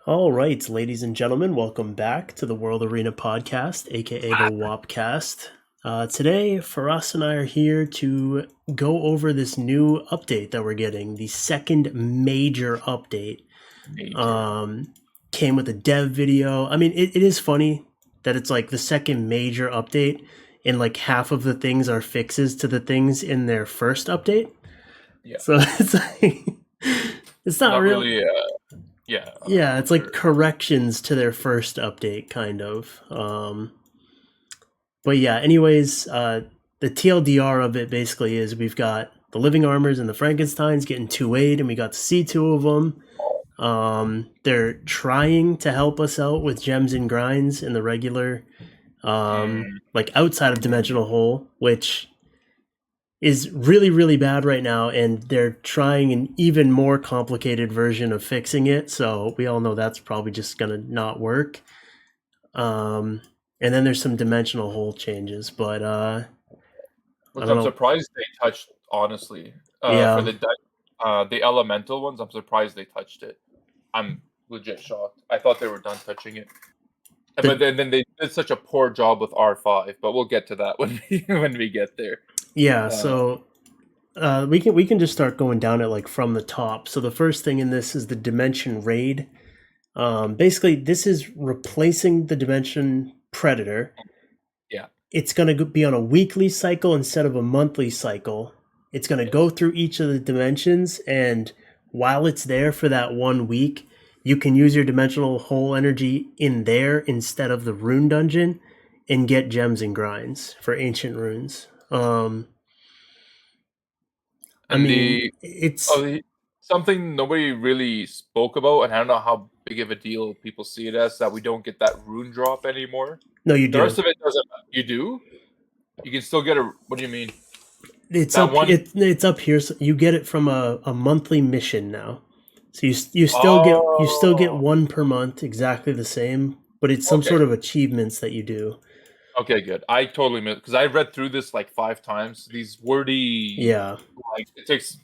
All right, ladies and gentlemen, welcome back to the World Arena Podcast, aka the WOPcast. Today, Firas and I are here to go over this new update that we're getting, the second major update. Came with a dev video. I mean, it is funny that it's like the second major update, and like half of the things are fixes to the things in their first update. Yeah. So it's like it's not real. Really. Yeah, it's like corrections to their first update, kind of. But yeah, anyways, the TLDR of it basically is we've got the Living Armors and the Frankensteins getting 2-8, and we got to see two of them. They're trying to help us out with gems and grinds in the regular, like outside of Dimensional Hole, which is really, really bad right now, and they're trying an even more complicated version of fixing it, so we all know that's probably just gonna not work. And then there's some Dimensional Hole changes, but which I'm surprised they touched, honestly. Yeah. For the elemental ones, I'm surprised they touched it. I'm legit shocked. I thought they were done touching it. But then they did such a poor job with R5, but we'll get to that when we get there. Yeah, so we can just start going down it like from the top. So the first thing in this is the Dimension Raid. Basically, this is replacing the Dimension Predator. Yeah. It's going to be on a weekly cycle instead of a monthly cycle. It's going to go through each of the dimensions, and while it's there for that 1 week, you can use your Dimensional Hole energy in there instead of the Rune Dungeon and get gems and grinds for ancient runes. It's something nobody really spoke about, and I don't know how big of a deal people see it as, that we don't get that rune drop anymore. No, you do. The rest of it doesn't. You do? You can still get a. What do you mean? It's up. It's up here. So you get it from a monthly mission now. So you still get one per month, exactly the same, but it's some sort of achievements that you do. Okay, good. I totally missed, because I read through this like 5 times. These wordy. Yeah. Like it's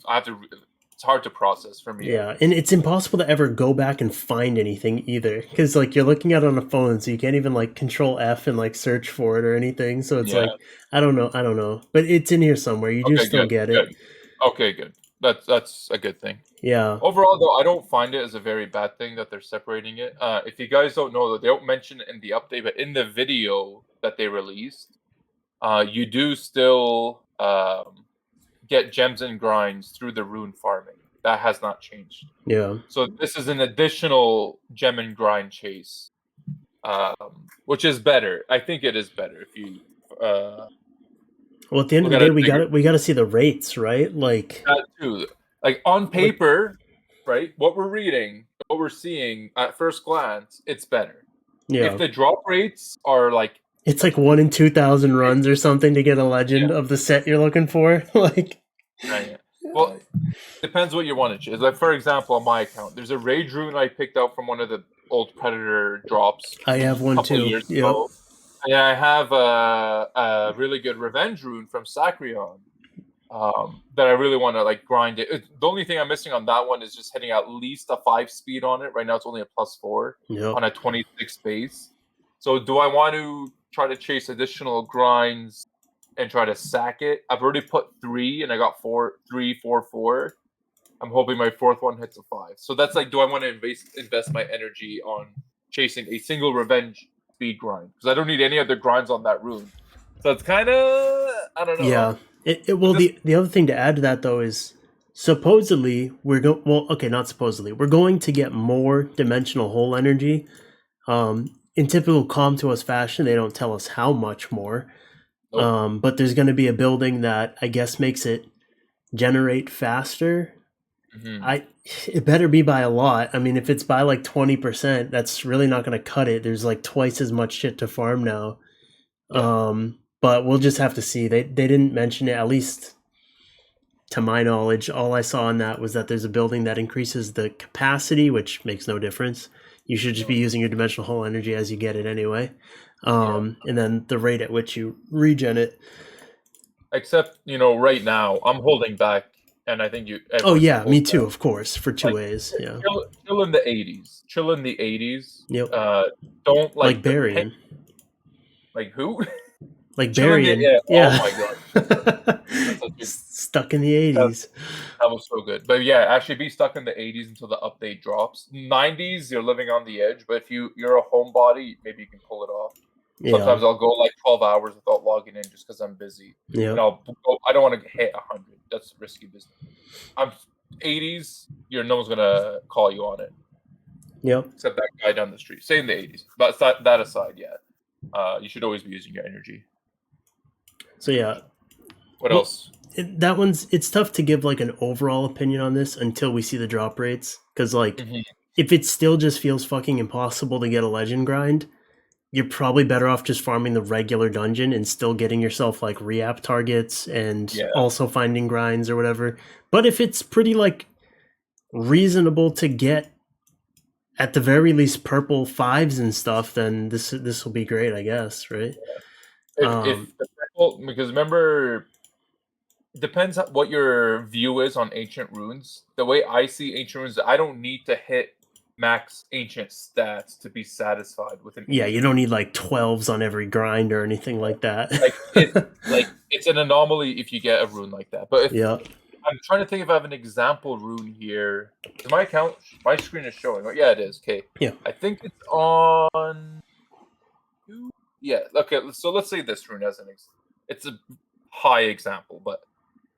hard to process for me. Yeah, and it's impossible to ever go back and find anything either, because like you're looking at it on a phone, so you can't even like Control F and like search for it or anything. So it's like I don't know, but it's in here somewhere. You do still get it. Okay, good. That's a good thing. Yeah. Overall, though, I don't find it as a very bad thing that they're separating it. If you guys don't know, they don't mention it in the update, but in the video that they released, you do still get gems and grinds through the rune farming. That has not changed. Yeah. So this is an additional gem and grind chase, which is better. I think it is better if you. Well, at the end of the day, we got to see the rates, right? Like that too. Like on paper, right? What we're reading, what we're seeing at first glance, it's better. Yeah. If the drop rates are like, it's like 1 in 2,000 runs or something to get a legend of the set you're looking for. Like, well, depends what you want to choose. Like, for example, on my account, there's a rage rune I picked out from one of the old Predator drops. I have one too. Yeah, I have a really good revenge rune from Sacrion that I really want to like grind it. The only thing I'm missing on that one is just hitting at least a 5 speed on it. Right now, it's only a +4 on a 26 base. So, do I want to try to chase additional grinds and try to sack it? I've already put 3, and I got 3, 4, 4. I'm hoping my 4th one hits a 5. So that's like, do I want to invest my energy on chasing a single revenge speed grind? Because I don't need any other grinds on that rune. So it's kind of, I don't know. Yeah. The other thing to add to that though is supposedly we're not supposedly. We're going to get more Dimensional Hole energy. In typical Calm to Us fashion, they don't tell us how much more. But there's going to be a building that I guess makes it generate faster. It better be by a lot. I mean, if it's by like 20%, that's really not going to cut it. There's like twice as much shit to farm now. But we'll just have to see. They didn't mention it, at least to my knowledge. All I saw in that was that there's a building that increases the capacity, which makes no difference. You should just be using your Dimensional Hole energy as you get it anyway. And then the rate at which you regen it. Except, right now, I'm holding back and I think Oh everyone yeah, me supports too, that. of course, for Like 2As. Yeah. chill in the 80s. Chill in the 80s. Yep. Don't Like like depend. Barian. Like who? Like Chill in the Barian. Oh Yeah. my god, that's such a Stuck in the that, 80s. that was so good. But yeah, actually be stuck in the 80s until the update drops. 90s, you're living on the edge. But if you're a homebody, maybe you can pull it off. Yeah. Sometimes I'll go like 12 hours without logging in just because I'm busy, and Yep. I don't want to hit 100. That's risky business. I'm 80s. No one's gonna call you on it Yep. except that guy down the street. Say in the 80s, but that aside, yeah, you should always be using your energy. So yeah. What Well, else? it's tough to give like an overall opinion on this until we see the drop rates, because like Mhm. if it still just feels fucking impossible to get a legend grind, you're probably better off just farming the regular dungeon and still getting yourself like re-app targets and Yeah, also finding grinds or whatever. But if it's pretty like reasonable to get at the very least purple fives and stuff, then this will be great, I guess, right? if the people, because remember, depends on what your view is on ancient runes. The way I see ancient runes, I don't need to hit max ancient stats to be satisfied with an Yeah, you ancient don't rune. need like 12s on every grind or anything like that. It's an anomaly if you get a rune like that. But if Yeah. I'm trying to think if I have an example rune here. Is my account, my screen is showing. Oh, yeah, it is. Okay. Yeah. I think it's on. Yeah. Okay. So let's say this rune as an example. It's a high example, but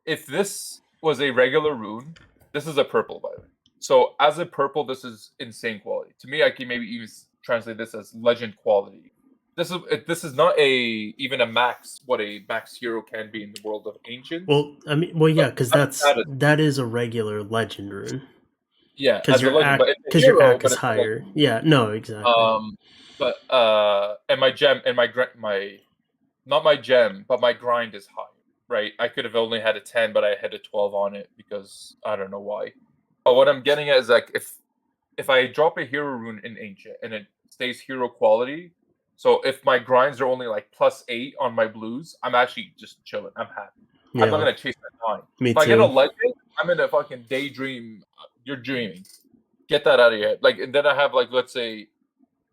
if this was a regular rune, this is a purple, by the way. So as a purple, this is insane quality. To me, I can maybe even translate this as legend quality. This is not even a max what a max hero can be in the world of ancients. Well, I mean, well, But yeah, because I'm satisfied. that is a regular legend rune. Yeah, Because as a your legend, but act it's a because your hero, act but is it's a legend. higher. Yeah, no, exactly. But and my gem and my not my gem, but my grind is high, right? I could have only had a 10, but I had a 12 on it because I don't know why. But what I'm getting at is like if I drop a hero rune in ancient and it stays hero quality, so if my grinds are only like +8 on my blues, I'm actually just chilling. I'm happy. I'm not Yeah, gonna chase that 9. me If I get a too. legend, I'm in a fucking daydream. You're dreaming. Get that out of your head. Like, and then I have like, let's say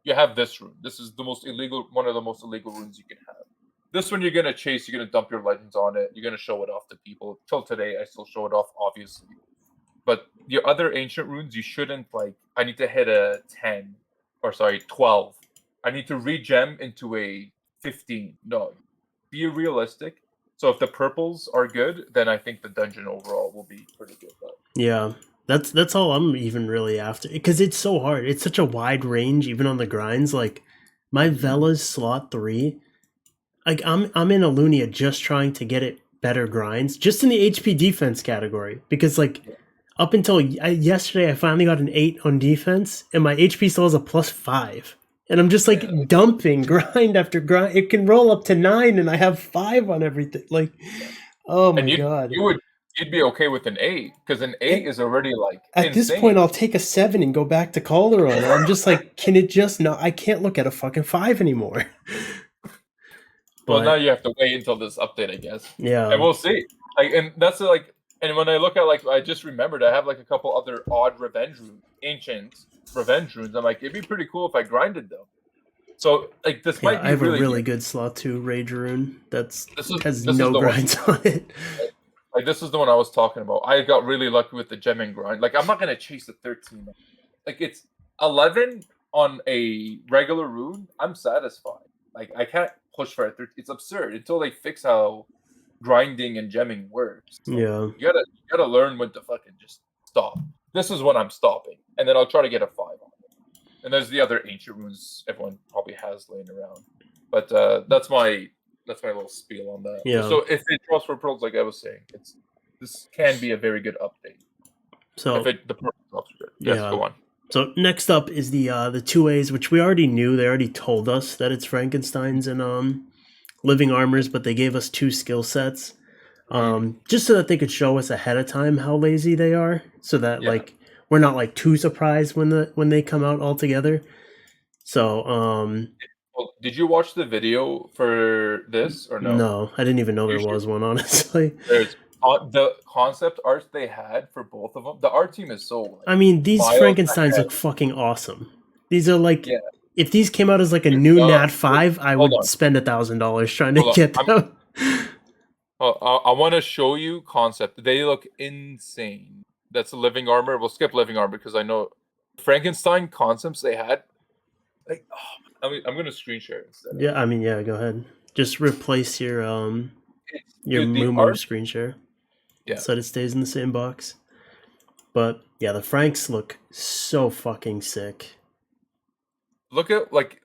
you have this rune. This is the most illegal, one of the most illegal runes you can have. This one you're gonna chase. You're gonna dump your legends on it. You're gonna show it off to people. Till today, I still show it off, obviously. But your other ancient runes, you shouldn't like. I need to hit a 10, or sorry, 12. I need to regem into a 15. No, be realistic. So if the purples are good, then I think the dungeon overall will be pretty good. But Yeah, that's all I'm even really after, because it's so hard. It's such a wide range, even on the grinds. Like my Vela's slot 3. Like I'm in Alunia just trying to get it better grinds, just in the HP defense category, because like up until yesterday, I finally got an 8 on defense, and my HP still has a +5. And I'm just yeah, like dumping grind after grind. It can roll up to 9, and I have 5 on everything. Like, oh and my god. you'd be okay with an 8 because an 8 And is already like at this insane. point, I'll take a 7 and go back to Calderon. And I'm just like, can it just not? I can't look at a fucking 5 anymore. Well, now But you have to wait until this update, I guess, and yeah, we'll see. Like, and that's like, and when I look at like, I just remembered I have like a couple other odd revenge runes, ancient revenge runes. I'm like, it'd be pretty cool if I grinded them. So like, this yeah, might I be have a really really good. good slot 2 Rage Rune that's has This is no the one. grinds on it. Like, this is the one I was talking about. I got really lucky with the gem and grind. Like, I'm not gonna chase the 13. Like, it's 11 on a regular rune. I'm satisfied. Like, I can't push for a 13. It's absurd until they fix how grinding and gemming works. So Yeah. you gotta learn when to fucking just stop. This is when I'm stopping, and then I'll try to get a 5 on it. And there's the other ancient runes everyone probably has laying around. But that's my little spiel on that. Yeah. So if it draws for pearls, like I was saying, this can be a very good update. So The pearl drops are good. Yes, yeah. go on. So next up is the 2As, which we already knew. They already told us that it's Frankenstein's and living armors, but they gave us 2 skill sets. Just so that they could show us ahead of time how lazy they are, so that Yeah. like we're not like too surprised when they come out all together. So Well, did you watch the video for this or no? no, I didn't even know You there should. was one, honestly. The concept art they had for both of them, the art team is so like, I mean, these miles Frankensteins ahead. look fucking awesome. These are like, Yeah, if these came out as like a dude, new Nat 5, I hold would on, spend $1,000 trying to hold get on. them. I want to show you concept. They look insane. That's a living armor. We'll skip living armor because I know Frankenstein concepts they had. Like, oh, I'm gonna screen share instead. Yeah, I mean, yeah, go ahead. Just replace your Dude, the Moo art. screen share Yeah, so that it stays in the same box. But yeah, the Franks look so fucking sick. look at like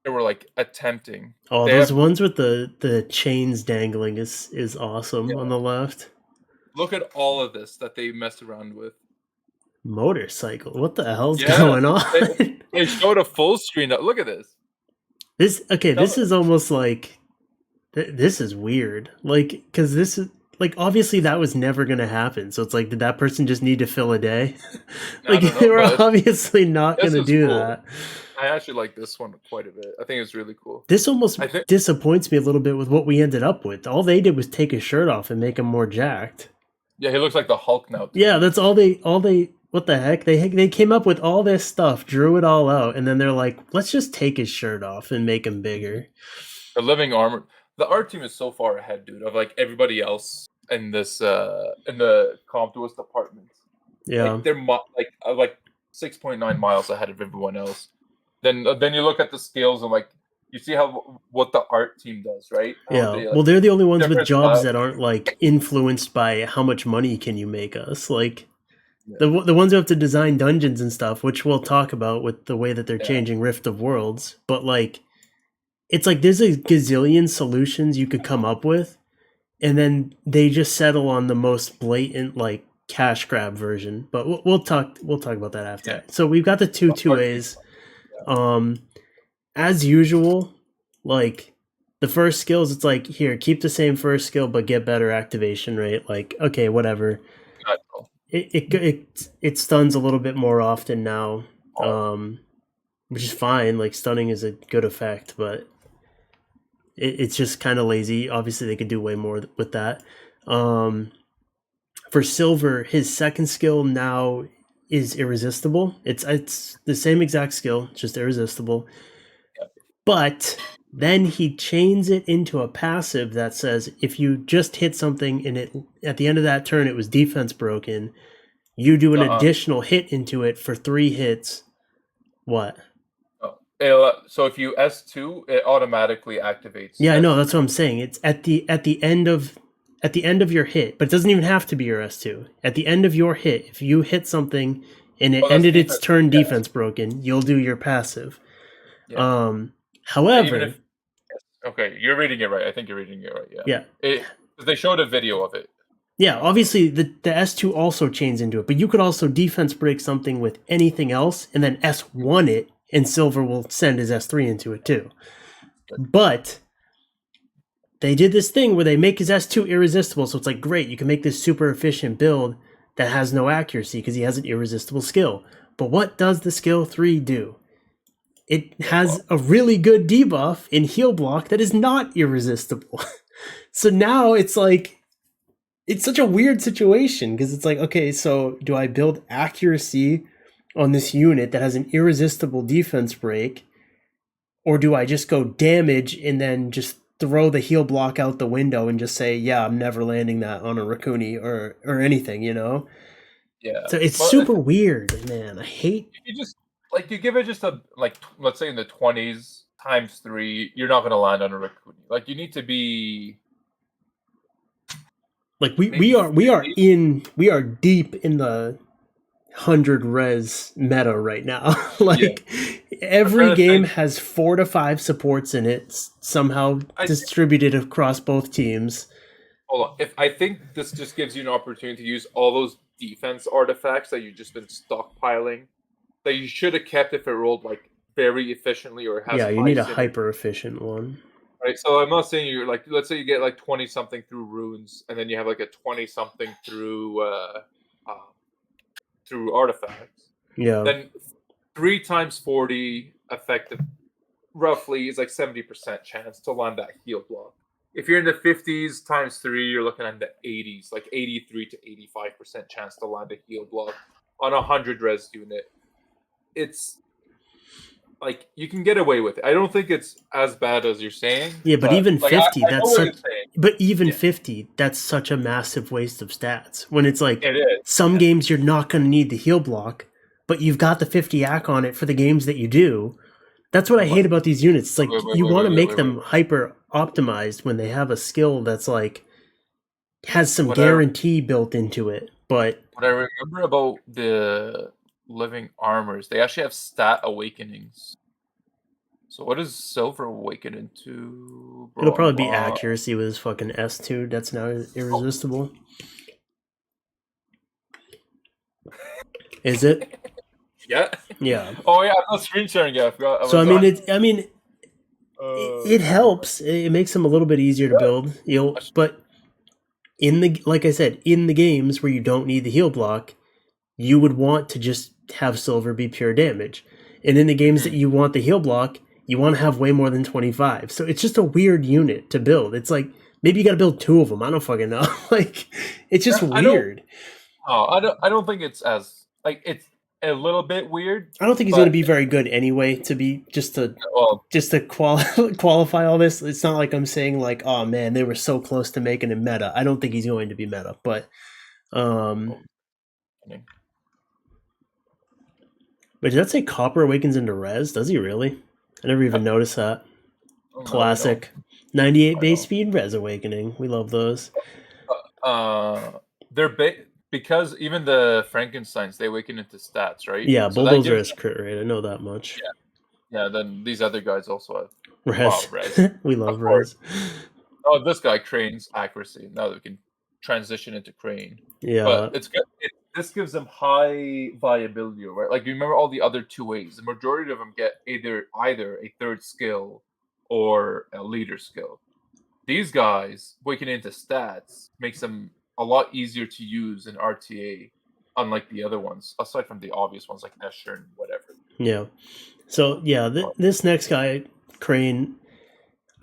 they were like attempting. Oh, They those have ones with the chains dangling is awesome on yeah. the left. Look at all of this that they messed around with. Motorcycle. What the hell's Yeah, going on? they showed a full screen. Look at this. This Tell- this is almost like this is weird. Like cuz this is like obviously that was never going to happen. So it's like did that person just need to fill a day? I Like don't they know, were but obviously not going this to is do cool. that. I actually like this one quite a bit. I think it's really cool. This almost I think disappoints me a little bit with what we ended up with. All they did was take his shirt off and make him more jacked. yeah, he looks like the Hulk now to Yeah, me. that's all they what the heck? They came up with all this stuff, drew it all out, and then they're like, let's just take his shirt off and make him bigger. The living armor. The art team is so far ahead, dude, of like everybody else in this in the comp duelist department. Yeah. Like they're like 6.9 miles ahead of everyone else. Then you look at the scales and like you see how what the art team does, right? How Yeah. they Well, like they're the only ones with different jobs style. that aren't like influenced by how much money can you make us. Like Yeah, the ones who have to design dungeons and stuff, which we'll talk about with the way that they're yeah, changing Rift of Worlds, but like it's like there's a gazillion solutions you could come up with, and then they just settle on the most blatant like cash grab version. But we'll talk about that after yeah. that. So we've got the The two art team. A's. Um, as usual, like the first skills, it's like here, keep the same first skill but get better activation rate. Like okay, whatever. It stuns a little bit more often now, which is fine. Like stunning is a good effect, but it's just kind of lazy. Obviously, they could do way more with that. For Silver, his second skill now is irresistible. It's the same exact skill, just irresistible. But then he chains it into a passive that says if you just hit something and it at the end of that turn it was defense broken, you do an additional hit into it for 3 hits. What? So if you S2, it automatically activates. Yeah, I know. That's what I'm saying. It's at the end of your hit, but it doesn't even have to be your S2. At the end of your hit, if you hit something and it ended its turn defense broken, you'll do your passive. Yeah. However, okay, you're reading it right. I think you're reading it right. yeah. They showed a video of it. Yeah, obviously the S2 also chains into it, but you could also defense break something with anything else and then S1 it, and Silver will send his S3 into it too. But they did this thing where they make his S2 irresistible, so it's like, great, you can make this super efficient build that has no accuracy because he has an irresistible skill. But what does the skill 3 do? It has a really good debuff in heal block that is not irresistible. So now it's like, it's such a weird situation because it's like, okay, so do I build accuracy on this unit that has an irresistible defense break, or do I just go damage and then just throw the heal block out the window and just say, yeah, I'm never landing that on a Rakuni or anything, you know? Yeah. So it's super weird, man. I hate. You just like you give it just a like let's say in the 20s times 3, you're not gonna land on a Rakuni. Like you need to be like we are deep in the 100 res meta right now. Like every game has 4 to 5 supports in it, somehow distributed across both teams. Hold on. If I think this just gives you an opportunity to use all those defense artifacts that you've just been stockpiling, that you should have kept if it rolled like very efficiently or has. Yeah, you need a hyper efficient one. Right. So I'm not saying you're like, let's say you get like 20 something through runes, and then you have like a 20 something through artifacts. Yeah. Then 3 times 40 effective roughly is like 70% chance to land that heal block. if you're in the 50s times 3, you're looking at the 80s, like 83 to 85% chance to land a heal block on a 100 res unit. It's like you can get away with it. I don't think it's as bad as you're saying. Yeah, but even like 50, I know that's what you're such. saying. But even Yeah. 50, that's such a massive waste of stats. When it's like It is. some games you're not going to need the heal block, but you've got the 50 AC on it for the games that you do. That's what I hate about these units. It's like you want to make them hyper optimized when they have a skill that's like has some guarantee built into it. But what I remember about the living armors, they actually have stat awakenings. So what does Silver awaken into? It'll probably be accuracy with his fucking S2. That's now irresistible. Is it? Yeah. Yeah. Oh yeah, I'm not screen sharing yet. I forgot. So it helps. It makes them a little bit easier to build. But like I said, in the games where you don't need the heal block, you would want to just have Silver be pure damage. And in the games that you want the heal block, you want to have way more than 25. So it's just a weird unit to build. It's like maybe you got to build 2 of them. I don't fucking know. Like it's just weird. I don't think it's as like it's a little bit weird. I don't think he's going to be very good anyway. To be just to qualify all this, it's not like I'm saying like, oh man, they were so close to making him meta. I don't think he's going to be meta, but Wait, did that say Copper awakens into res? Does he really? I never even noticed that. Classic. 98 base speed res awakening. We love those. They're because even the Frankensteins, they awaken into stats, right? Yeah, Bulldozer has crit rate. I know that much. Yeah, then these other guys also have res. We love res. Oh, this guy, Crane's accuracy. Now that we can transition into Crane. Yeah. But it's good. This gives them high viability, right? Like, you remember all the other 2As. The majority of them get either a third skill or a leader skill. These guys, waking into stats, makes them a lot easier to use in RTA, unlike the other ones, aside from the obvious ones like Escher and whatever. Yeah. So, yeah, this next guy, Crane,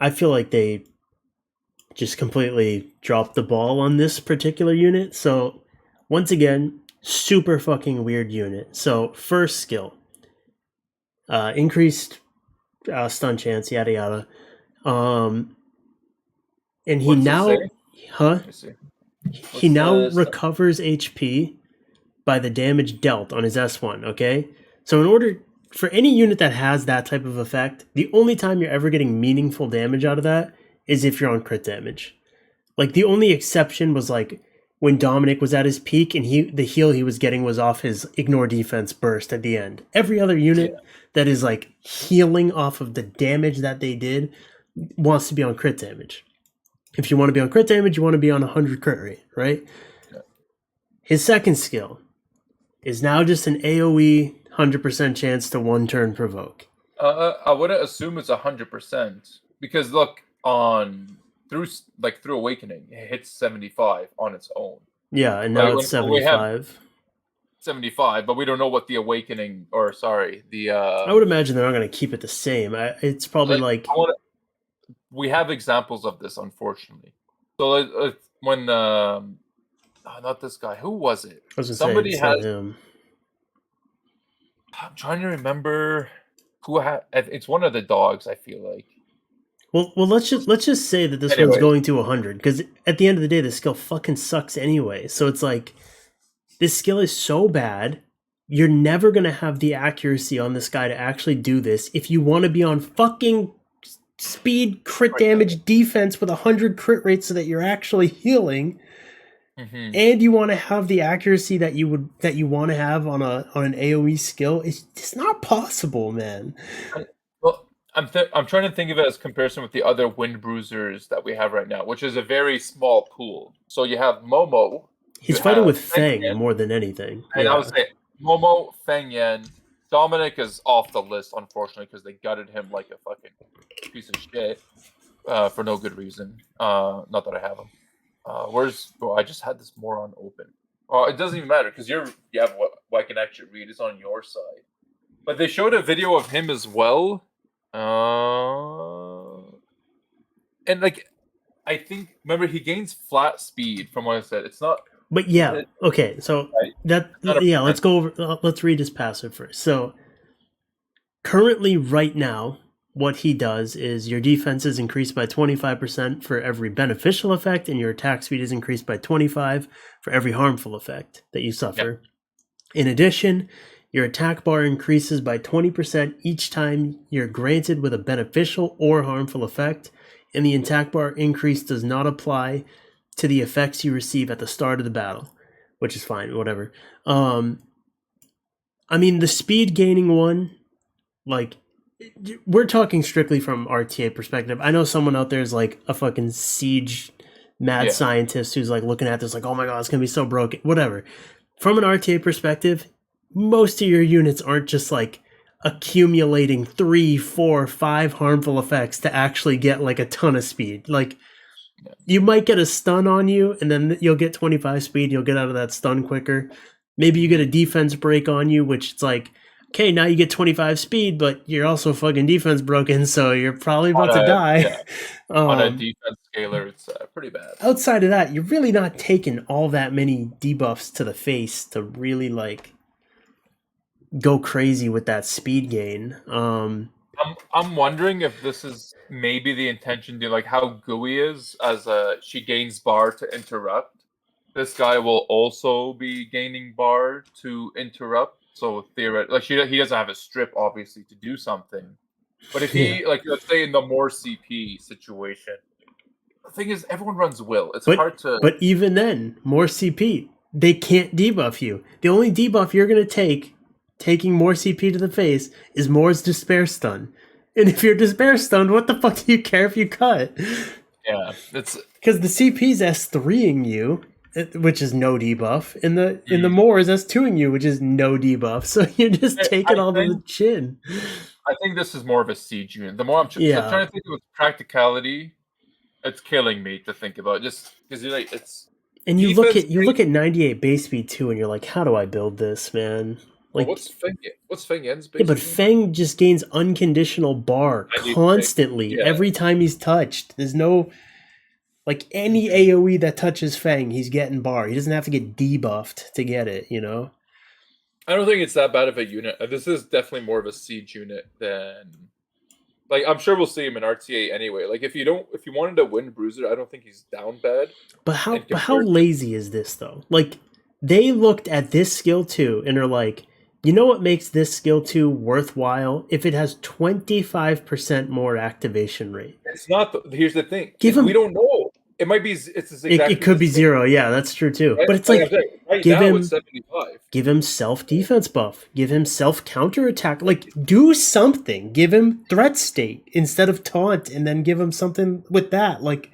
I feel like they just completely dropped the ball on this particular unit. So, once again, super fucking weird unit. So, first skill, increased stun chance, yada yada. And he now, he now recovers HP by the damage dealt on his S1. Okay, so in order for any unit that has that type of effect, the only time you're ever getting meaningful damage out of that is if you're on crit damage. Like the only exception was like when Dominic was at his peak and the heal he was getting was off his ignore defense burst at the end. Every other unit that is like healing off of the damage that they did wants to be on crit damage. If you want to be on crit damage, you want to be on 100 crit rate, right? Yeah. His second skill is now just an AoE 100% chance to 1 turn provoke. I wouldn't assume it's 100% because look, through Awakening, it hits 75 on its own. Yeah, and now it's 75. 75, but we don't know what the Awakening, or sorry, the... I would imagine they're not going to keep it the same. It's probably we have examples of this, unfortunately. So when... not this guy. Who was it? Somebody has him. I'm trying to remember who had... It's one of the dogs, I feel like. Well, let's just say that this one's going to 100, because at the end of the day, the skill fucking sucks anyway. So it's like, this skill is so bad, you're never going to have the accuracy on this guy to actually do this if you want to be on fucking speed, crit damage, defense with 100 crit rate so that you're actually healing, and you want to have the accuracy that you want to have on an AoE skill. It's not possible, man. I'm trying to think of it as comparison with the other Wind Bruisers that we have right now, which is a very small pool. So you have Momo. He's fighting with Feng more than anything. And I was saying, Momo, Feng Yan. Dominic is off the list, unfortunately, because they gutted him like a fucking piece of shit for no good reason. Not that I have him. I just had this moron open. It doesn't even matter because you have what I can actually read is on your side. But they showed a video of him as well. And like, I think remember he gains flat speed from what I said. It's not. But yeah, okay. So Not a yeah, let's go over. Let's read his passive first. So currently, right now, what he does is your defense is increased by 25% for every beneficial effect, and your attack speed is increased by 25 for every harmful effect that you suffer. In addition, your attack bar increases by 20% each time you're granted with a beneficial or harmful effect, and the attack bar increase does not apply to the effects you receive at the start of the battle, which is fine, whatever. I mean, the speed gaining one, like, we're talking strictly from RTA perspective. I know someone out there is like a fucking siege mad scientist who's like looking at this like, oh my god, it's gonna be so broken, whatever. From an RTA perspective, most of your units aren't just like accumulating 3, 4, 5 harmful effects to actually get like a ton of speed. Like, you might get a stun on you, and then you'll get 25 speed. You'll get out of that stun quicker. Maybe you get a defense break on you, which it's like, okay, now you get 25 speed, but you're also fucking defense broken, so you're probably about to die. Yeah. On a defense scaler, it's pretty bad. Outside of that, you're really not taking all that many debuffs to the face to really like go crazy with that speed gain. I'm wondering if this is maybe the intention to like how Gui is as she gains bar to interrupt. This guy will also be gaining bar to interrupt. So theoretically, like he doesn't have a strip obviously to do something. But if he like let's say in the more CP situation, the thing is everyone runs will. It's hard to. But even then, more CP, they can't debuff you. The only debuff you're gonna taking more CP to the face is Moore's Despair Stun. And if you're Despair Stunned, what the fuck do you care if you cut? Yeah, it's because the CP's S3ing you, which is no debuff, and the Moore is S2ing you, which is no debuff. So you're just taking all the chin. I think this is more of a siege unit. The more I'm trying to think of practicality, it's killing me to think about just because you're like it's. And you look at 98 base speed too, and you're like, how do I build this, man? Like, what's Feng Yen's base? Yeah, but Feng just gains unconditional bar constantly every time he's touched. There's no like any AoE that touches Feng, he's getting bar. He doesn't have to get debuffed to get it, you know? I don't think it's that bad of a unit. This is definitely more of a siege unit than like I'm sure we'll see him in RTA anyway. Like if you wanted to win Bruiser, I don't think he's down bad. But how lazy is this though? Like they looked at this skill 2 and are like, you know what makes this skill 2 worthwhile? If it has 25% more activation rate. It's not. Here's the thing. We don't know. It might be. It's exactly. It could be 0. Yeah, that's true too. Right? But it's like give him self defense buff. Give him self counter attack. Like do something. Give him threat state instead of taunt, and then give him something with that. Like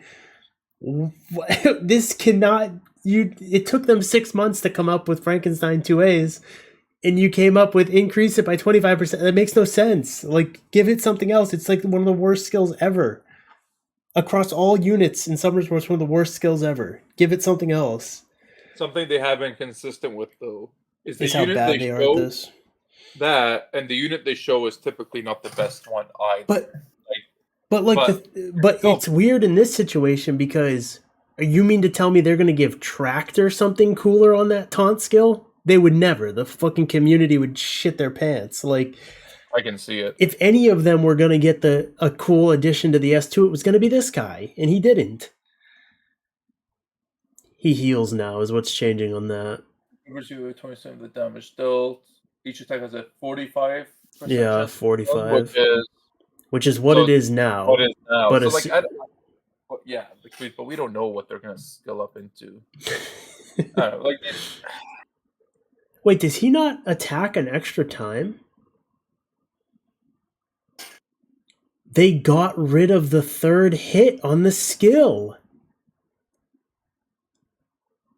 this cannot. It took them 6 months to come up with Frankenstein 2As. And you came up with increase it by 25%. That makes no sense. Like, give it something else. It's like one of the worst skills ever. Across all units in Summer's Wars, one of the worst skills ever. Give it something else. Something they have been consistent with, though, is how bad they are at this. That, and the unit they show is typically not the best one either. But it's weird in this situation because you mean to tell me they're going to give Tractor something cooler on that taunt skill? They would never. The fucking community would shit their pants. Like, I can see it. If any of them were going to get a cool addition to the S2, it was going to be this guy, and he didn't. He heals now is what's changing on that. 27 of the damage still. Each attack has a 45%. Yeah, 45. Which is what it is now. What it is now. But but we don't know what they're going to skill up into. I don't know, Wait, does he not attack an extra time? They got rid of the 3rd hit on the skill.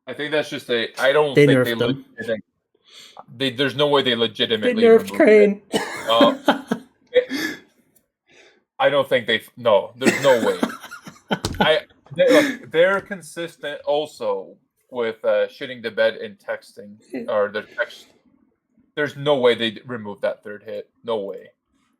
I think that's just I don't think there's no way they legitimately nerfed Crane. I don't think no, there's no way. They're consistent also with shitting the bed in texting or their text. There's no way they remove that 3rd hit. No way.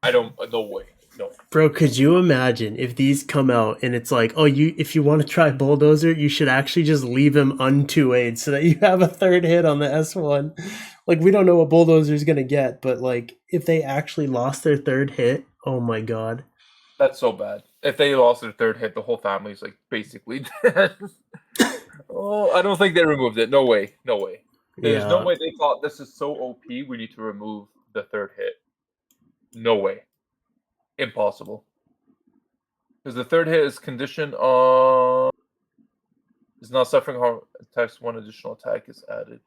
No way. No. Bro, could you imagine if these come out and it's like, oh, if you want to try Bulldozer, you should actually just leave him un-2A'd so that you have a third hit on the S1. Like, we don't know what Bulldozer's gonna get, but like, if they actually lost their third hit, oh my god. That's so bad. If they lost their third hit, the whole family's like basically dead. Oh, I don't think they removed it. No way. No way. There's no Yeah. way they thought this is so OP. We need to remove the third hit. No way. Impossible. Because the third hit is conditioned on is not suffering harm. Attacks one additional attack is added.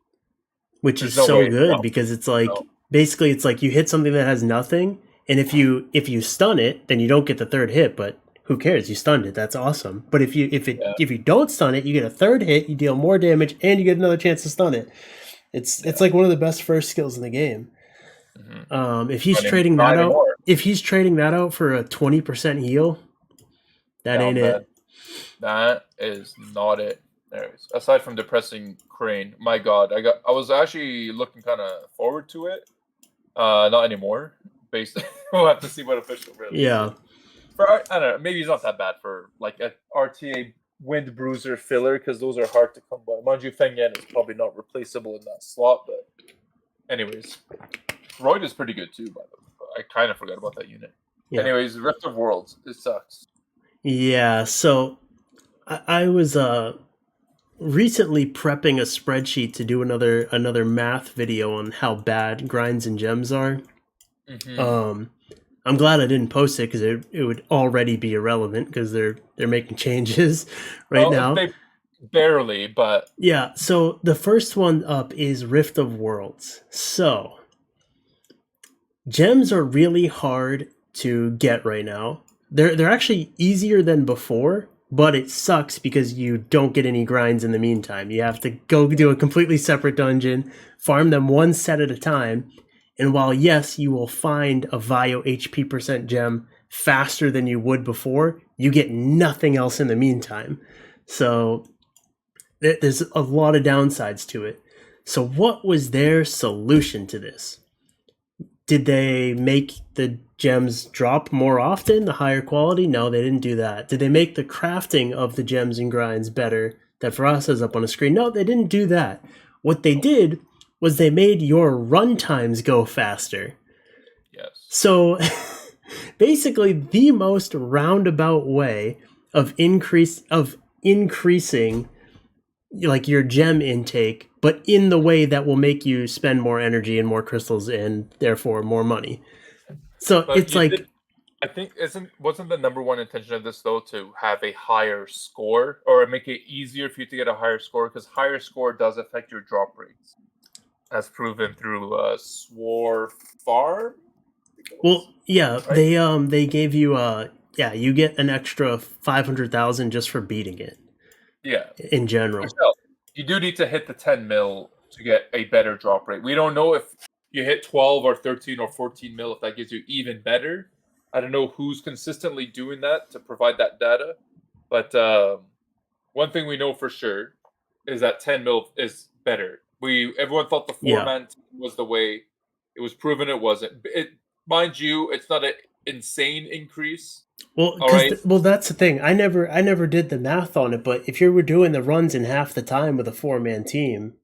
Which There's is no so way. good No. because it's like No. basically it's like you hit something that has nothing, and if you stun it, then you don't get the third hit, but who cares? You stunned it. That's awesome. But if you don't stun it, you get a third hit, you deal more damage, and you get another chance to stun it. It's like one of the best first skills in the game. If he's trading that out for a 20% heal, that ain't it. That is not it. Anyways, aside from depressing Crane, my God, I was actually looking kind of forward to it. Not anymore. We'll have to see what official release. Yeah. I don't know. Maybe it's not that bad for like a RTA Wind Bruiser filler because those are hard to come by. Mind you, Feng Yan is probably not replaceable in that slot, but anyways, Royd is pretty good too. By the way, I kind of forgot about that unit. Yeah. Anyways, Rift of Worlds, it sucks. Yeah. So I was recently prepping a spreadsheet to do another math video on how bad grinds and gems are. Mm-hmm. I'm glad I didn't post it because it would already be irrelevant because they're making changes now. They barely, but yeah. So the first one up is Rift of Worlds. So gems are really hard to get right now. They're actually easier than before, but it sucks because you don't get any grinds in the meantime. You have to go do a completely separate dungeon, farm them one set at a time. And while, yes, you will find a Vio HP % gem faster than you would before, you get nothing else in the meantime. So there's a lot of downsides to it. So what was their solution to this? Did they make the gems drop more often, the higher quality? No, they didn't do that. Did they make the crafting of the gems and grinds better that Firas has up on the screen? No, they didn't do that. What they did was they made your run times go faster. Yes. So basically the most roundabout way of increasing like your gem intake, but in the way that will make you spend more energy and more crystals and therefore more money. So but it's like I think wasn't the number one intention of this though to have a higher score or make it easier for you to get a higher score because higher score does affect your drop rates. As proven through Swar Farm. Well, yeah, right? They gave you you get an extra 500,000 just for beating it. Yeah. In general. So, you do need to hit the 10 mil to get a better drop rate. We don't know if you hit 12 or 13 or 14 mil if that gives you even better. I don't know who's consistently doing that to provide that data, but one thing we know for sure is that 10 mil is better. Everyone thought the 4-man team was the way. It was proven it wasn't. Mind you, it's not an insane increase. Well, that's the thing. I never did the math on it, but if you were doing the runs in half the time with a 4-man team,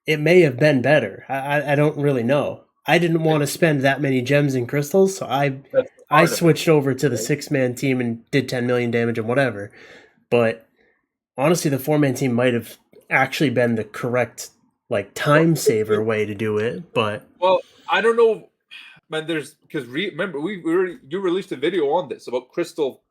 it may have been better. I don't really know. I didn't want to spend that many gems and crystals, so I switched over to the 6-man team and did 10 million damage and whatever. But honestly, the 4-man team might have actually been the correct time saver way to do it, but I don't know, man. Remember you released a video on this about crystal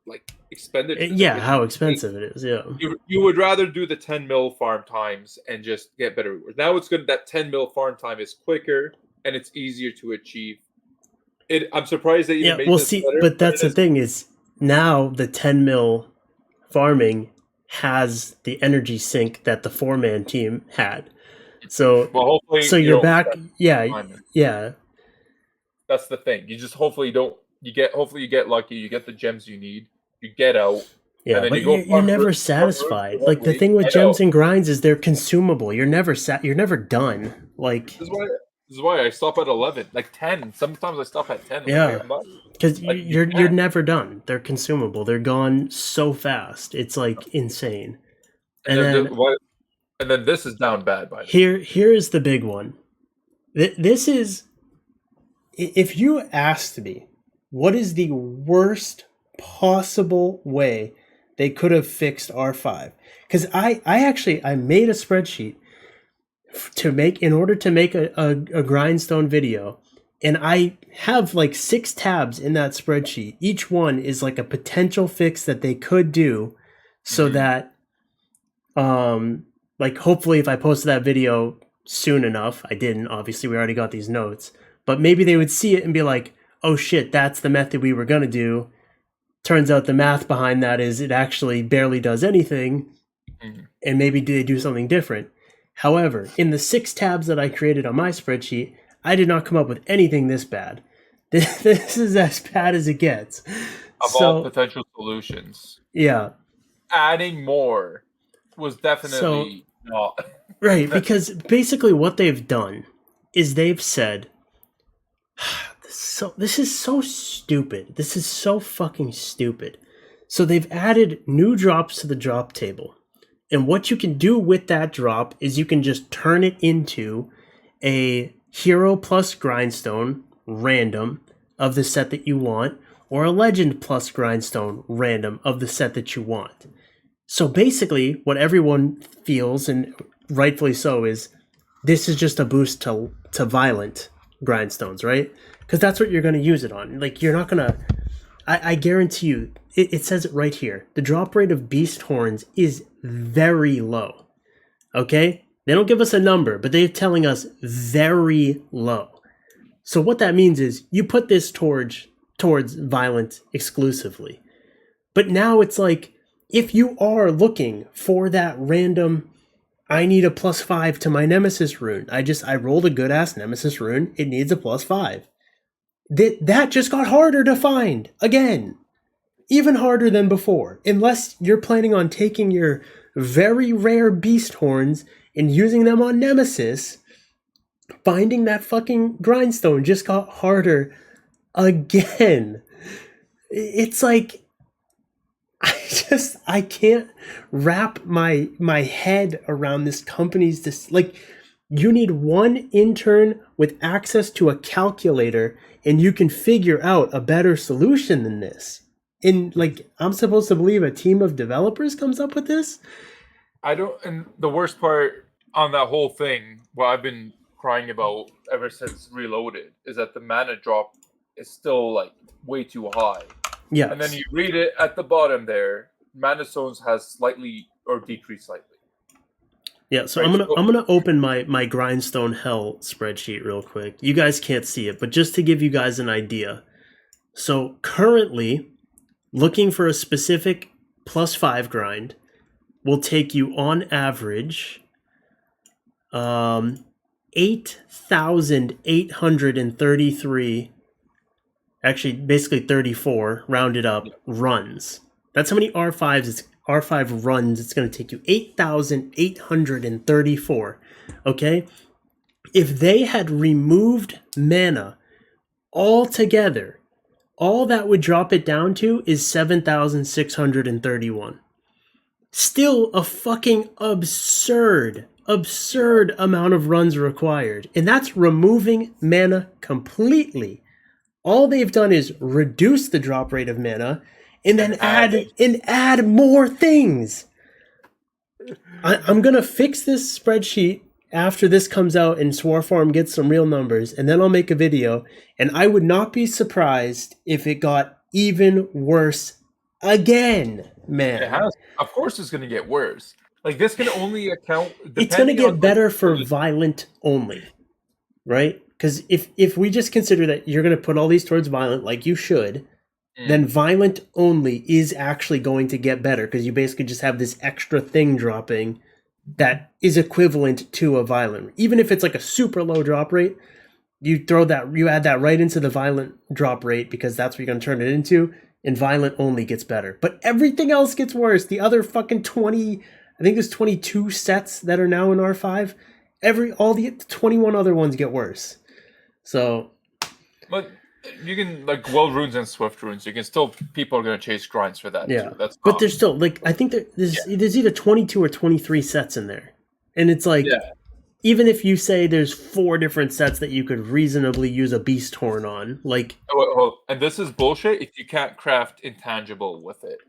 expenditure. Yeah, how expensive it is. Yeah, you would rather do the 10 mil farm times and just get better rewards. Now it's good that 10 mil farm time is quicker and it's easier to achieve. I'm surprised that you made this better, but that's the thing is now the 10 mil farming has the energy sink that the 4-man team had. So hopefully you're back. Yeah. That's the thing. You just hopefully you get lucky. You get the gems you need. You get out. Yeah, but you're never satisfied. Like the thing with gems and grinds is they're consumable. You're never done. Like This is why I stop at 11, like 10. Sometimes I stop at 10. Yeah. Like, I'm not, Because like, you you're can't. never done. They're consumable. They're gone so fast. It's like insane. And And then then and then this is down bad, by the way. here is the big one. This is, if you asked me, what is the worst possible way they could have fixed R5? Because I made a spreadsheet in order to make a grindstone video, and I have like 6 tabs in that spreadsheet. Each one is like a potential fix that they could do, so that like hopefully if I posted that video soon enough, I didn't, obviously we already got these notes, but maybe they would see it and be like, oh shit, that's the method we were gonna do. Turns out the math behind that is it actually barely does anything, and maybe they do something different. However, in the 6 tabs that I created on my spreadsheet, I did not come up with anything this bad. This is as bad as it gets. Of all potential solutions. Yeah. Adding more was definitely not. Right, because basically what they've done is they've said, so this is so stupid. This is so fucking stupid. So they've added new drops to the drop table. And what you can do with that drop is you can just turn it into a hero plus grindstone random of the set that you want, or a legend plus grindstone random of the set that you want. So basically what everyone feels, and rightfully so, is this is just a boost to violent grindstones, right? Because that's what you're going to use it on. Like, you're not going to, I guarantee you, it says it right here. The drop rate of beast horns is very low. Okay? They don't give us a number, but they're telling us very low. So what that means is you put this towards violent exclusively. But now it's like, if you are looking for that random, I need a +5 to my Nemesis rune. I rolled a good ass Nemesis rune. It needs a +5. That just got harder to find again. Even harder than before. Unless you're planning on taking your very rare beast horns and using them on Nemesis, finding that fucking grindstone just got harder again. It's like, I can't wrap my head around this company's like, you need one intern with access to a calculator and you can figure out a better solution than this. And like, I'm supposed to believe a team of developers comes up with this? And the worst part on that whole thing, what I've been crying about ever since Reloaded, is that the mana drop is still like way too high. Yeah. And then you read it at the bottom there, mana stones has slightly or decreased slightly. Yeah, so right, I'm gonna open my grindstone hell spreadsheet real quick. You guys can't see it, but just to give you guys an idea. So currently, looking for a specific +5 grind will take you on average 8,833, actually basically 34 rounded up runs. That's how many R5 runs it's going to take you. 8,834. Okay? If they had removed mana altogether, all that would drop it down to is 7,631. Still a fucking absurd amount of runs required. And that's removing mana completely. All they've done is reduce the drop rate of mana and then add more things. I'm going to fix this spreadsheet after this comes out and Swarfarm gets some real numbers, and then I'll make a video, and I would not be surprised if it got even worse again, man. It has. Of course it's going to get worse. Like, this can only account... It's going to get better for violent only, right? Because if we just consider that you're going to put all these towards violent like you should, then violent only is actually going to get better, because you basically just have this extra thing dropping that is equivalent to a violent. Even if it's like a super low drop rate, you add that right into the violent drop rate, because that's what you're going to turn it into, and violent only gets better. But everything else gets worse. The other fucking 20, I think there's 22 sets that are now in R5. All the 21 other ones get worse. So But you can like World Runes and Swift Runes. You can still people are gonna chase grinds for that yeah, too. That's but there's still like I think yeah. there's either 22 or 23 sets in there, and it's like Yeah. even if you say there's 4 different sets that you could reasonably use a beast horn on, like And this is bullshit if you can't craft intangible with it.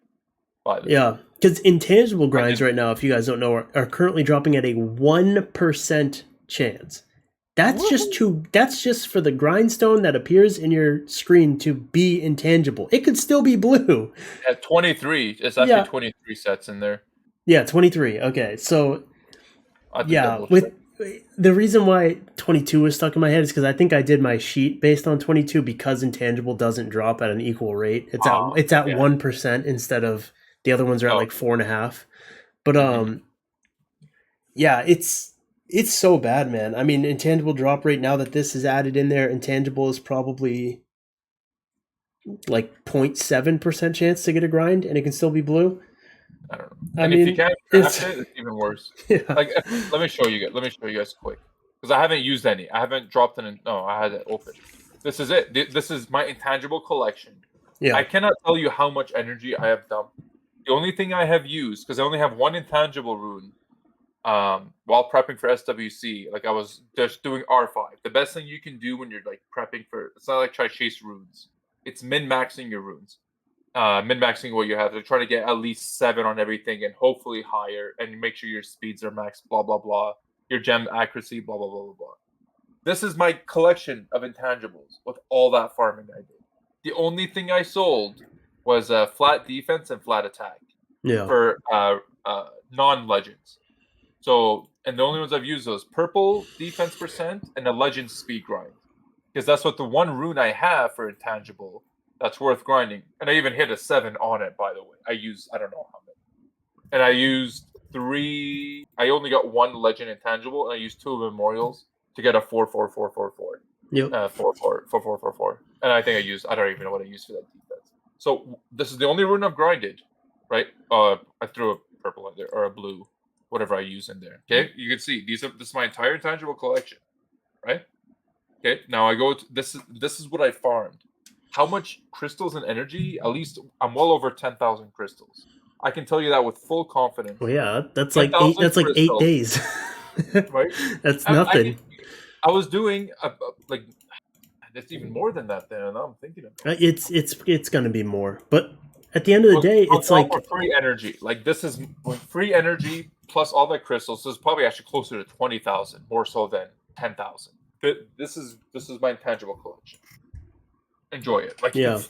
By the way, yeah, because intangible I grinds did. right now, if you guys don't know, are currently dropping at a 1% chance. That's just Woohoo! to that's just for the grindstone that appears in your screen to be intangible. It could still be blue. At 23, it's actually Yeah, 23 sets in there. yeah, 23. Okay, so I have to yeah, double with check. the reason why 22 was stuck in my head is because I think I did my sheet based on 22 because intangible doesn't drop at an equal rate. It's at Yeah. 1% instead of the other ones are at Oh, like 4.5. But mhm. yeah, it's so bad, man. I mean, intangible drop rate now that this is added in there, intangible is probably like 0.7% chance to get a grind, and it can still be blue. I don't know. I And if you mean, can't it's craft it, it's even worse. yeah, Like, let me show you guys. Let me show you guys quick because I haven't used any. I haven't dropped it in. No, I had it open. This is it. This is my intangible collection. yeah, I cannot tell you how much energy I have dumped. The only thing I have used because I only have one intangible rune. While prepping for SWC, like I was just doing R5. The best thing you can do when you're like prepping for it's not like try chase runes. It's min maxing your runes. Min maxing what you have. They're trying to get at least 7 on everything and hopefully higher and make sure your speeds are max, blah blah blah. Your gem accuracy, blah blah blah blah blah. This is my collection of intangibles with all that farming I did. The only thing I sold was flat defense and flat attack yeah, for non legends. So, and the only ones I've used those purple defense percent and a legend speed grind, because that's what the one rune I have for intangible that's worth grinding. And I even hit a 7 on it, by the way. I don't know how many, and I used 3. I only got 1 legend intangible, and I used 2 memorials to get a 4 4 4 4 4. yep, 4 4 4 4 4 4. And I think I don't even know what I used for that defense. So this is the only rune I've grinded, right? I threw a purple in there or a blue, whatever I use in there. Okay, you can see this is my entire intangible collection, right? Okay, now I go to this is what I farmed. How much crystals and energy? At least I'm well over 10,000 crystals. I can tell you that with full confidence. well, yeah, that's Ten like eight. thousand That's like eight crystals, days. right? That's I can. nothing. I was doing like it's even more than that. Then now I'm thinking about it. It's gonna be more, but at the end of the day, I'll it's go for like free energy. Like this is free energy plus all the crystals. This is probably actually closer to 20,000, more so than 10,000. This is my intangible collection. Enjoy it. Like yeah.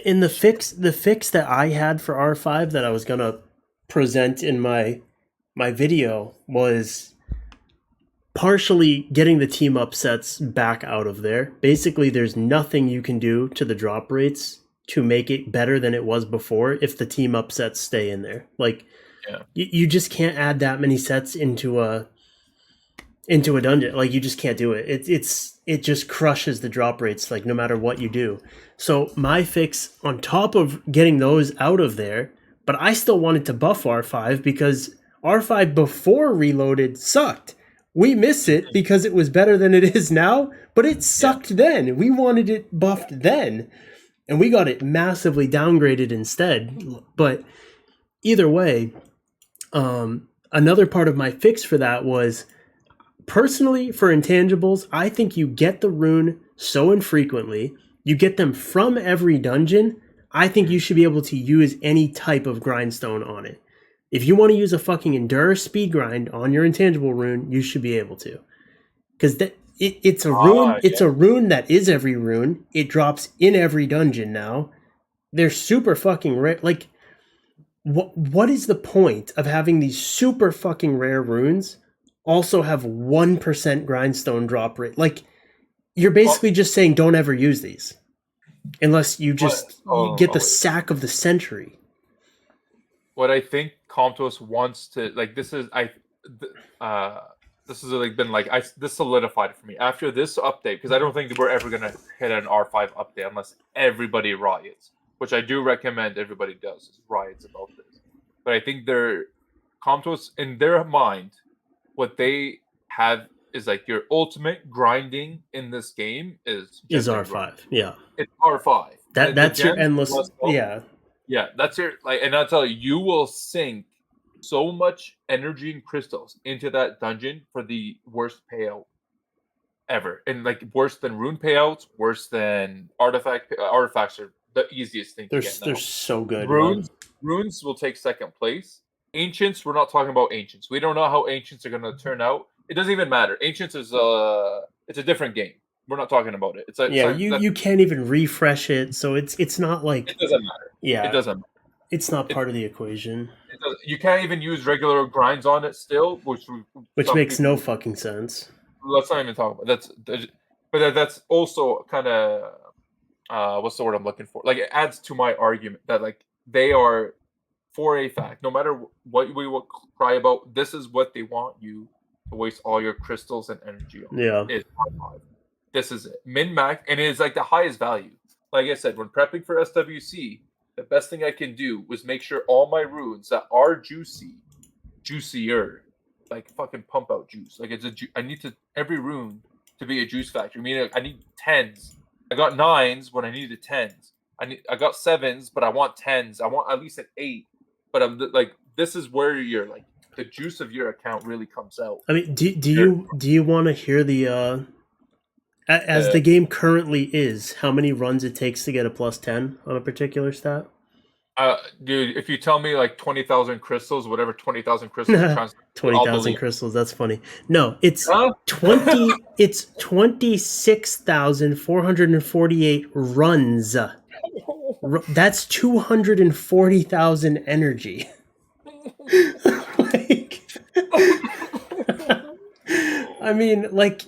In the fix that I had for R5 that I was gonna present in my video was partially getting the team up sets back out of there. Basically, there's nothing you can do to the drop rates to make it better than it was before if the team up sets stay in there. Like yeah. you just can't add that many sets into a dungeon. Like you just can't do it. It just crushes the drop rates like no matter what you do. So my fix on top of getting those out of there, but I still wanted to buff R5 because R5 before reloaded sucked. We miss it because it was better than it is now, but it Yeah. sucked then. We wanted it buffed then, and we got it massively downgraded instead. But either way, another part of my fix for that was personally for intangibles, I think you get the rune so infrequently, you get them from every dungeon. I think you should be able to use any type of grindstone on it. If you want to use a fucking endure speed grind on your intangible rune, you should be able to. Because it's a rune. It's Yeah. a rune that is every rune. It drops in every dungeon now. They're super fucking rare. Like, what is the point of having these super fucking rare runes also have 1% grindstone drop rate? Like, you're Well, basically just saying don't ever use these unless what? you get the Wait. sack of the century. What I think Comtos wants to like this has like been like this solidified for me after this update because I don't think that we're ever gonna hit an R5 update unless everybody riots, which I do recommend everybody does is riots about this. But I think they're Comtos in their mind, what they have is like your ultimate grinding in this game is R5. grind. Yeah. It's R5. That's your endless. Yeah. Yeah, that's your and I'll tell you, you will sink so much energy and crystals into that dungeon for the worst payout ever, and like worse than rune payouts, worse than artifacts are the easiest thing to get now. They're so good. Runes will take second place. Ancients, we're not talking about ancients. We don't know how ancients are going to turn out. It doesn't even matter. Ancients is it's a different game. We're not talking about it. You can't even refresh it, so it's not like it doesn't matter. Yeah, it doesn't matter. It's not part of the equation. You can't even use regular grinds on it still, which makes no fucking sense. Let's not even talk about that's also kind of what's the word I'm looking for? Like it adds to my argument that like they are for a fact, no matter what we will cry about, this is what they want you to waste all your crystals and energy on. Yeah. This is it. Min-max, and it is like the highest value. Like I said, when prepping for SWC, the best thing I can do was make sure all my runes that are juicier, like fucking pump out juice. Like I need every rune to be a juice factory. I mean, I need 10s. I got 9s when I needed 10s. I got 7s, but I want 10s. I want at least an 8. But I'm like, this is where you're like the juice of your account really comes out. I mean, do you want to hear the as the game currently is, how many runs it takes to get a +10 on a particular stat? Dude, if you tell me like 20,000 crystals, whatever 20,000 crystals, 20,000 crystals. That's funny. No, it's 20. It's 26,448 runs. That's 240,000 energy. I mean, like,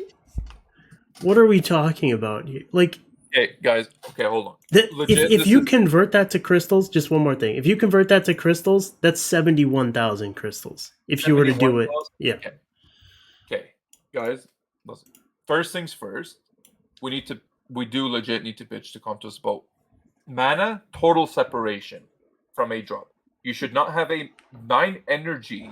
what are we talking about here? Like, okay, guys. Okay, hold on. If you convert that to crystals, just one more thing. If you convert that to crystals, that's 71,000 crystals. If you were to do it, yeah. Okay, guys. Listen. First things first. We do legit need to bitch to come to us about mana total separation from a drop. You should not have a 9 energy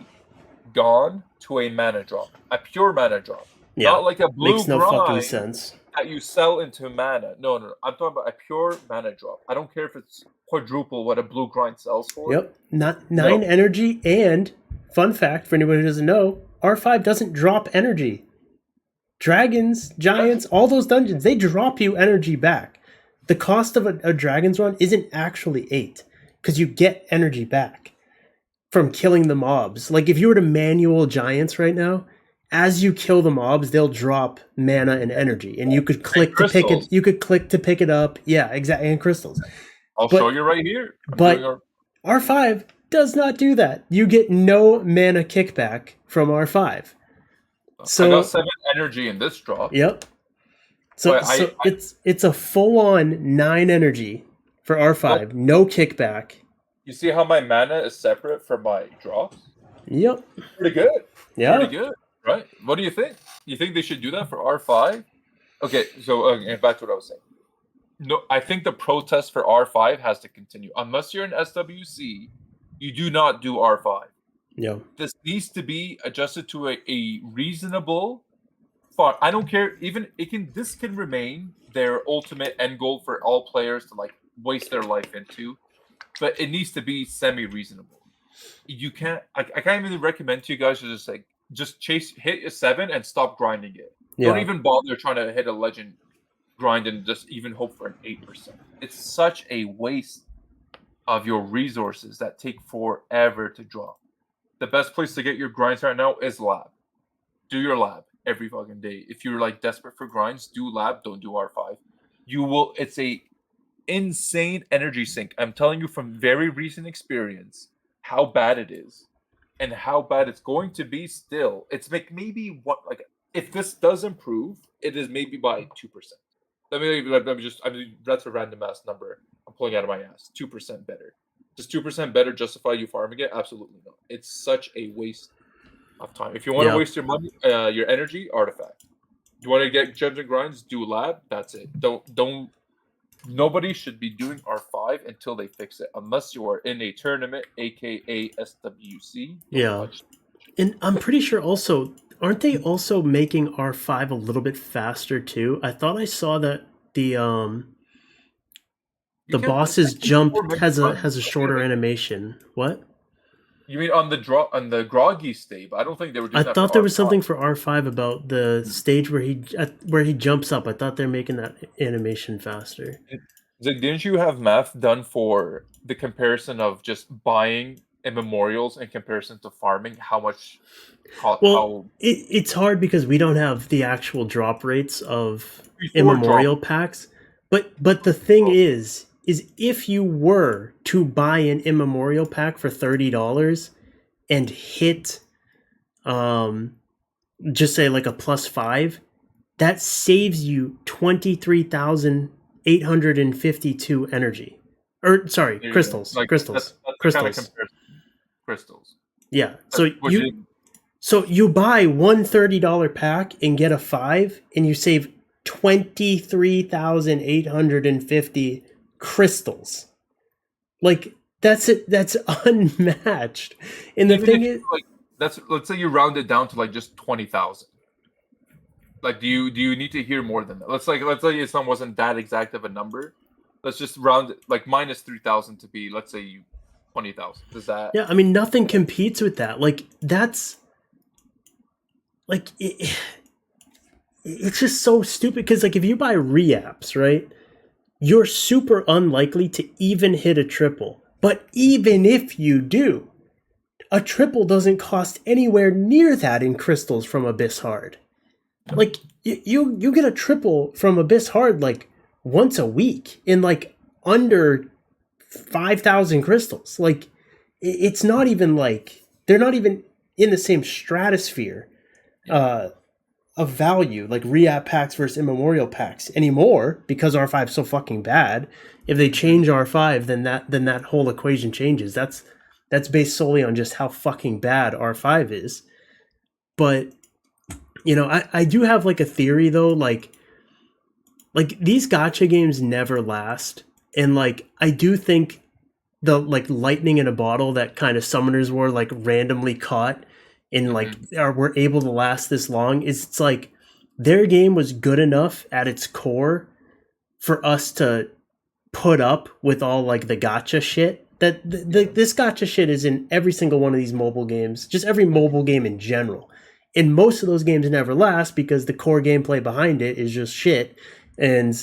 gone to a mana drop, a pure mana drop. Yeah, not like a blue makes no fucking sense. That you sell into mana. No. I'm talking about a pure mana drop. I don't care if it's quadruple what a blue grind sells for. Yep. Not 9 energy, and fun fact for anybody who doesn't know, R5 doesn't drop energy. Dragons, giants, all those dungeons, they drop you energy back. The cost of a dragon's run isn't actually 8, because you get energy back from killing the mobs. Like if you were to manual giants right now, as you kill the mobs, they'll drop mana and energy, and you could click to pick it. You could click to pick it up. Yeah, exactly, and crystals. I'll show you right here. But R5 does not do that. You get no mana kickback from R5. So I got 7 energy in this drop. Yep. So it's a full-on 9 energy for R5, no kickback. You see how my mana is separate from my drops? Yep. Pretty good. Yeah. Pretty good. Right? What do you think? You think they should do that for R5? Okay, so back to what I was saying. No, I think the protest for R5 has to continue. Unless you're in SWC, you do not do R5. Yeah. This needs to be adjusted to a reasonable. I don't care. This can remain their ultimate end goal for all players to like waste their life into, but it needs to be semi-reasonable. You can't. I can't even recommend to you guys to just hit a 7 and stop grinding it. Yeah. Don't even bother trying to hit a legend grind and just even hope for an 8%. It's such a waste of your resources that take forever to drop. The best place to get your grinds right now is lab. Do your lab every fucking day. If you're like desperate for grinds, do lab, don't do R5. It's a insane energy sink. I'm telling you from very recent experience how bad it is. And how bad it's going to be still. It's maybe if this does improve, it is maybe by 2%. Let me just that's a random ass number I'm pulling out of my ass. 2% better. Does 2% better justify you farming it? Absolutely not. It's such a waste of time. If you want to waste your money, your energy, artifact. You want to get gems and grinds, do lab. That's it. Don't. Nobody should be doing R5 until they fix it, unless you are in a tournament, aka SWC. Yeah, and I'm pretty sure also aren't they also making R5 a little bit faster too? I thought I saw that You the can boss's technically do more jump mini has a runs. shorter animation. What? You mean on the groggy state? But I don't think they were I doing that for thought there was R5. something for R5 about the stage where he jumps up. I thought they're making that animation faster. Like, didn't you have math done for the comparison of just buying immemorials in comparison to farming? How much? Well, How it's hard because we don't have the actual drop rates of before drop? immemorial packs. But the thing is if you were to buy an immemorial pack for $30 and hit just say like a +5, that saves you 23,852 energy. Or sorry, There you go. crystals. Like Crystals. that's the kind of Crystals. comparison. Crystals. Yeah. Which is So you buy one $30 pack and get a 5 and you save 23,850 crystals. Like that's it, that's unmatched. And the even thing if is, like that's let's say you round it down to like just 20,000. Like, do you need to hear more than that? Let's say it wasn't that exact of a number. Let's just round it like minus 3,000 to be, let's say, you 20,000. Does that? yeah, I mean nothing competes with that. Like that's like it's just so stupid because like if you buy reaps, right, you're super unlikely to even hit a triple. But even if you do, a triple doesn't cost anywhere near that in crystals from Abyss Hard. Like you get a triple from Abyss Hard like once a week in like under 5,000 crystals. Like it's not even like they're not even in the same stratosphere of value, like re-app packs versus immemorial packs anymore, because R5 is so fucking bad. If they change R5, then that whole equation changes. That's based solely on just how fucking bad R5 is. But you know, I do have like a theory though, like these gacha games never last. And like I do think the like lightning in a bottle that kind of Summoners War like randomly caught and like were able to last this long is it's like their game was good enough at its core for us to put up with all like the gacha shit that this gacha shit is in every single one of these mobile games, just every mobile game in general. And most of those games never last because the core gameplay behind it is just shit. And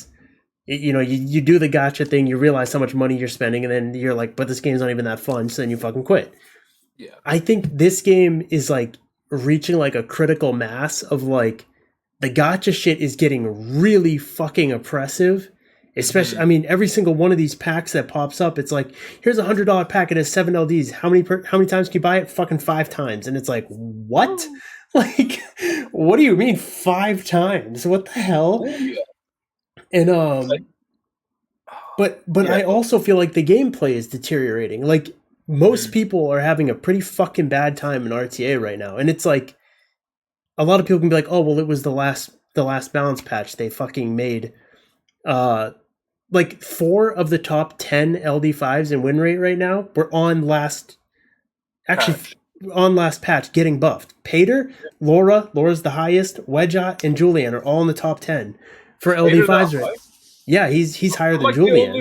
you know, you do the gacha thing, you realize how much money you're spending, and then you're like, but this game's not even that fun, so then you fucking quit. Yeah. I think this game is like reaching like a critical mass of like the gacha shit is getting really fucking oppressive. Especially, I mean, every single one of these packs that pops up, it's like, here's a $100 pack. It has 7 LDs. How many times can you buy it? Fucking 5 times. And it's like, what? Like, what do you mean 5 times? What the hell? And but Yeah. I also feel like the gameplay is deteriorating. Like most people are having a pretty fucking bad time in RTA right now, and it's like a lot of people can be like, oh well, it was the last balance patch they fucking made. Like 4 of the top 10 LD5s in win rate right now were on last patch getting buffed. Pater, Laura's the highest, Wedgeot, and Julian are all in the top 10 for LD5s right. Yeah, he's higher than Julian.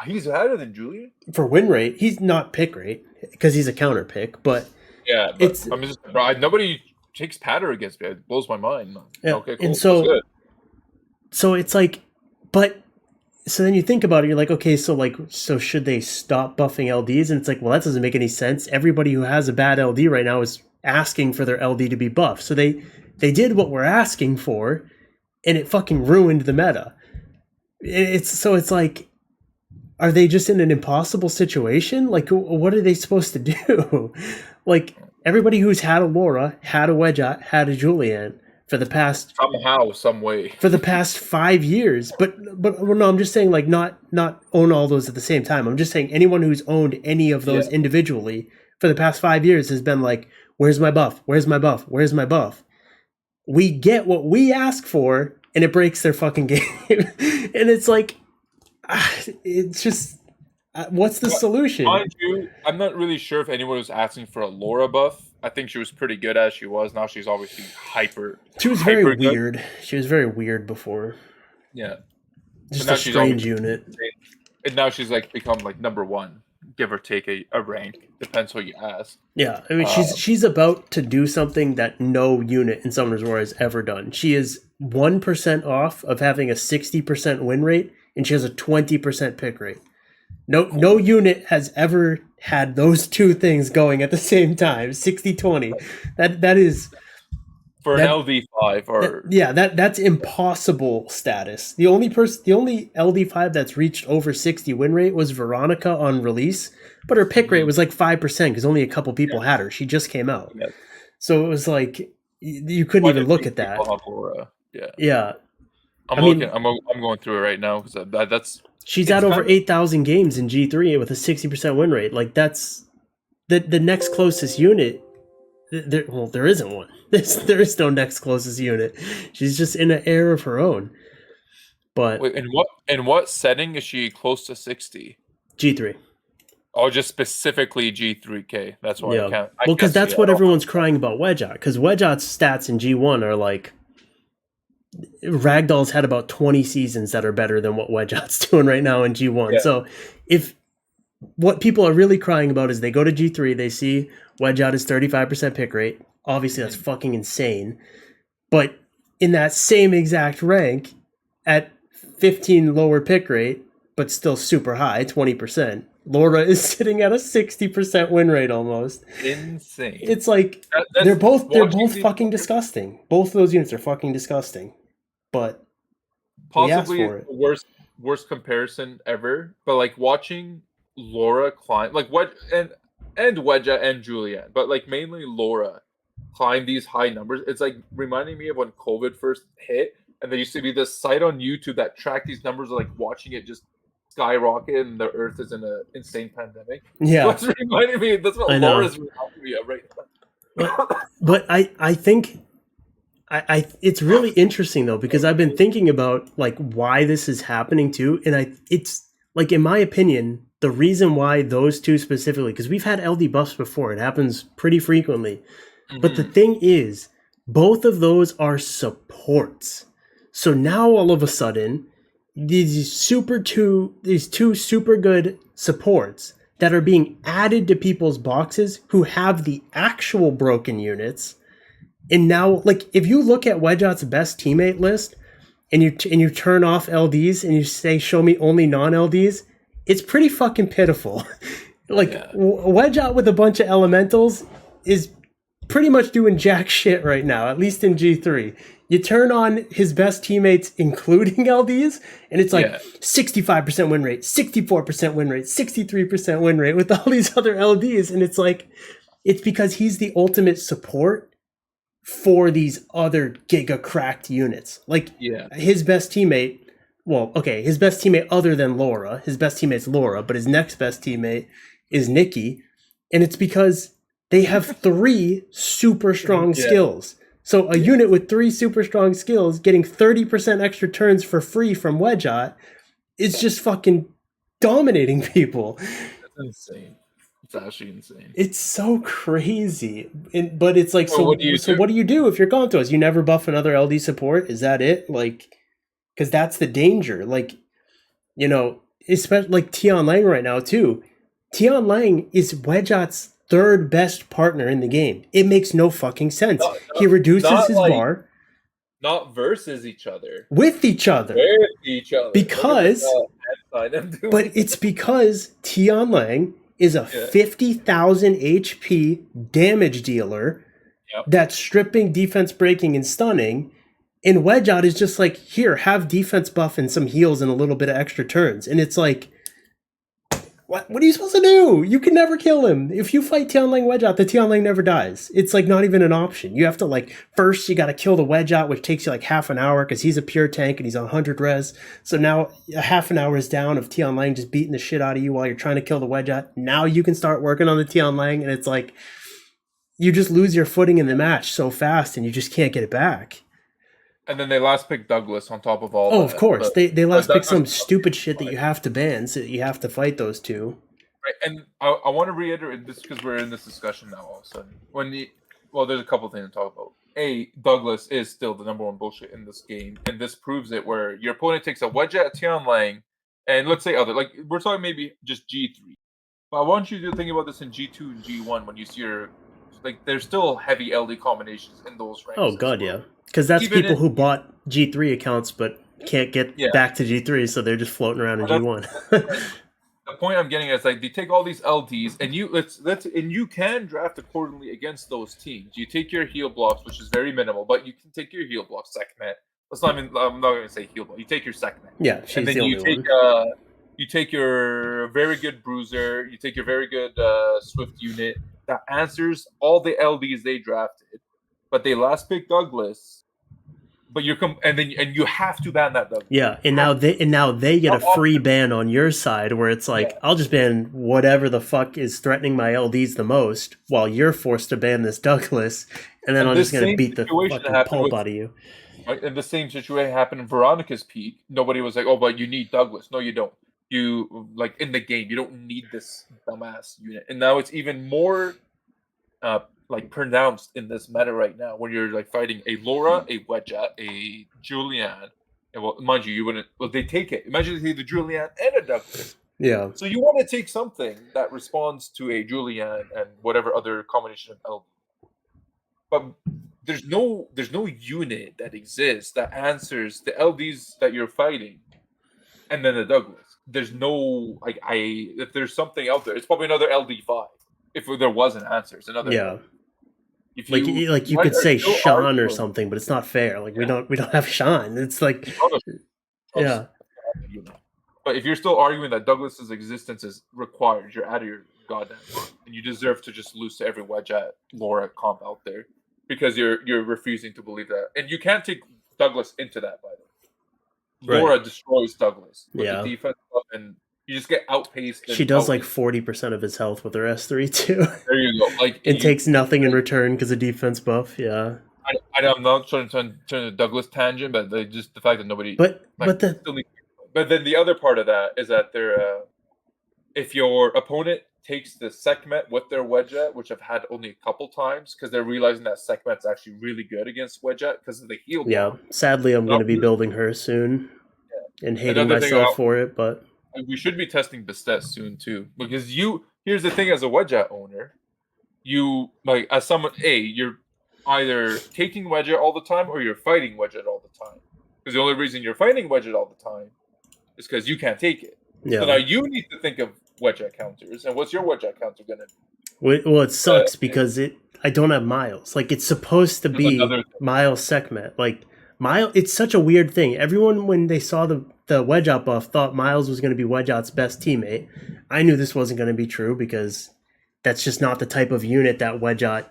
He's higher than Julian? For win rate. He's not pick rate because he's a counter pick, but yeah, but it's I'm just nobody takes Pater against me. It blows my mind. Yeah, okay, cool. And so it's like, but so then you think about it, you're like, okay, so should they stop buffing LDs? And it's like, well, that doesn't make any sense. Everybody who has a bad LD right now is asking for their LD to be buffed. So they did what we're asking for, and it fucking ruined the meta. It's like, are they just in an impossible situation? Like, what are they supposed to do? Like, everybody who's had a Laura, had a Wedgeot, had a Julian for the past somehow, some way for the past 5 years. But no, I'm just saying like not own all those at the same time. I'm just saying anyone who's owned any of those individually for the past 5 years has been like, where's my buff? Where's my buff? Where's my buff? We get what we ask for, and it breaks their fucking game. And it's like, it's just, What's the solution? Mind you, I'm not really sure if anyone was asking for a Laura buff. I think she was pretty good as she was. Now she's obviously She was very hyper good. weird. She was very weird before. Yeah. Just But now a she's strange obviously unit. and now she's like become like number one, give or take a rank. Depends who you ask. Yeah, I mean Um, she's about to do something that no unit in Summoners War has ever done. She is 1% off of having a 60% win rate, and she has a 20% pick rate. No unit has ever had those two things going at the same time. 60-20. That is for an that LD5 or yeah, that's impossible status. The only LD5 that's reached over 60 win rate was Veronica on release, but her pick rate was like 5% because only a couple people had her. She just came out. Yeah. So it was like you couldn't even look at that. Laura. Yeah. Yeah. I'm going through it right now because that's she's at over 8,000 games in G3 with a 60% win rate. Like that's the next closest unit. There isn't one. There is no next closest unit. She's just in an era of her own. But wait, in what setting is she close to 60? G3. Oh, just specifically G3K. That's why I can't. Well, because that's what everyone's crying about Wedgeot. Because Wedgeot's stats in G1 are like Ragdoll's had about 20 seasons that are better than what Wedgeot's doing right now in G1. Yeah. So if what people are really crying about is they go to G3, they see Wedgeot is 35% pick rate. Obviously, that's fucking insane. But in that same exact rank, at 15 lower pick rate, but still super high, 20%, Laura is sitting at a 60% win rate almost. Insane. It's like they're both fucking disgusting. Both of those units are fucking disgusting. But possibly the worst comparison ever. But like watching Laura climb, like and Wedja and Julianne, but like mainly Laura climb these high numbers. It's like reminding me of when COVID first hit, and there used to be this site on YouTube that tracked these numbers, like watching it just skyrocket, and the Earth is in an insane pandemic. Yeah, that's reminding me. That's what Laura's reminding me of right now. But I think I it's really interesting though, because I've been thinking about like why this is happening too, and it's like, in my opinion, the reason why those two specifically, because we've had LD buffs before, it happens pretty frequently. Mm-hmm. But the thing is, both of those are supports. So now all of a sudden, these two super good supports that are being added to people's boxes who have the actual broken units. And now, like, if you look at Wedgeot's best teammate list and you turn off LDs and you say, show me only non-LDs, it's pretty fucking pitiful. Like, Wedgeot with a bunch of elementals is pretty much doing jack shit right now, at least in G3. You turn on his best teammates, including LDs, and it's like 65% win rate, 64% win rate, 63% win rate with all these other LDs. And it's like, it's because he's the ultimate support for these other giga cracked units. Like, his best teammate, his best teammate other than Laura, his best teammate's Laura, but his next best teammate is Nikki. And it's because they have 3 super strong skills. So a unit with 3 super strong skills getting 30% extra turns for free from Wedgeot is just fucking dominating people. That's insane. It's actually insane. It's so crazy. But it's like, so what do you do if you're going to us? You never buff another LD support? Is that it? Like, because that's the danger. Like, you know, especially like Tian Lang right now too. Tian Lang is Wedgeot's 3rd best partner in the game. It makes no fucking sense. He reduces his bar. Not versus each other. With each other. Because, but it's because Tian Lang is a 50,000 HP damage dealer that's stripping, defense breaking, and stunning. And Wedgeot is just like, here, have defense buff and some heals and a little bit of extra turns. And it's like, what are you supposed to do? You can never kill him. If you fight Tianlang Wedgeot, the Tianlang never dies. It's like not even an option. You have to like, first you got to kill the Wedgeot, which takes you like half an hour because he's a pure tank and he's 100 res. So now a half an hour is down of Tianlang just beating the shit out of you while you're trying to kill the Wedgeot. Now you can start working on the Tianlang, and it's like, you just lose your footing in the match so fast and you just can't get it back. And then they last picked Douglas on top of all Oh, of that. course. They last pick Douglas some stupid shit that you have to ban, so you have to fight those two. right? And I want to reiterate this because we're in this discussion now. All of a sudden, there's a couple things to talk about. Douglas is still the number one bullshit in this game, and this proves it. Where your opponent takes a wedge at Tianlang, and let's say we're talking maybe just G3. But I want you to think about this in G2 and G1 when you see there's still heavy LD combinations in those ranks. Oh god, yeah, because that's Even people who bought G3 accounts but can't get back to G3, so they're just floating around in G1. The point I'm getting at is like they take all these LDs and you can draft accordingly against those teams. You take your heal blocks, which is very minimal, but you can take your heal blocks, Sekhmet. I'm not going to say heal block. You take your Sekhmet. Yeah, she's and then the you only take one. You take your very good bruiser. You take your very good Swift unit that answers all the LDs they drafted, but they last pick Douglas. But and you have to ban that Douglas. Yeah, and now they get a free ban on your side where it's like I'll just ban whatever the fuck is threatening my LDs the most, while you're forced to ban this Douglas, and then I'm just gonna beat the fucking pulp out of you. Right, and the same situation happened in Veronica's peak. Nobody was like, "Oh, but you need Douglas." No, you don't. You in the game, you don't need this dumbass unit, and now it's even more pronounced in this meta right now when you're fighting a Laura, a Wedja, a Julian. And mind you, you wouldn't. Well, they take it. Imagine they take the Julian and a Douglas. Yeah. So you want to take something that responds to a Julian and whatever other combination of LD. But there's no unit that exists that answers the LDs that you're fighting, and then the Douglas. There's no if there's something out there, it's probably another LD5. If there wasn't answers, another yeah. If you could say Sean or something, but it's not fair. We don't have Sean. It's like yeah. But if you're still arguing that Douglas's existence is required, you're out of your goddamn mind, and you deserve to just lose to every wedge at Laura comp out there because you're refusing to believe that. And you can't take Douglas into that, by the way. Laura destroys Douglas with the defense and you just get outpaced. She does 40% of his health with her S3 too. There you go. It takes nothing in return because of defense buff. Yeah. I'm not trying to turn a Douglas tangent, but just the fact that nobody. But then the other part of that is that if your opponent takes the Sekhmet with their Wedja, which I've had only a couple times because they're realizing that Sekhmet's actually really good against Wedja because of the heal block. Yeah, sadly, I'm going to be building her soon and hating myself for it, but. We should be testing Bastet soon too, because here's the thing: as a Wedja owner, you as someone you're either taking Wedja all the time or you're fighting Wedja all the time. Because the only reason you're fighting Wedja all the time is because you can't take it. Yeah. So now you need to think of Wedja counters, and what's your Wedja counter gonna be? Well, it sucks because I don't have Miles. It's supposed to be Miles Sekhmet. Miles, it's such a weird thing. Everyone, when they saw the Wedgeot buff, thought Miles was going to be Wedgeot's best teammate. I knew this wasn't going to be true because that's just not the type of unit that Wedgeot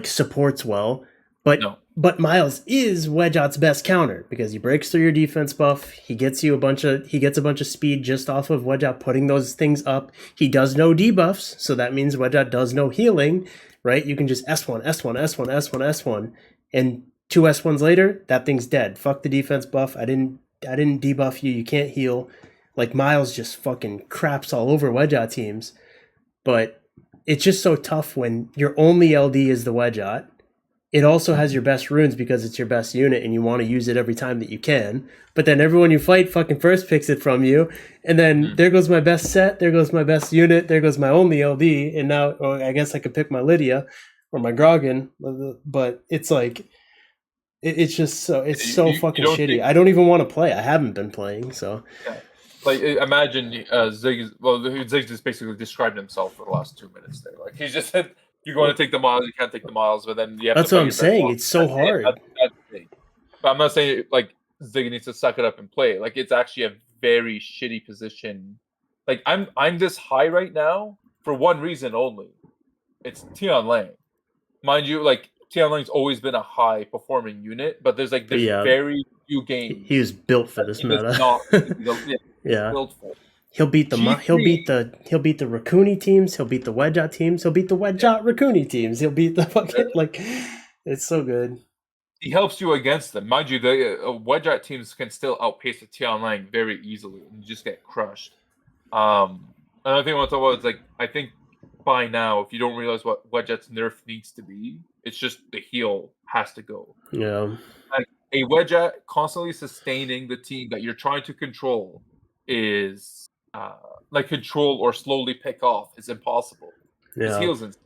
supports well. But Miles is Wedgeot's best counter because he breaks through your defense buff. He gets a bunch of speed just off of Wedgeot putting those things up. He does no debuffs, so that means Wedgeot does no healing, right? You can just S1, S1, S1, S1, S1, and 2 S1s later, that thing's dead. Fuck the defense buff. I didn't debuff you. You can't heal. Miles just fucking craps all over Wedgeot teams. But it's just so tough when your only LD is the Wedgeot. It also has your best runes because it's your best unit and you want to use it every time that you can. But then everyone you fight fucking first picks it from you. And then there goes my best set. There goes my best unit. There goes my only LD. And now I guess I could pick my Lydia or my Grogan. But it's it's just so fucking shitty. I don't even want to play. I haven't been playing, so. Yeah. Imagine Zig just basically described himself for the last 2 minutes there. He just said, "You're going to take the miles. You can't take the miles." But then you have. That's what I'm saying. It's so hard. That's big. But I'm not saying Zig needs to suck it up and play. It's actually a very shitty position. I'm this high right now for one reason only. It's Tianlang, mind you. Tianlang's always been a high performing unit, but there's very few games. He was built for this meta. Built for. He'll beat the Raccoony teams. He'll beat the Wedgeot teams. He'll beat the Wedgeot Raccoony teams. He'll beat the fucking it's so good. he helps you against them. Mind you, the Wedgeat teams can still outpace the Tian Lang very easily and just get crushed. Another thing I want to talk about is, like, I think by now, if you don't realize what Wedgeat's nerf needs to be, it's just the heal has to go. Yeah. Like, a Wedgeat constantly sustaining the team that you're trying to control is like control or slowly pick off is impossible. His Yeah. heal's insane.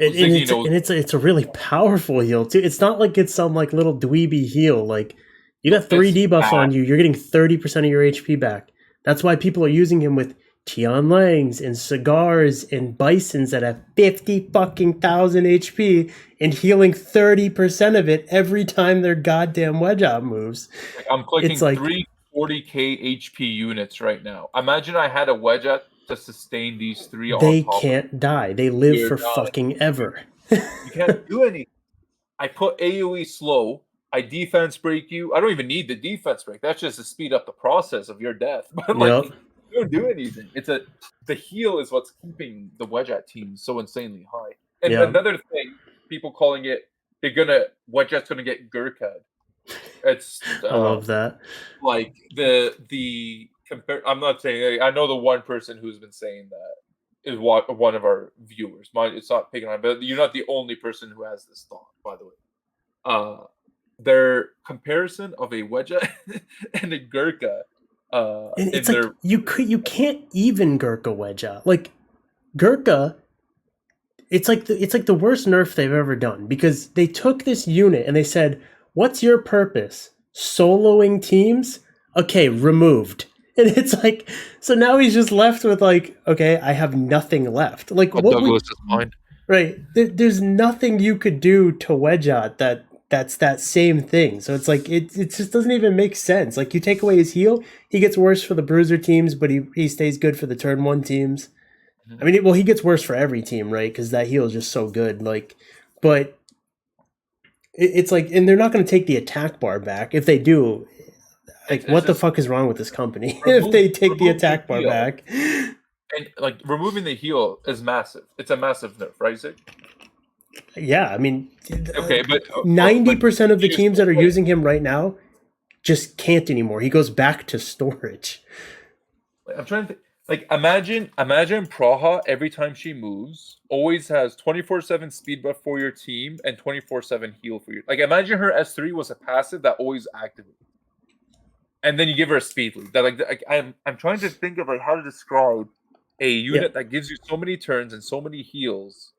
And it's a really powerful heal too. It's not like it's some like little dweeby heal. Like, you got 3 debuff on you, you're getting 30% of your HP back. That's why people are using him with Tian Langs and Cigars and Bisons that have 50 fucking thousand HP and healing 30% of it every time their goddamn wedge out moves. Like, I'm clicking It's like 340k HP units right now. Imagine I had a wedge out to sustain these 3 on they top. can't die. They live for fucking ever. You can't do anything. I put AoE slow. I defense break you. I don't even need the defense break. That's just to speed up the process of your death. But like, you don't do anything. The heal is what's keeping the Wedgeat team so insanely high. And another thing, people calling it, Wedgeat's gonna get Gurkha'd. It's I love that. Like I'm not saying, I know the one person who's been saying that is one of our viewers. It's not picking on, but you're not the only person who has this thought, by the way. Their comparison of a Wedgeat and a Gurkha. And it's like you can't even Gurkha Wedgeat. Like, Gurkha, it's like the worst nerf they've ever done, because they took this unit and they said, "What's your purpose? Soloing teams? Okay, removed." And it's like, so now he's just left with like, okay, I have nothing left. Like, what Douglas is mine. Right. There's nothing you could do to Wedgeat that's that same thing. So it's like, it just doesn't even make sense. Like, you take away his heal, he gets worse for the bruiser teams, but he stays good for the turn 1 teams. I mean, he gets worse for every team, right? Because that heal is just so good. Like, but it's like, and they're not going to take the attack bar back. If they do, like, what the fuck is wrong with this company if they take the attack bar back? And like, removing the heal is massive. It's a massive nerf, right, Zig? Yeah, I mean, okay, but 90% of the teams that are using him right now just can't anymore. He goes back to storage. I'm trying to think. Like, imagine Praha, every time she moves, always has 24/7 speed buff for your team and 24/7 heal for you. Like, imagine her S3 was a passive that always activated, and then you give her a speed lead. That like I'm trying to think of like how to describe a unit that gives you so many turns and so many heals.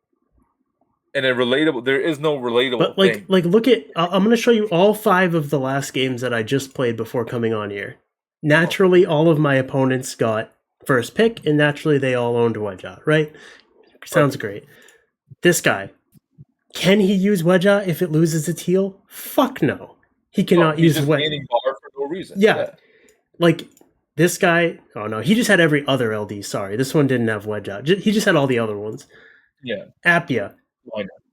And a relatable, there is no relatable thing. Like, look at, I'm going to show you all 5 of the last games that I just played before coming on here. Naturally, all of my opponents got first pick, and naturally they all owned Wedgeat, right? Sounds great. This guy, can he use Wedgeat if it loses its heal? Fuck no. He cannot use Wedgeat. He's just bar for no reason. Yeah. Like, this guy, oh no, he just had every other LD, sorry. This one didn't have Wedgeat. He just had all the other ones. Yeah. Appia.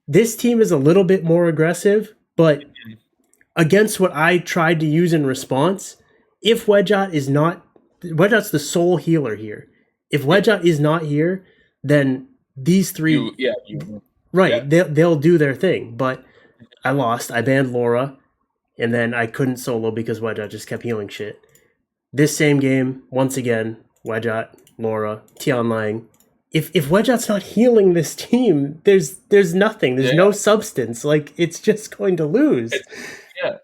This team is a little bit more aggressive, but against what I tried to use in response, if Wedgeat is not, Wedgeat's the sole healer here. If Wedgeat is not here, then these 3, they'll do their thing. But I lost. I banned Laura, and then I couldn't solo because Wedgeat just kept healing shit. This same game, once again, Wedgeat, Laura, Tian Lang. If Wedgeat's not healing this team, there's nothing. There's no substance. Like, it's just going to lose.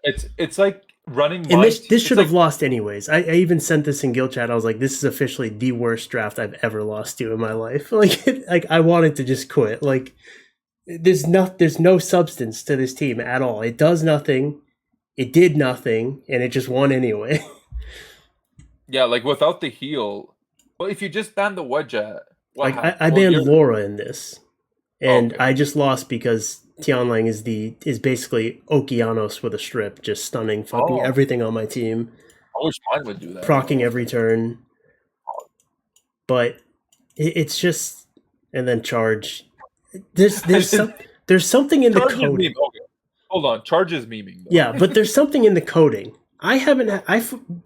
It's like running. And this should have lost anyways. I even sent this in guild chat. I was like, this is officially the worst draft I've ever lost to in my life. Like I wanted to just quit. Like, there's no substance to this team at all. It does nothing. It did nothing, and it just won anyway. Yeah, like, without the heal. Well, if you just ban the Wedgeat. Like, I banned Laura in this, and I just lost because Tianlang is basically Okeanos with a strip, just stunning fucking everything on my team. I wish mine would do that. Procking every turn. But it's just, and then charge. There's something in the coding. Okay. Hold on, Charge is memeing. Though. Yeah, but there's something in the coding.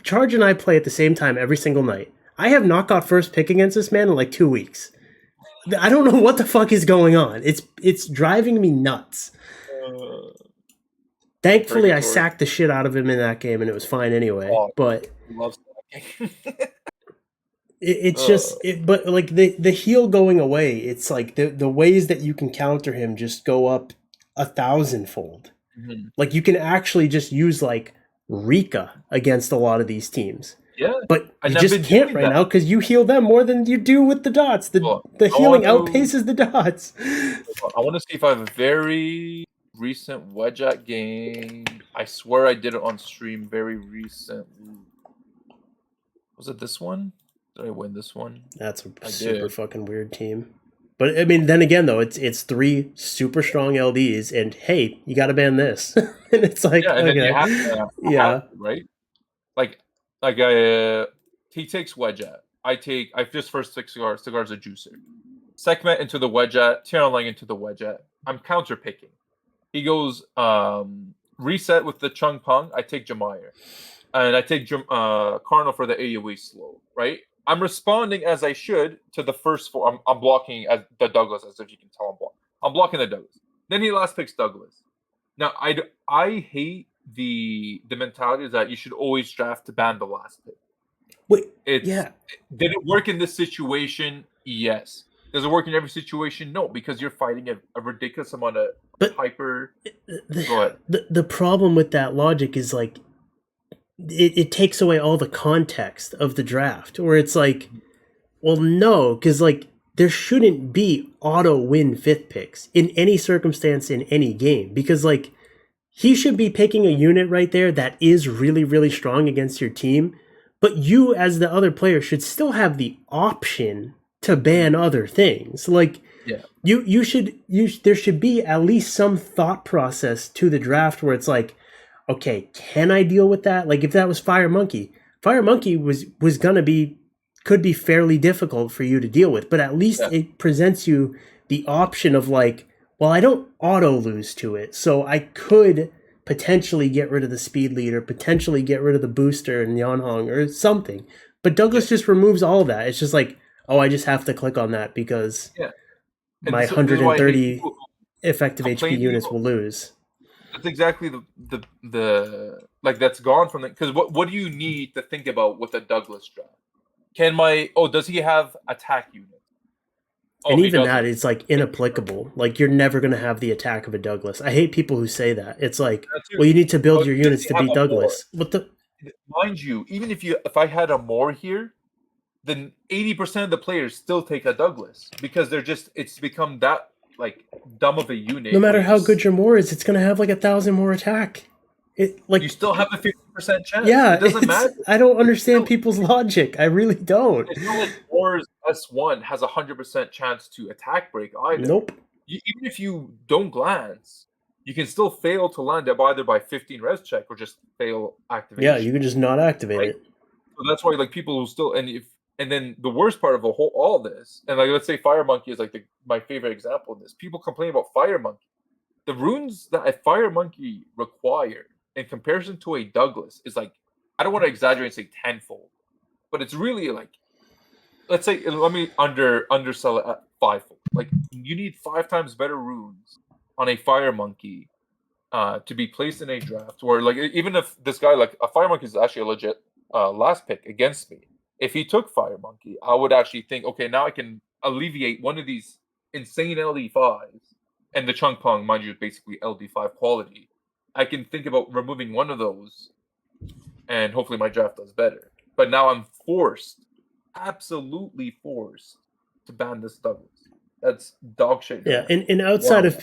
Charge and I play at the same time every single night. I have not got first pick against this man in like 2 weeks. I don't know what the fuck is going on. It's driving me nuts. Thankfully, I Purgatory. sacked the shit out of him in that game, and it was fine anyway. Oh, But he loves stacking. it's uh, just, but like the heal going away, it's like the ways that you can counter him just go up 1,000-fold. mhm. Like you can actually just use like Rika against a lot of these teams. Yeah, But you and I've just been can't doing right that. now because you heal them more than you do with the dots. The Well, the I want healing to. outpaces the dots. I want to see if I have a very recent wedge at game. I swear I did it on stream very recently. Was it this one? Did I win this one? That's a I super did. fucking weird team. But I mean, then again, though, it's 3 super strong LDs, and hey, you got to ban this, and it's like Yeah, and then you okay, have yeah. to, right? Like, like he takes wedge at. I just first take cigars. Cigars a juicer. Segment into the wedge at. Tierling into the wedge at. I'm counter picking. He goes reset with the Chung Pung. I take Jamayer. And I take Cardinal for the AoE slow, right? I'm responding as I should to the first four. I'm blocking as the Douglas, as if you can tell I'm blocking the Douglas. Then he last picks Douglas. Now I hate the mentality is that you should always draft to ban the last pick. Wait, It's yeah, did it work in this situation? Yes. Does it work in every situation? No, because you're fighting a ridiculous amount of but hyper. the, Go ahead. the problem with that logic is like it takes away all the context of the draft, where it's like, well, no, because like there shouldn't be auto win fifth picks in any circumstance in any game, because like he should be picking a unit right there that is really, really strong against your team. But you, as the other player, should still have the option to ban other things. Like Yeah. there should be at least some thought process to the draft where it's like, okay, can I deal with that? Like if that was Fire Monkey was gonna be could be fairly difficult for you to deal with, but at least Yeah. it presents you the option of like, well, I don't auto lose to it, so I could potentially get rid of the speed leader, potentially get rid of the booster and Yanhong or something. But Douglas just removes all of that. It's just like, oh, I just have to click on that because Yeah. And my this is why I hate 130 people effective HP complaining units about. will lose. That's exactly the like that's gone from it. Because what do you need to think about with a Douglas draft? Does he have attack units? And Oh, he even that doesn't. is like inapplicable. Like you're never going to have the attack of a Douglas. I hate people who say that. It's like, That too. well, you need to build But your does units he to have beat a more? Douglas. What the? Mind you, even if I had a more here, then 80% of the players still take a Douglas because it's become that like dumb of a unit. No matter where how good your more is, it's going to have like 1,000 more attack. It you like still have a 50% chance. yeah, It doesn't it's matter. I don't It's understand still people's logic. I really don't. It's not like Wars S1 has 100% chance to attack break either. Nope. Even if you don't glance, you can still fail to land it either by 15 res check or just fail Yeah, you activation. can just not activate Right? it. So that's why like people will still and then the worst part of all this, and like let's say Fire Monkey is like my favorite example of this. People complain about Fire Monkey. The runes that a Fire Monkey require in comparison to a Douglas is like, I don't want to exaggerate and say tenfold, but it's really like, let's say, let me undersell it at fivefold. Like you need 5 times better runes on a Fire Monkey to be placed in a draft. Where like even if this guy like a Fire Monkey is actually a legit last pick against me, if he took Fire Monkey, I would actually think, okay, now I can alleviate one of these insane LD5s, and the Chung Pong, mind you, is basically LD5 quality. I can think about removing one of those, and hopefully my draft does better. But now I'm forced, absolutely forced, to ban this Douglas. That's dog shit Yeah, draft.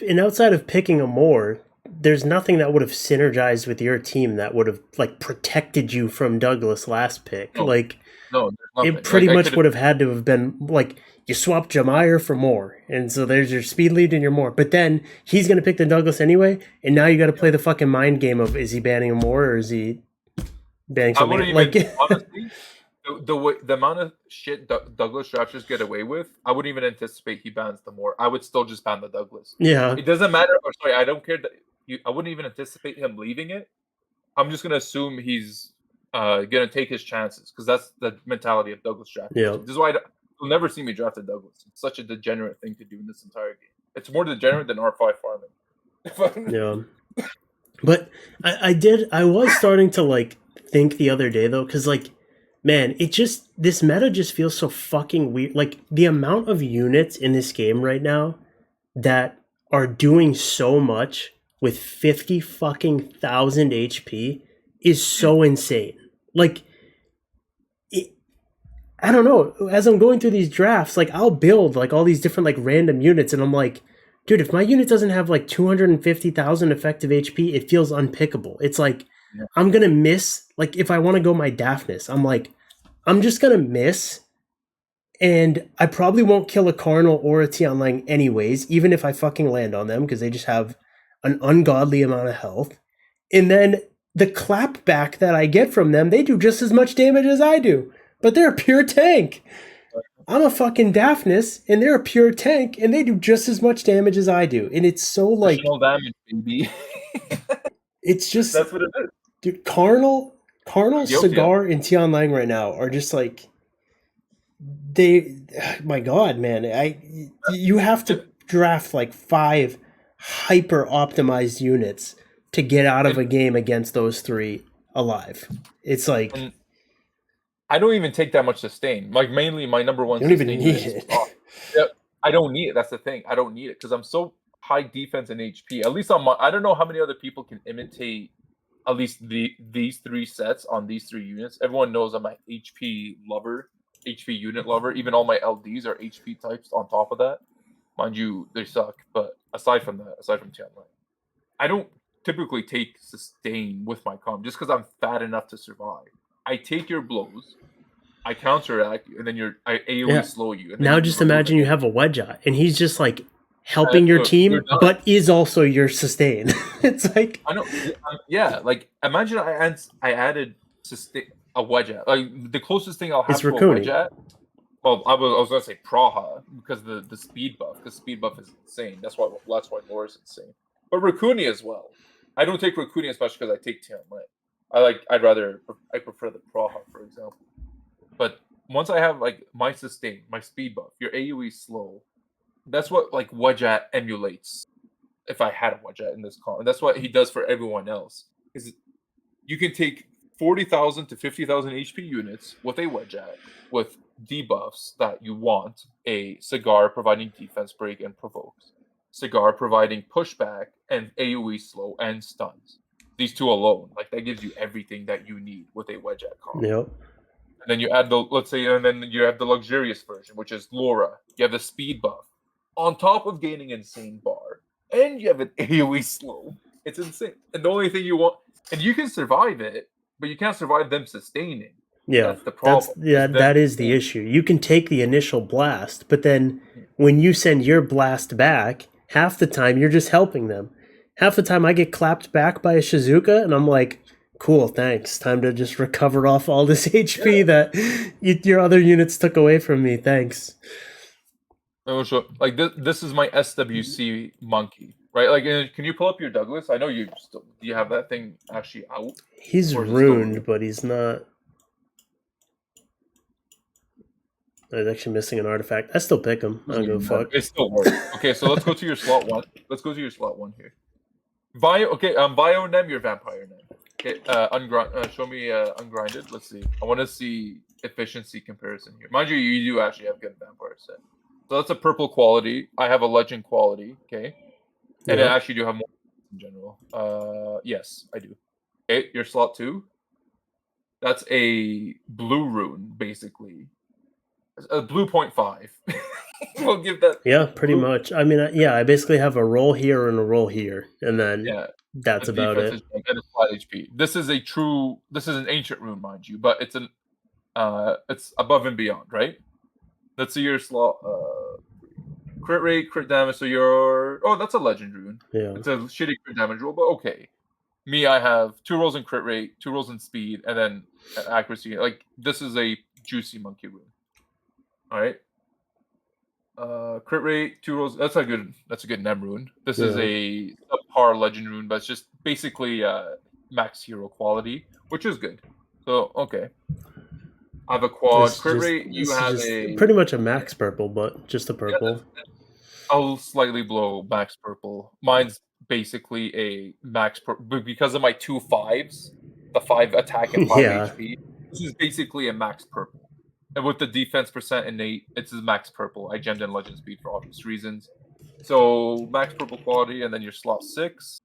and outside of picking a more, there's nothing that would have synergized with your team that would have like protected you from Douglas last pick. No, Like no, there's nothing. it pretty Like I much could would have had to have been like you swap Jamayer for more, and so there's your speed lead and your more. But then he's gonna pick the Douglas anyway, and now you got to play the fucking mind game of is he banning a more or is he banning I something wouldn't like? even honestly. The amount of shit Douglas drafters get away with, I wouldn't even anticipate he bans the more. I would still just ban the Douglas. Yeah, It doesn't matter. Or sorry, I don't care that I wouldn't even anticipate him leaving it. I'm just gonna assume he's gonna take his chances because that's the mentality of Douglas drafters. yeah. This is why you'll never see me draft a Douglas. It's such a degenerate thing to do in this entire game. It's more degenerate than R5 farming. Yeah. But I was starting to like think the other day though, because like, man, this meta just feels so fucking weird. Like the amount of units in this game right now that are doing so much with 50 fucking thousand HP is so insane. Like, it, I don't know. As I'm going through these drafts, like I'll build like all these different like random units, and I'm like, dude, if my unit doesn't have like 250,000 effective HP, it feels unpickable. It's like Yeah. I'm gonna miss. Like if I want to go my Daphnis, I'm like, I'm just gonna miss, and I probably won't kill a Cardinal or a Tianlang anyways, even if I fucking land on them because they just have an ungodly amount of health. And then the clap back that I get from them, they do just as much damage as I do, but they're a pure tank. I'm a fucking Daphnis, and they're a pure tank, and they do just as much damage as I do. And it's so like, Additional damage, baby. it's just, That's what it is. dude, Carnal, Guilty. Cigar, and Tianlang right now are just like, they, my god, man, you have to draft like 5 hyper optimized units to get out of a game against those 3 alive. It's like, And I don't even take that much sustain. Like mainly my number one you don't even sustain need unit is it. Yeah, I don't need it. That's the thing. I don't need it because I'm so high defense and HP. At least on my, I don't know how many other people can imitate at least these 3 sets on these 3 units. Everyone knows I'm an HP lover, HP unit lover. Even all my LDs are HP types on top of that. Mind you, they suck. But aside from that, aside from Tianlai, I don't typically take sustain with my comp just because I'm fat enough to survive. I take your blows, I counteract you, and then I AoE slow you. And now just imagine you have a Wedgeot, and he's just like helping your team, but is also your sustain. It's like, I know, yeah. Like imagine I added sustain a Wedgeot. Like the closest thing I'll have to a Wedgeot. Well, I was gonna say Praha because the speed buff. Because speed buff is insane. That's why Lore is insane. But Raccoon as well. I don't take Raccoon as much because I take Tianlai. I prefer the Praha, for example. But once I have like my sustain, my speed buff, your AoE slow, that's what like Wedgeot emulates. If I had a Wedgeot in this con, and that's what he does for everyone else. Is you can take 40,000 to 50,000 HP units with a Wedgeot with debuffs that you want: a Cigar providing defense break and provokes, Cigar providing pushback and AoE slow and stuns. These 2 alone, like that gives you everything that you need with a Wedgeot comp. Yep. And then you add and then you have the luxurious version, which is Laura. You have the speed buff on top of gaining insane bar, and you have an AoE slow. It's insane. And the only thing you want, and you can survive it, but you can't survive them sustaining. Yeah, that's the problem. That is the issue. You can take the initial blast, but then when you send your blast back, half the time you're just helping them. Half the time I get clapped back by a Shizuka, and I'm like, cool, thanks. Time to just recover off all this HP that your other units took away from me. Thanks. Like this is my SWC monkey, right? Like, can you pull up your Douglas? I know do you have that thing actually out? He's ruined, but he's not. I was actually missing an artifact. I still pick him. I don't give a fuck. It still works. Okay, so let's go to your slot 1. Let's go to your slot 1 here. Bio Nem, your vampire Nem. Okay, show me ungrinded. Let's see. I want to see efficiency comparison here. Mind you, you do actually have good vampire set. So that's a purple quality. I have a legend quality. Okay, and I actually do have more in general. Yes, I do. Okay, your slot 2. That's a blue rune, basically. A blue 0.5. We'll give that. Yeah, pretty much. I mean, I basically have a roll here and a roll here, and then that's about it. And it's flat HP. This is an ancient rune, mind you, but it's it's above and beyond, right? Let's see your slot. Crit rate, crit damage. So that's a legend rune. Yeah, it's a shitty crit damage roll, but okay. Me, I have 2 rolls in crit rate, 2 rolls in speed, and then accuracy. Like this is a juicy monkey rune. All right. Crit rate, 2 rolls. That's a good Nem rune. This is a subpar legend rune, but it's just basically max hero quality, which is good. So okay. I have a quad crit rate. You have pretty much a max purple, but just a purple. I'll slightly blow max purple. Mine's basically a max because of my 2 5s, the 5 attack and 5 Yeah. HP. This is basically a max purple. And with the defense percent innate, it's a max purple. I gemmed in legend speed for obvious reasons. So max purple quality, and then your slot 6.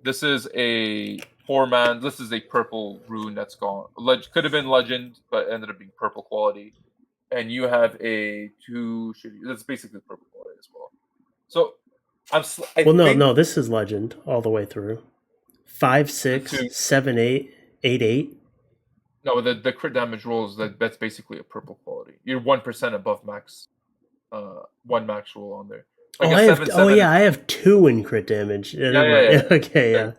This is a 4-man. This is a purple rune that's gone. Could have been legend, but ended up being purple quality. And you have a 2. That's basically purple quality as well. So no, this is legend all the way through. 5, 6, 7, 8, 8, 8. No, the crit damage rolls, that's basically a purple quality. You're 1% above max, 1 max roll on there. Like I have 2 in crit damage. Yeah. Okay, yeah.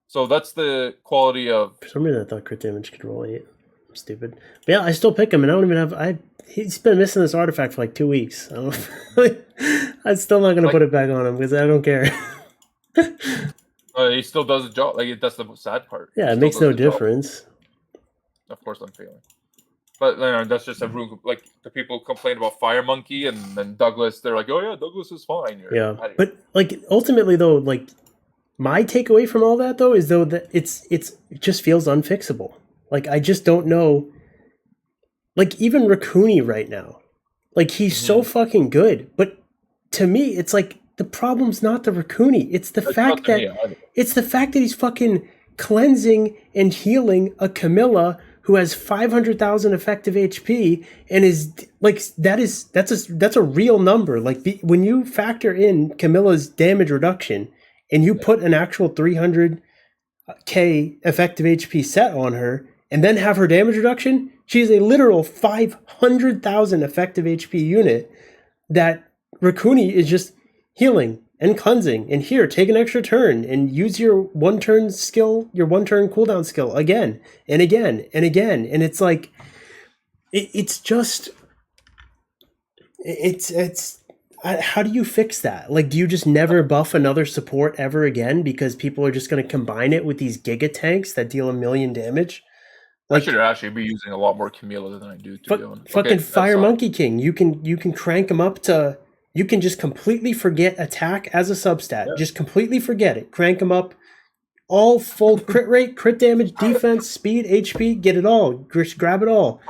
So that's the quality of. For some reason, I thought crit damage could roll 8. I'm stupid. But yeah, I still pick him, and I don't even have. He's been missing this artifact for like 2 weeks. I'm still not gonna put it back on him because I don't care. He still does the job. Like that's the sad part. Yeah, it makes no difference. Of course, I'm failing. But that's just a rune. Like the people complain about Fire Monkey, and then Douglas, they're like, "Oh yeah, Douglas is fine." Yeah, but like ultimately though, like my takeaway from all that though is though that it just feels unfixable. Like I just don't know. Like even Raccoony right now, like he's so fucking good, but to me, it's like the problem's not the Raccoony. It's the fact that he's fucking cleansing and healing a Camilla who has 500,000 effective HP and is like that's a real number. Like when you factor in Camilla's damage reduction and you put an actual 300k effective HP set on her and then have her damage reduction, she's a literal 500,000 effective HP unit that Raccoony is just healing and cleansing, and here, take an extra turn and use your 1-turn skill, your 1-turn cooldown skill again and again and again. And it's like, it's how do you fix that? Like, do you just never buff another support ever again because people are just going to combine it with these giga tanks that deal 1 million damage? Like, I should actually be using a lot more Camilla than I do. To be honest. Fucking Fire Monkey King, you can crank him up to. You can just completely forget attack as a substat. Yeah. Just completely forget it. Crank him up. All full crit rate, crit damage, defense, speed, HP. Get it all. Just grab it all.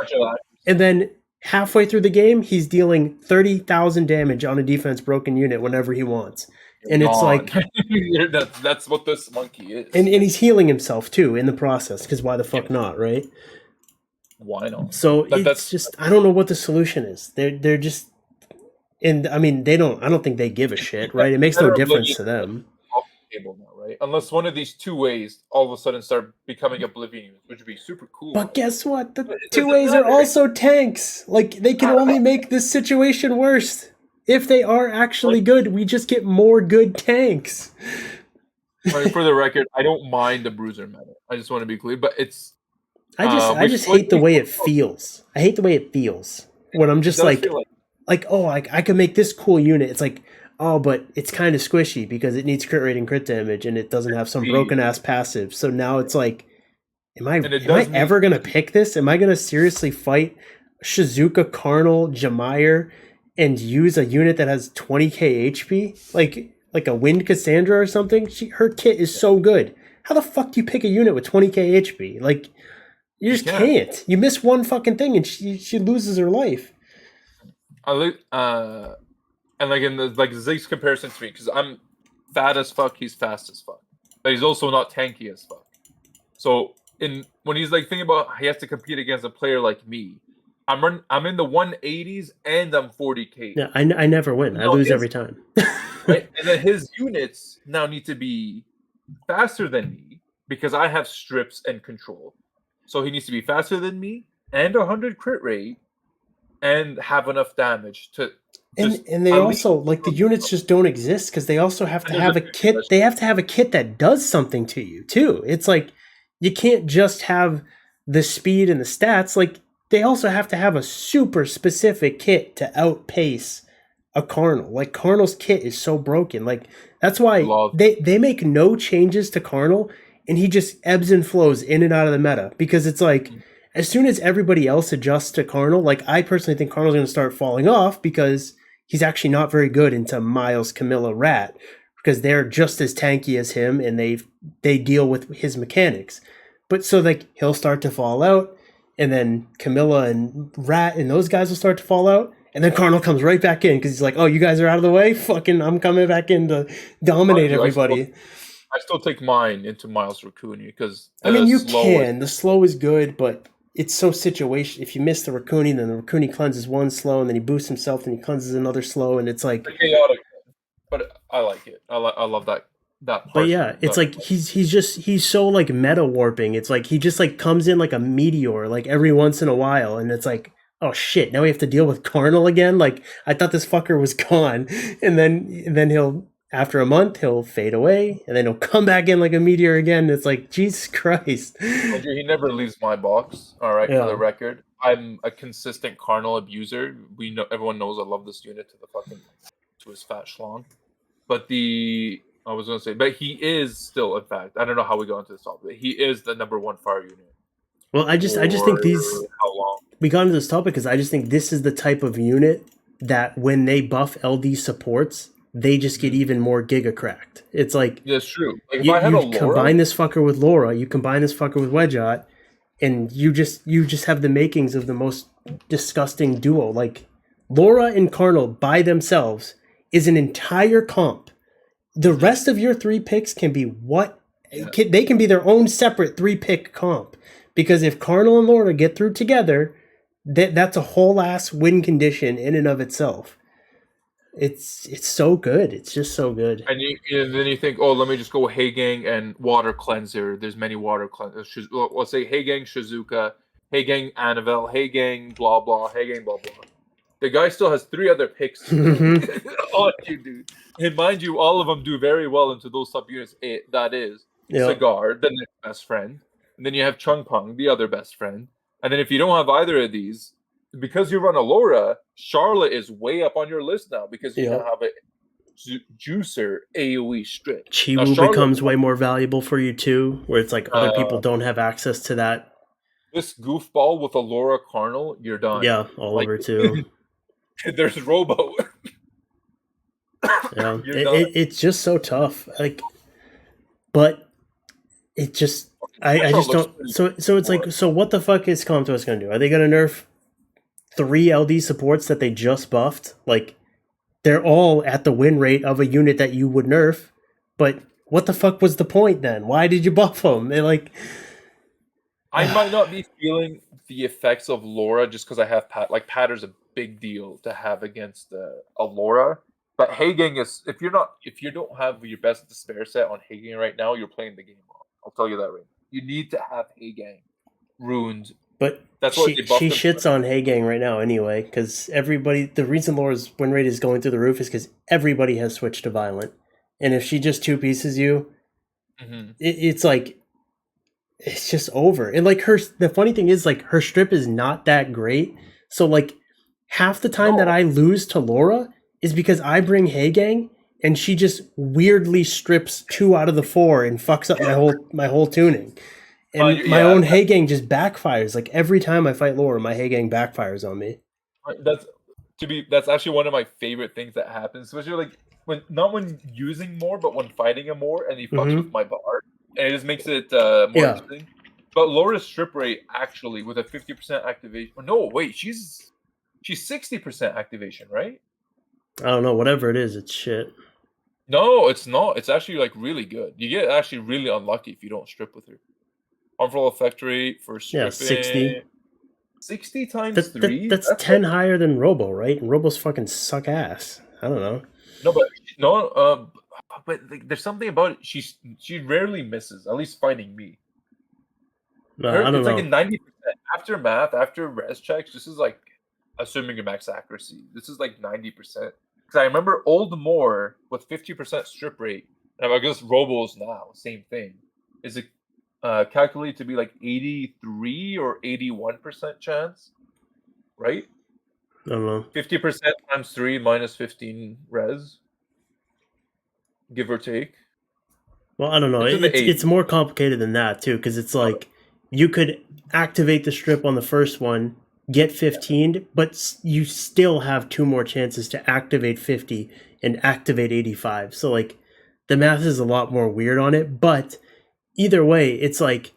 And then halfway through the game, he's dealing 30,000 damage on a defense broken unit whenever he wants. And it's like... that's what this monkey is. And he's healing himself, too, in the process. Because why the fuck not, right? Why not? So it's just... I don't know what the solution is. They're just... And I mean, I don't think they give a shit, right? It makes no difference to them. Off the table now, right? Unless one of these 2 ways all of a sudden start becoming Oblivion, which would be super cool. But guess what? The 2 ways are also tanks. Like they can only make this situation worse. If they are actually good, we just get more good tanks. For the record, I don't mind the Bruiser meta. I just want to be clear, but it's. I just hate the way it feels. I hate the way it feels when I'm just like, oh, I can make this cool unit. It's like, oh, but it's kind of squishy because it needs crit rate and crit damage, and it doesn't have some broken ass passive. So now it's like, am I ever gonna pick this? Am I gonna seriously fight Shizuka, Karnal, Jamair, and use a unit that has 20k HP, like a Wind Cassandra or something? Her kit is so good. How the fuck do you pick a unit with 20k HP? Like, you just can't. You miss one fucking thing, and she loses her life. And like in the Zig's comparison to me, because I'm fat as fuck, he's fast as fuck, but he's also not tanky as fuck. So when he's like thinking about he has to compete against a player like me, I'm in the 180s and I'm 40k. Yeah, I never win. I lose every time. Right? And then his units now need to be faster than me because I have strips and control. So he needs to be faster than me and 100 crit rate and have enough damage to. And they also like the units just don't exist because they also have to have a kit. They have to have a kit that does something to you too. It's like you can't just have the speed and the stats. Like they also have to have a super specific kit to outpace a Karnal. Like Karnal's kit is so broken. Like that's why they make no changes to Karnal and he just ebbs and flows in and out of the meta because it's like as soon as everybody else adjusts to Karnal, like I personally think Karnal's going to start falling off because he's actually not very good into Miles, Camilla, Rat, because they're just as tanky as him, and they deal with his mechanics. But so like he'll start to fall out, and then Camilla and Rat and those guys will start to fall out, and then Cardinal comes right back in because he's like, "Oh, you guys are out of the way. Fucking, I'm coming back in to dominate everybody." I still take mine into Miles Raccoon because I mean, you can. The slow is good, but it's so situation. If you miss the Raccoon, then the Raccoon cleanses one slow, and then he boosts himself, and he cleanses another slow, and it's like chaotic. But I like it. I love that part. But yeah, it's like he's so like meta warping. It's like he just like comes in like a meteor like every once in a while, and it's like, oh shit, now we have to deal with Carnal again. Like I thought this fucker was gone, and then he'll after a month he'll fade away, and then he'll come back in like a meteor again. It's like Jesus Christ. Andrew, he never leaves my box. All right, for the record, I'm a consistent Carnal abuser. We know everyone knows I love this unit to his fat schlong. But I was gonna say, but he is still, in fact, I don't know how we got into this topic, but he is the number one fire unit. Well, I just think we got into this topic because I just think this is the type of unit that when they buff LD supports, they just get even more giga cracked. It's like that's true. Like you combine this fucker with Laura, you combine this fucker with Wedgeot, and you just have the makings of the most disgusting duo. Like Laura and Carnal by themselves is an entire comp. The rest of your 3 picks can be they can be their own separate 3-pick comp. Because if Carnal and Laura get through together, that's a whole ass win condition in and of itself. It's so good. It's just so good. And then you think, oh, let me just go Heigang and Water Cleanser. There's many Water Cleansers. Let's say Heigang Shizuka, Heigang Anavel, Heigang blah blah, Heigang blah blah. The guy still has 3 other picks on you, dude. And mind you, all of them do very well into those subunits. That is Cigar, the next best friend. And then you have Chung Peng, the other best friend. And then if you don't have either of these, because you run a Laura, Charlotte is way up on your list now because you now have a juicer AoE strip. Chiwu becomes way more valuable for you too, where it's like other people don't have access to that. This goofball with a Laura Carnal, you're done. Yeah, Oliver too. There's Robo. Yeah, it's just so tough. Like, but it just I just don't. So it's like, so what the fuck is Comtos gonna do? Are they gonna nerf 3 LD supports that they just buffed? Like, they're all at the win rate of a unit that you would nerf. But what the fuck was the point then? Why did you buff them? They're like, I might not be feeling the effects of Laura just because I have Pat. Like, Patter's a big deal to have against a Laura. But Heigang is, if you don't have your best despair set on Heigang right now, you're playing the game wrong. I'll tell you that right now. You need to have Heigang ruined. But that's what she shits on Heigang right now anyway, because the reason Laura's win rate is going through the roof is because everybody has switched to Violent. And if she just 2-pieces you, it's like, it's just over. And like the funny thing is, like, her strip is not that great. So like half the time that I lose to Laura is because I bring Heigang and she just weirdly strips 2 out of the 4 and fucks up my whole tuning. And my own Heigang just backfires. Like every time I fight Laura, my Heigang backfires on me. That's actually one of my favorite things that happens, especially like not when using more, but when fighting him more, and he fucks with my bar. And it just makes it more interesting. But Laura's strip rate actually with a 50% activation. No, wait, she's 60% activation, right? I don't know. Whatever it is, it's shit. No, it's not. It's actually like really good. You get actually really unlucky if you don't strip with her. Harmful effect rate for stripping. Yeah, 60. 60 times 3? That's 10 higher than Robo, right? And Robo's fucking suck ass. I don't know. But like, there's something about it. She rarely misses, at least fighting me. No, I don't know. It's like a 90%. After math, after res checks, this is like assuming a max accuracy. This is like 90%. Because I remember Old Moore with 50% strip rate, and I guess Robo's now, same thing. Is it calculated to be like 83 or 81% chance? Right? I don't know. 50% times 3 minus 15 res. Give or take. Well, I don't know. It's more complicated than that, too, because it's like you could activate the strip on the first one, get 15, but you still have 2 more chances to activate 50 and activate 85. So, like, the math is a lot more weird on it. But either way, it's like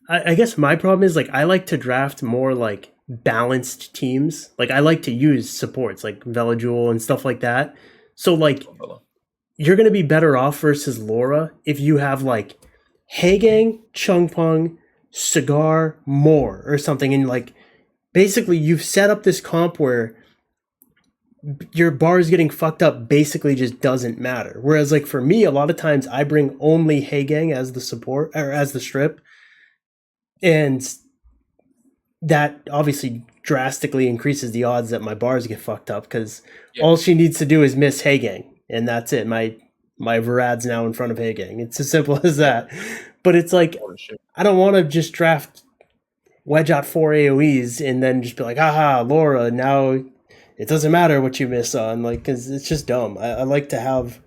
I guess my problem is like I like to draft more like balanced teams. Like I like to use supports like Velajul and stuff like that. So like you're gonna be better off versus Laura if you have like Hagang, Chungpung, Cigar, Moore, or something, and like basically you've set up this comp where your bars getting fucked up basically just doesn't matter. Whereas like for me, a lot of times I bring only Hagang as the support or as the strip, and that obviously drastically increases the odds that my bars get fucked up because all she needs to do is miss Hagang, and that's it. My Virad's now in front of Hagang. It's as simple as that. But it's like I don't want to just draft wedge out 4 AoEs and then just be like, haha, Laura, now it doesn't matter what you miss on, like, because it's just dumb. I like to have.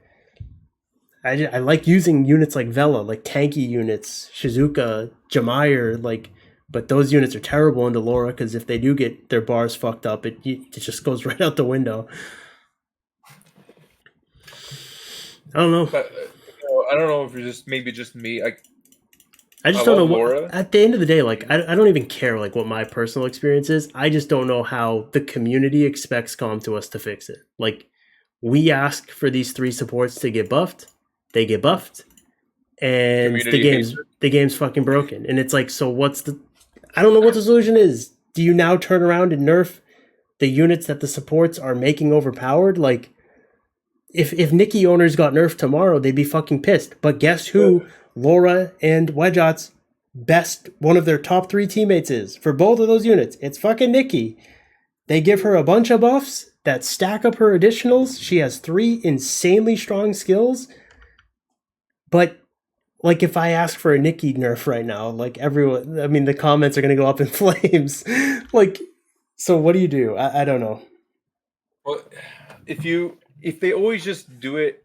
I like using units like Vela, like tanky units, Shizuka, Jamair, like, but those units are terrible into Laura because if they do get their bars fucked up, it just goes right out the window. I don't know. But I don't know if it's just me. I just don't know what. At the end of the day, like I don't even care like what my personal experience is. I just don't know how the community expects Com to us to fix it. Like we ask for these 3 supports to get buffed, they get buffed, and the game's fucking broken. And it's like, so what's the? I don't know what the solution is. Do you now turn around and nerf the units that the supports are making overpowered? Like, if Nikki owners got nerfed tomorrow, they'd be fucking pissed. But guess who? Laura and Wedgeot's best, one of their top 3 teammates is for both of those units. It's fucking Nikki. They give her a bunch of buffs that stack up her additionals. She has 3 insanely strong skills. But like if I ask for a Nikki nerf right now, like everyone, I mean, the comments are going to go up in flames. Like, so what do? I don't know. Well, if they always just do it,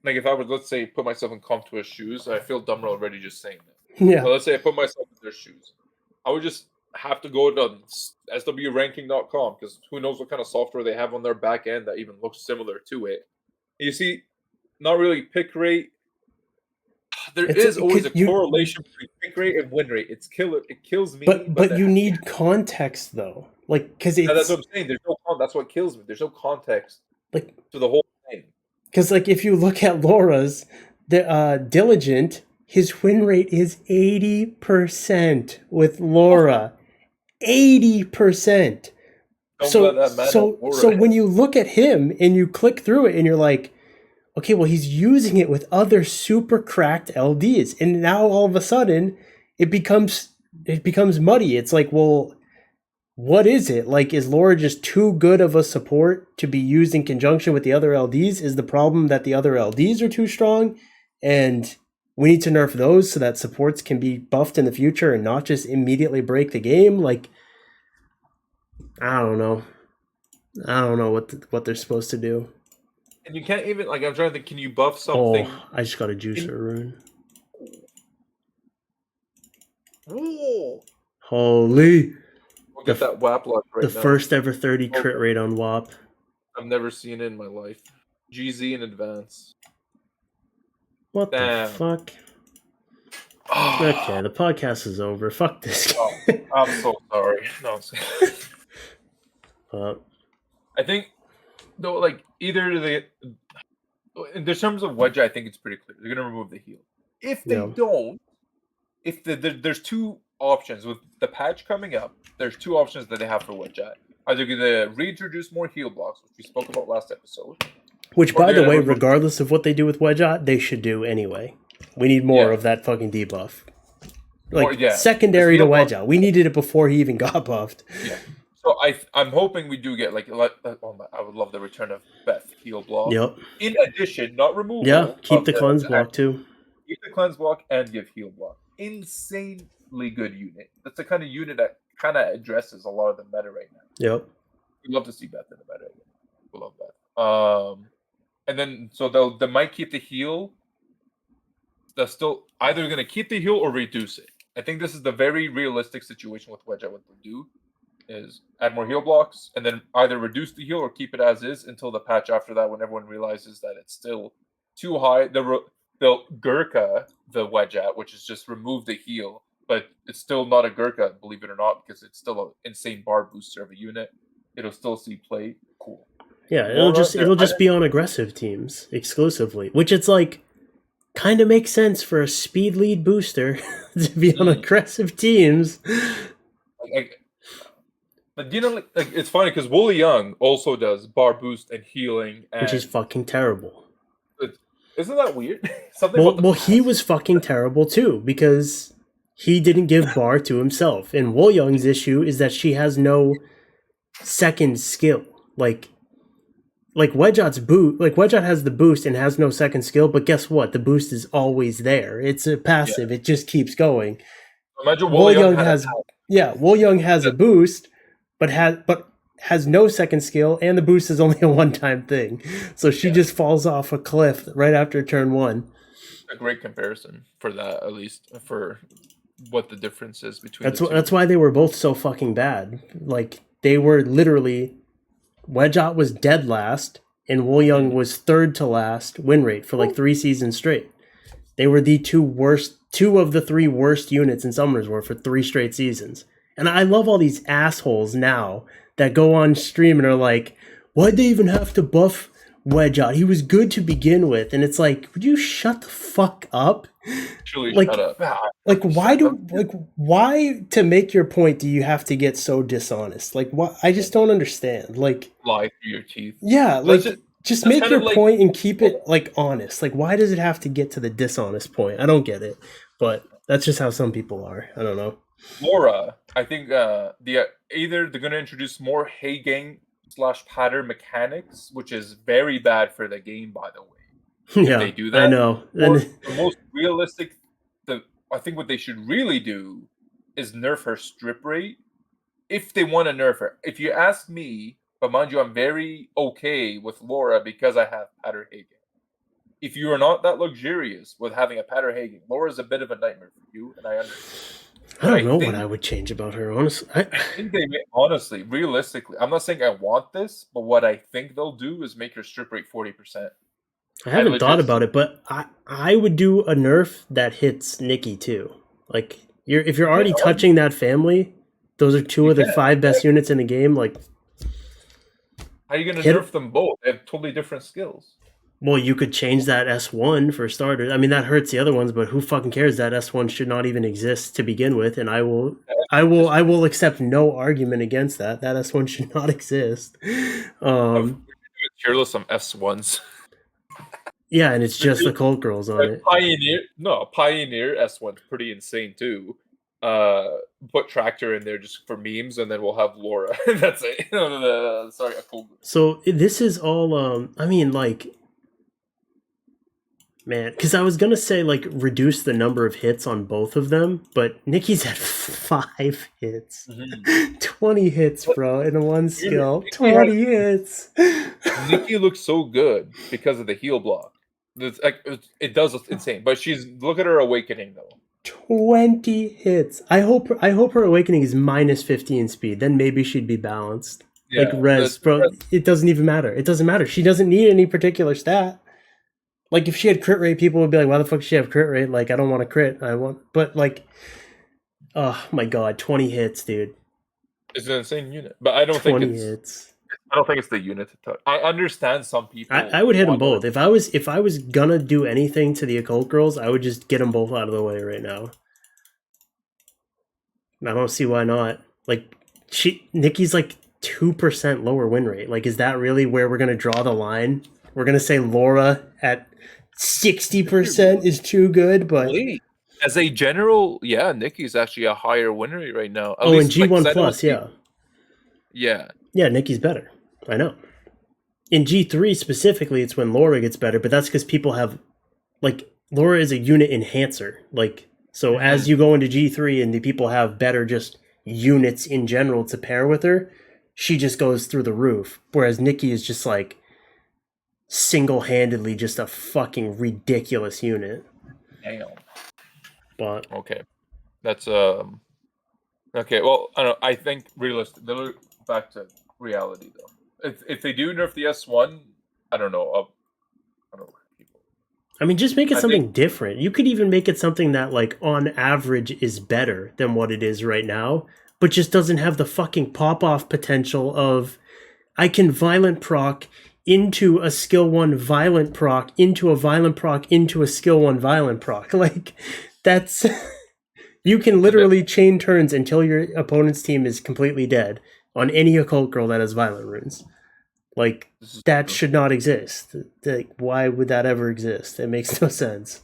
like if I would, let's say, put myself in Comtois shoes, I feel dumber already just saying that. Yeah. But let's say I put myself in their shoes. I would just have to go to swranking.com because who knows what kind of software they have on their back end that even looks similar to it. You see, not really pick rate. There is always a correlation between pick rate and win rate. It's killer. It kills me. But you need context though, like because that's what I'm saying. There's no. That's what kills me. There's no context, like to the whole thing. Because like if you look at Laura's, the Diligent, his win rate is 80% with Laura. 80%. So when you look at him and you click through it and you're like, okay, well he's using it with other super cracked LDs, and now all of a sudden it becomes muddy. It's like, well, what is it? Like, is Laura just too good of a support to be used in conjunction with the other LDs? Is the problem that the other LDs are too strong and we need to nerf those so that supports can be buffed in the future and not just immediately break the game? Like, I don't know. I don't know what they're supposed to do. And you can't even, like, I'm trying to think, can you buff something? Oh, I just got a juicer rune. Ooh. Holy. We'll get that WAP luck right now. The first ever 30 crit rate on WAP. I've never seen it in my life. GZ in advance. What the fuck? Okay, the podcast is over. Fuck this game. I'm so sorry. No, I think, though, like, either in terms of Wedge, I think it's pretty clear. They're going to remove the heal. If they don't, there's 2 options with the patch coming up. There's 2 options that they have for Wedge. Either going to reintroduce more heal blocks, which we spoke about last episode. Which, by the way, regardless of what they do with Wedge, they should do anyway. We need more of that fucking debuff. Like, secondary to Wedge, we needed it before he even got buffed. Yeah. So I'm hoping we do get, like, I would love the return of Beth heal block. Yep. In addition, not removal. Yeah, keep the cleanse block too. Keep the cleanse block and give heal block. Insanely good unit. That's the kind of unit that kind of addresses a lot of the meta right now. Yep. We'd love to see Beth in the meta again. We love that. And then so they might keep the heal. They're still either going to keep the heal or reduce it. I think this is the very realistic situation with Wedge. What they'll do is add more heal blocks and then either reduce the heal or keep it as is until the patch after that, when everyone realizes that it's still too high. They'll Gurkha the Wedgeat, which is just remove the heal, but it's still not a Gurkha, believe it or not, because it's still an insane bar booster of a unit. It'll still see play. Cool. Yeah, Laura, it'll just be on aggressive teams exclusively, which it's like kind of makes sense for a speed lead booster to be on aggressive teams. But like it's funny because Wooly Young also does bar boost and healing, which is fucking terrible. Isn't that weird? Well, he was fucking terrible too because he didn't give bar to himself. And Woo Young's issue is that she has no second skill. Like Wedgeot has the boost and has no second skill, but guess what? The boost is always there. It's a passive. Yeah. It just keeps going. Imagine Woo Young has Woo Young has a boost, but has no second skill, and the boost is only a one-time thing. So she just falls off a cliff right after turn 1. A great comparison for that, at least for what the difference is between that's why they were both so fucking bad. Like, they were literally... Wedgeot was dead last, and Woo Young was third to last win rate for like 3 seasons straight. They were the two of the 3 worst units in Summoners War for 3 straight seasons. And I love all these assholes now that go on stream and are like, why'd they even have to buff Wedgeot? He was good to begin with. And it's like, would you shut the fuck up? Truly shut up. Like, why to make your point do you have to get so dishonest? Like, what? I just don't understand. Like, lie through your teeth. Yeah, like, just make your point and keep it, like, honest. Like, why does it have to get to the dishonest point? I don't get it. But that's just how some people are. I don't know. Laura, I think either they're going to introduce more Heigang / pattern mechanics, which is very bad for the game, by the way. Yeah, they do that. I know. The most realistic, I think what they should really do is nerf her strip rate if they want to nerf her. If you ask me, but mind you, I'm very okay with Laura because I have Pattern Heigang. If you are not that luxurious with having a Pattern Heigang, Laura is a bit of a nightmare for you, and I understand. I don't know what I would change about her, honestly. I think they may, honestly, realistically, I'm not saying I want this, but what I think they'll do is make her strip rate 40%. I haven't thought about it, but I would do a nerf that hits Nikki too. Like, if you're already touching that family, those are 2 of the 5 best units in the game. Like, how are you going to nerf them both? They have totally different skills. Well, you could change that S1 for starters. I mean, that hurts the other ones, but who fucking cares? That S1 should not even exist to begin with, and I will accept no argument against that. That S1 should not exist. Careless some S1s. Yeah, and it's just the cult girls on it. Pioneer S1's pretty insane too. Put Tractor in there just for memes, and then we'll have Laura. That's it. Sorry, a cult girl. So this is all. I mean, like, man, because I was gonna say like reduce the number of hits on both of them, but Nikki's at 5 hits, 20 hits, bro, in one skill. 20 hits. Nikki looks so good because of the heal block. It does look insane, but look at her awakening though. 20 hits. I hope her awakening is minus 15 speed. Then maybe she'd be balanced. Yeah, like res, bro. It doesn't even matter. It doesn't matter. She doesn't need any particular stat. Like, if she had crit rate, people would be like, why the fuck does she have crit rate? Like, I don't want to crit. But like, oh my god, 20 hits, dude. It's an insane unit, but I don't think it's 20 hits. I don't think it's the unit to touch. I understand some people. I would hit them both. If I was gonna do anything to the occult girls, I would just get them both out of the way right now. I don't see why not. Like, Nikki's like 2% lower win rate. Like, is that really where we're gonna draw the line? We're gonna say Laura at 60% is too good, but as a general, yeah, Nikki's actually a higher win rate right now. At least, in G1 plus, yeah. Yeah, Nikki's better. I know. In G3 specifically, it's when Laura gets better, but that's because people have, like, Laura is a unit enhancer. Like, so as you go into G3 and the people have better just units in general to pair with her, she just goes through the roof. Whereas Nikki is just like single-handedly just a fucking ridiculous unit. Damn. But okay, that's okay. Well, I don't know. I think realistically, back to reality though. If they do nerf the S1, I don't know. I don't know people. I mean, just make it I something think different. You could even make it something that, like, on average is better than what it is right now, but just doesn't have the fucking pop off potential of I can violent proc into a skill 1 violent proc into a violent proc into a skill 1 violent proc. Like, that's. You can the literally chain turns until your opponent's team is completely dead on any occult girl that has violent runes. Like, this is that true. should not exist. Like, why would that ever exist? It makes no sense.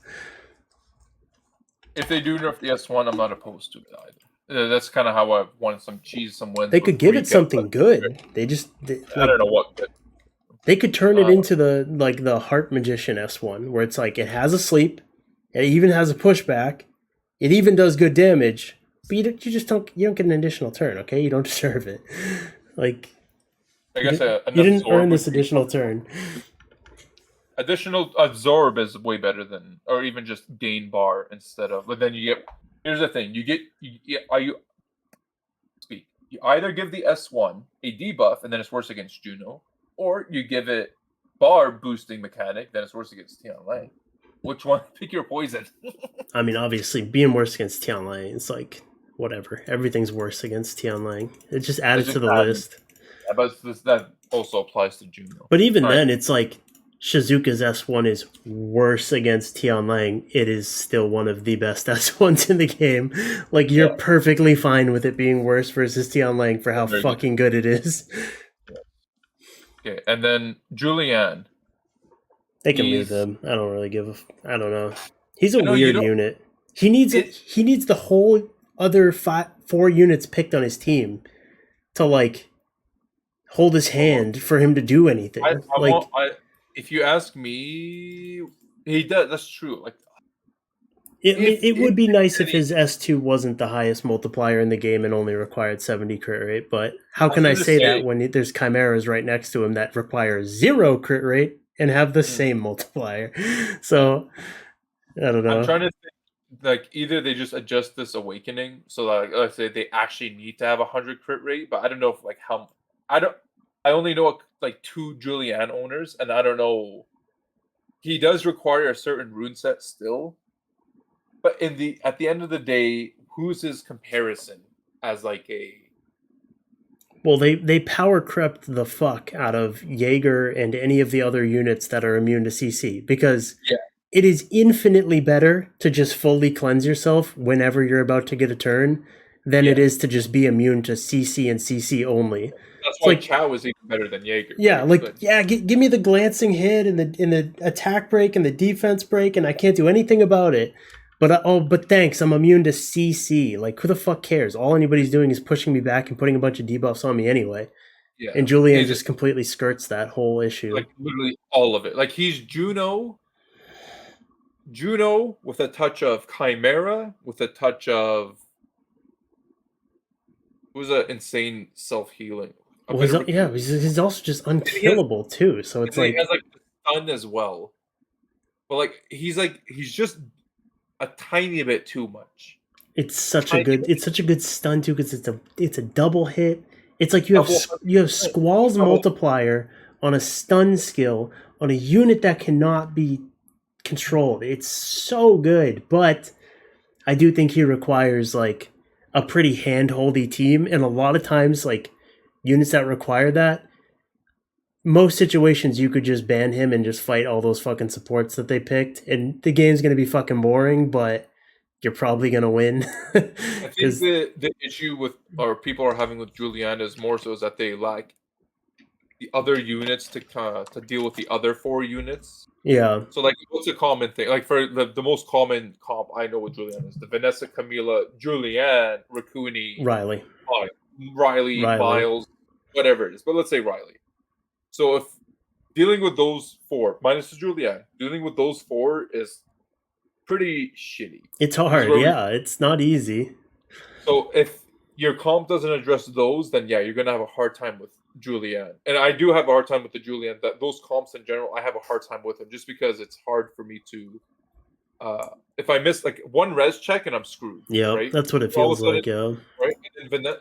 If they do nerf the S1, I'm not opposed to it either. That's kind of how I won some They wins with could give it Rika. something good. They just I don't like know what. they could turn it Uh, into the Heart Magician S1, where it's like it has a sleep, it even has a pushback, it even does good damage, but you just don't get an additional turn. Okay, you don't deserve it. Like I guess an you didn't absorb earn would this be additional turn. additional absorb is way better than, or even just gain bar instead of. But then you get. Here's the thing: you speak. You either give the S1 a debuff and then it's worse against Juno, or you give it bar boosting mechanic, then it's worse against Tianlai. Which one? Pick your poison. I mean, obviously, being worse against Tianlai is like whatever. Everything's worse against Tianlai. It just added It's to just the list. but that also applies to Juno. But even All right. then, it's like Shizuka's S1 is worse against Tianlang. It is still one of the best S1s in the game. Like, you're Yeah. perfectly fine with it being worse versus Tianlang for how Very good. fucking good it is. Okay, and then Julian. They can leave He's him. I don't really give a. I don't know. He's a I know you weird don't. unit. He needs It, he needs the whole other 4 units picked on his team to like hold his hand for him to do anything. I Like, want. If you ask me, he does. That's true. Like it if would be nice if any, his S2 wasn't the highest multiplier in the game and only required 70 crit rate, but how I was can I gonna say say, that when there's chimeras right next to him that require 0 crit rate and have the hmm, same multiplier? So, I don't I'm know. trying to think. Like either they just adjust this awakening, so like let's say they actually need to have 100 crit rate, but I don't know if like how. I don't. I only know like 2 Julian owners, and I don't know. He does require a certain rune set still, but at the end of the day, who's his comparison as like a Well, they power crept the fuck out of Jaeger and any of the other units that are immune to CC because yeah it is infinitely better to just fully cleanse yourself whenever you're about to get a turn than it yeah. is to just be immune to CC and CC only. That's It's why like, Chow is even better than Jaeger, yeah, right? like But yeah, give me the glancing hit and the attack break and the defense break, and I can't do anything about it. But but thanks, I'm immune to CC. Like, who the fuck cares? All anybody's doing is pushing me back and putting a bunch of debuffs on me anyway. yeah, And Julian he's just completely skirts that whole issue. like literally all of it. Like he's Juno with a touch of Chimera, with a touch of it was an insane self healing, a Well, bit of yeah, Raccoon. he's also just And he has, unkillable too. So it's and then he has like like the stun as well. But like he's just a tiny bit too much. Tiny it's such a good stun too because it's a double hit. It's like double. you have Squall's multiplier on a stun skill on a unit that cannot be controlled. It's so good, but I do think he requires like a pretty handholdy team, and a lot of times like units that require that, most situations you could just ban him and just fight all those fucking supports that they picked, and the game's gonna be fucking boring, but you're probably gonna win I think because the issue with or people are having with Juliana is more so is that they lack the other units to deal with the other 4 units. yeah, So like, what's a common thing? Like for the most common comp I know with Julianne is the Vanessa, Camila, Julianne, Raccoony, Riley, uh, Riley, Riley. Miles, whatever it is. But let's say Riley. So if dealing with those 4 minus the Julianne, dealing with those 4 is pretty shitty. It's This is hard, where we. yeah. It's not easy. So if your comp doesn't address those, then yeah, you're gonna have a hard time with Julianne. And I do have a hard time with the Julianne. That those comps in general, I have a hard time with them just because it's hard for me to. If I miss like one res check and I'm screwed, Yeah, right? that's what it All of feels a sudden, like. Yeah, right?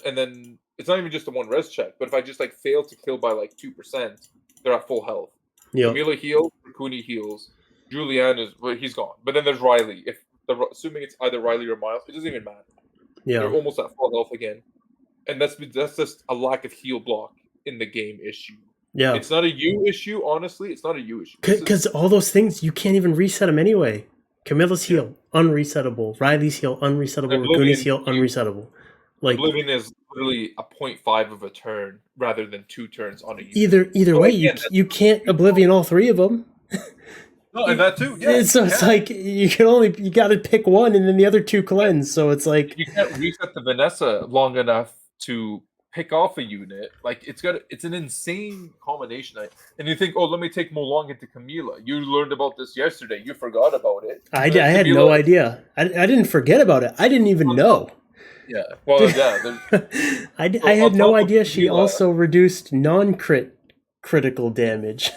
And then it's not even just a one res check, but if I just like fail to kill by like 2%, they're at full health. yep. Camila heals, Raccoony heals, Julian is he's gone. But then there's Riley. Assuming it's either Riley or Miles, it doesn't even matter. Yeah. They're almost at full health again, and that's just a lack of heal block in the game issue. Yeah. It's not a you issue, honestly. It's not a you issue. Because all those things, you can't even reset them anyway. Camilla's heal, unresettable. Riley's heal, unresettable. Rakuna's heal, unresettable. Like Oblivion is literally a 0.5 of a turn rather than 2 turns on a unit. Either way, you can't Oblivion all 3 of them. No, and that too. Yeah. So it's like you got to pick one, and then the other 2 cleanse. So it's like you can't reset the Vanessa long enough to pick off a unit. Like it's an insane combination. And you think, oh, let me take Molong into Camila. You learned about this yesterday. You forgot about it. I had no idea. I didn't forget about it. I didn't even know. Yeah. Well, yeah. I had no idea she also reduced critical damage.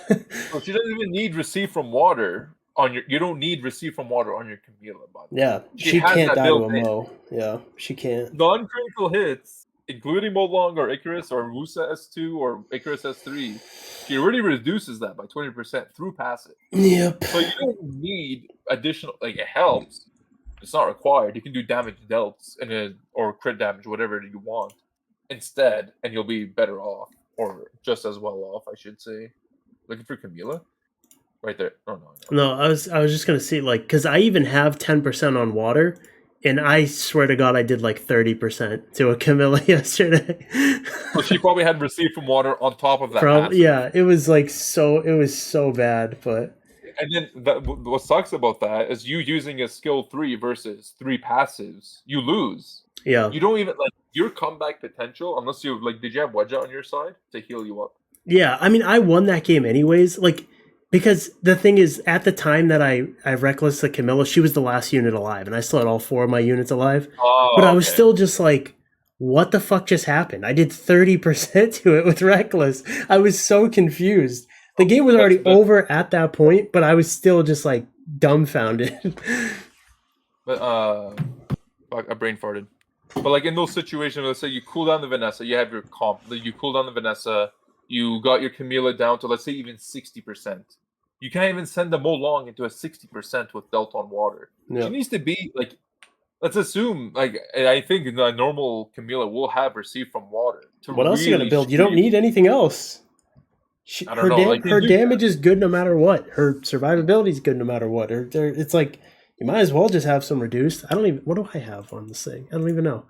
So she doesn't even need receive from water on your. You don't need receive from water on your Camila. By the way. Yeah, she can't die to a Mo. Yeah, she can't. Non-critical hits, including Molong or Icarus or Musa S2 or Icarus S3, she already reduces that by 20% through passive. Yep. So you don't need additional. Like it helps. It's not required. You can do damage dealt or crit damage, whatever you want, instead, and you'll be better off. Or just as well off, I should say. Looking for Camila? Right there. Oh, no. No, I was just going to see, like, because I even have 10% on water, and I swear to God I did like 30% to a Camila yesterday. Well, she probably had received from water on top of that. Yeah, it was like it was so bad, but... And then what sucks about that is you using a skill 3 versus 3 passives, you lose. Yeah. You don't even, like, your comeback potential, unless you, like, did you have Wedja on your side to heal you up? Yeah, I mean, I won that game anyways, like, because the thing is, at the time that I Reckless the Camilla, she was the last unit alive, and I still had all 4 of my units alive. Oh, but I was still just like, what the fuck just happened? I did 30% to it with Reckless. I was so confused. The game was already over at that point, but I was still just, like, dumbfounded. But, I brain farted. But, like, in those situations, let's say you cool down the Vanessa, you have your comp, you cool down the Vanessa, you got your Camila down to, let's say, even 60%. You can't even send the Molong into a 60% with Dealt on water. Yeah. She needs to be, like, let's assume, like, I think the normal Camila will have received from water. What else are you going to build? You don't need anything else. Her damage is good no matter what. Her survivability is good no matter what. It's like, you might as well just have some reduced. What do I have on this thing? I don't even know.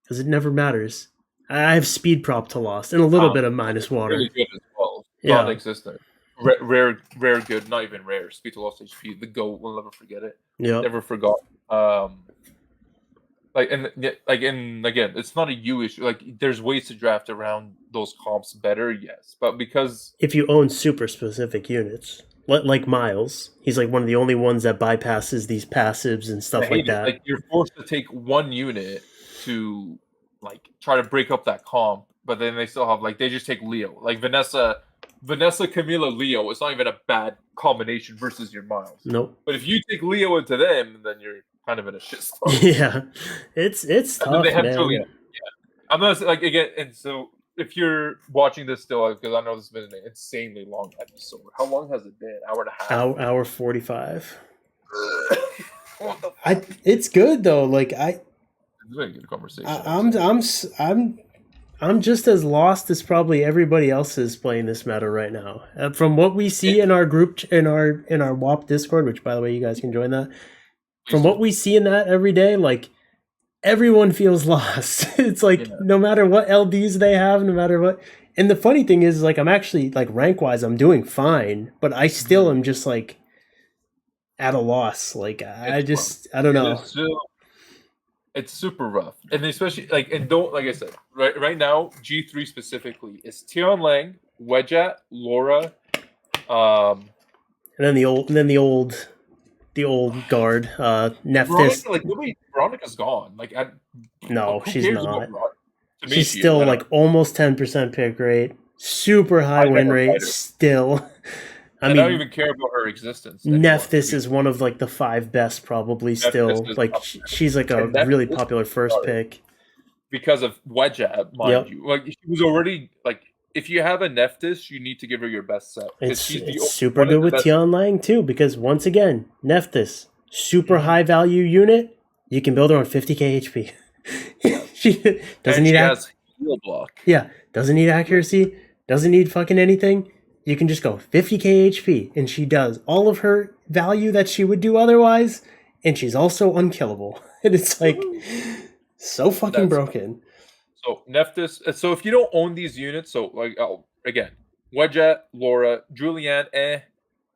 Because it never matters. I have speed prop to lost and a little bit of minus water. Really good as well. Yeah. Non-existent. Rare good, not even rare. Speed to lost HP. The GOAT, we'll never forget it. Yeah. Never forgot. And again, it's not a you issue. Like, there's ways to draft around those comps better, yes. But because if you own super specific units, like Miles, he's like one of the only ones that bypasses these passives and stuff like that. Like, you're forced to take one unit to, like, try to break up that comp, but then they still have, like, they just take Leo. Like, Vanessa, Camila, Leo, it's not even a bad combination versus your Miles. Nope. But if you take Leo into them, then you're kind of in a shit spot. Yeah. It's tough, they have man. Julian. Yeah. I'm not, like, again, and so if you're watching this still, because I know this has been an insanely long episode. How long has it been? Hour and a half? Hour 45. It's good, though. Like, it's been a good conversation. I'm just as lost as probably everybody else is playing this meta right now. From what we see in our group, in our WAP Discord, which, by the way, you guys can join that. From what we see in that every day, like, everyone feels lost. It's like, no matter what LDs they have, no matter what. And the funny thing is, like, I'm actually, like, rank-wise, I'm doing fine, but I still am just, like, at a loss. Like, I don't know. It's super rough. And especially, like, and don't, like I said, right now, G3 specifically is Tion Lang, Wedja, Laura, and then the old guard, Nephthys. Veronica's gone. Like, no, she's not. She's still like almost 10% pick rate, super high win rate. Still, I don't even care about her existence. Nephthys is one of like the 5 best, probably. Still, like, she's like a really popular first pick because of Wedja, mind you. Like, she was already like if you have a Nephthys, you need to give her your best set because she's the It's only super one in good the with best. Tian Lang too, because once again, Nephthys, super Mhm. high value unit. You can build her on 50k HP. Yeah. She doesn't And need she has heal block. yeah, doesn't need accuracy, doesn't need fucking anything. You can just go 50k HP, and she does all of her value that she would do otherwise, and she's also unkillable. And it's like so fucking That's broken. so Nephthys. So if you don't own these units, so like again, Wedget, Laura, Julianne,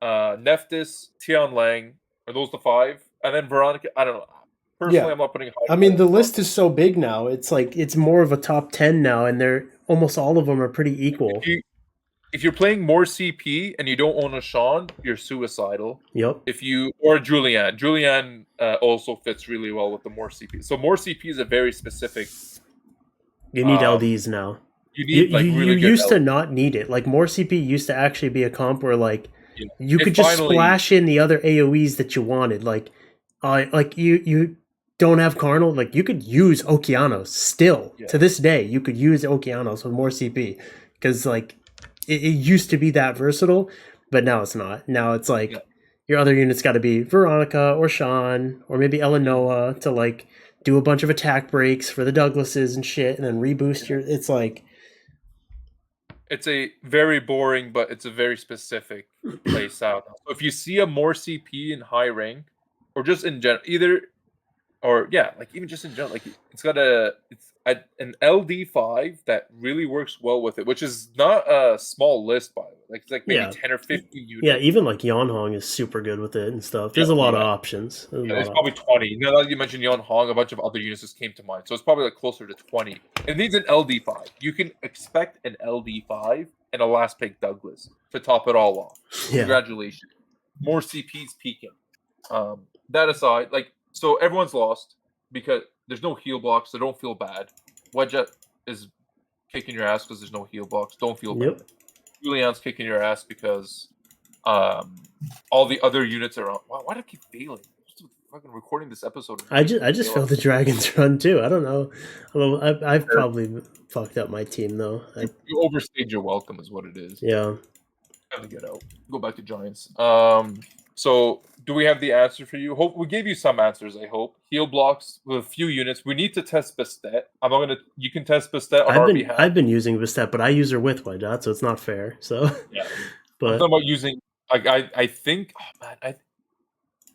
Nephthys, Tian Lang, are those the 5? And then Veronica. I don't know. Personally, Yeah. I'm not putting high I mean, value the on list Veronica. is so big now. It's like it's more of a top 10 now, and they're almost all of them are pretty If equal. you if you're playing more CP and you don't own a Sean, you're suicidal. Yep. If you or Julianne also fits really well with the more CP. So more CP is a very specific. You need Um, LDs now. you You need you, like you really good used to L. not need it. Like more CP used to actually be a comp where like Yeah. you It could just finally, splash in the other AoEs that you wanted. Like you don't have Carnal. Like you could use Okeanos still yeah, to this day. You could use Okeanos with more CP because like it used to be that versatile, but now it's not. Now it's yeah. like your other units got to be Veronica or Sean or maybe Mhm. Eleanoa to like do a bunch of attack breaks for the Douglases and shit, and then reboost Yeah. your. It's like It's a very boring, but it's a very specific play style. So if you see a more CP in high rank, or just in general, either or yeah, like even just in general, like an LD5 that really works well with it, which is not a small list by the way. Like it's like maybe yeah, 10 or 15 yeah. units. Even like Yanhong is super good with it and stuff. Yeah, There's a lot of yeah. options. There's a Yeah, lot it's of probably 20. Now that you mentioned Yon Hong, a bunch of other units just came to mind. So it's probably like closer to 20. It needs an LD5. You can expect an LD5 and a last pick Douglas to top it all off. yeah. Congratulations. More CPs peaking. That aside, like so everyone's lost because there's no heal blocks, so don't feel bad. Wedget is kicking your ass because there's no heal blocks. Don't feel Yep. bad. Julian's kicking your ass because um, all the other units are on. Why do I keep failing? I'm just fucking recording this episode and I keep just failing. felt the Dragons run too. I don't know. Although I've probably fucked up my team though. You overstayed your welcome, is what it is. Yeah. Time to get out. Go back to Giants. So do we have the answer for you? Hope we gave you some answers. I hope heal blocks with a few units. We need to test Bastet. I'm not gonna. You can test Bastet on our behalf. I've been using Vistet, but I use her with Wedot, so it's not fair. So, Yeah, I'm but talking about using. I think. Oh man,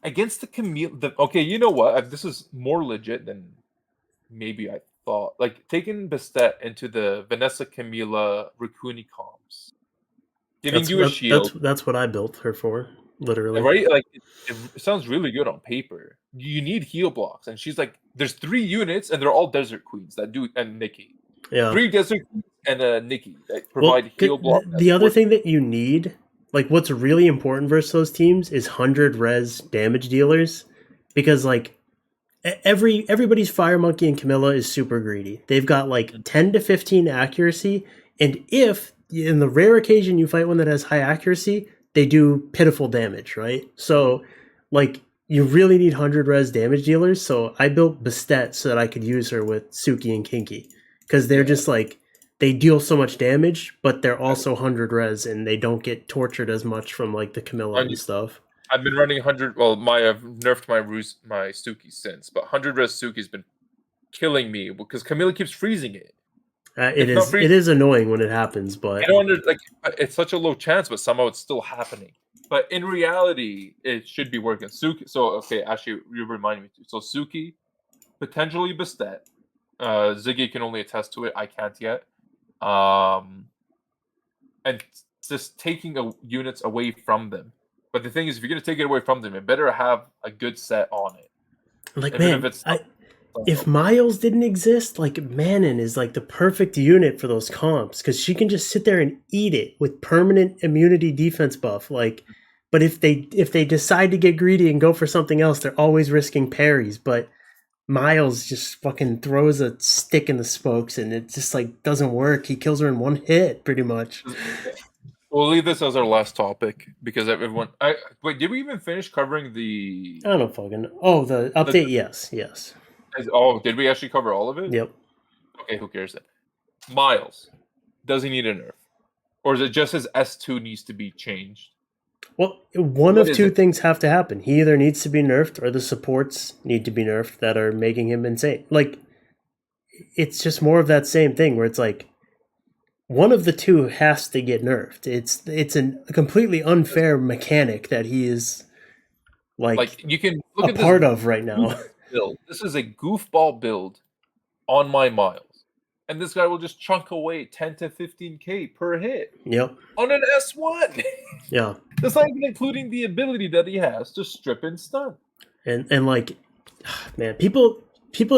against the Camille. Okay, you know what? This is more legit than maybe I thought. Like taking Bastet into the Vanessa Camila Raccoon comps, giving you a shield, that's what I built her for, literally. right? Like it sounds really good on paper. You need heal blocks, and she's like, there's 3 units, and they're all Desert Queens that do, and Nikki, Yeah. 3 Desert Queens and Nikki that Well, provide heal block. the other thing that you need, like what's really important versus those teams, is 100 res damage dealers, because like everybody's Fire Monkey and Camilla is super greedy. They've got like 10 to 15 accuracy, and if in the rare occasion you fight one that has high accuracy, they do pitiful damage, right? So like you really need 100 res damage dealers. So I built Bastet so that I could use her with Suki and Kinky, because they're just like they deal so much damage, but they're also 100 res and they don't get tortured as much from like the Camilla and stuff. I've been running 100. Well, I've nerfed my Suki since, but 100 res Suki's been killing me because Camilla keeps freezing it. It's not It freezing. is annoying when it happens, but I don't like it's such a low chance, but somehow it's still happening. But in reality, it should be working. Suki. So okay, actually, you reminded me too. So Suki, potentially Bastet. Ziggy can only attest to it. I can't yet. And just taking units away from them. But the thing is, if you're gonna take it away from them, it better have a good set on it. like Even if man, it's if Miles didn't exist, like Manon is like the perfect unit for those comps because she can just sit there and eat it with permanent immunity defense buff. Like, but if they decide to get greedy and go for something else, they're always risking parries. But Miles just fucking throws a stick in the spokes and it just like doesn't work. He kills her in one hit, pretty much. We'll leave this as our last topic because everyone. Wait, did we even finish covering the? I don't know, fucking. Oh, the update. Yes. Oh, did we actually cover all of it? Yep. Okay, who cares then? Miles, does he need a nerf? Or is it just his S2 needs to be changed? Well, one What of is two it? things have to happen. He either needs to be nerfed or the supports need to be nerfed that are making him insane. Like, it's just more of that same thing where it's like one of the two has to get nerfed. It's a completely unfair mechanic that he is Like you can look a at this part of right now. build. This is a goofball build on my miles. And this guy will just chunk away 10 to 15k per hit Yep. on an S1. Yeah. That's not even including the ability that he has to strip and stun. And like, man, people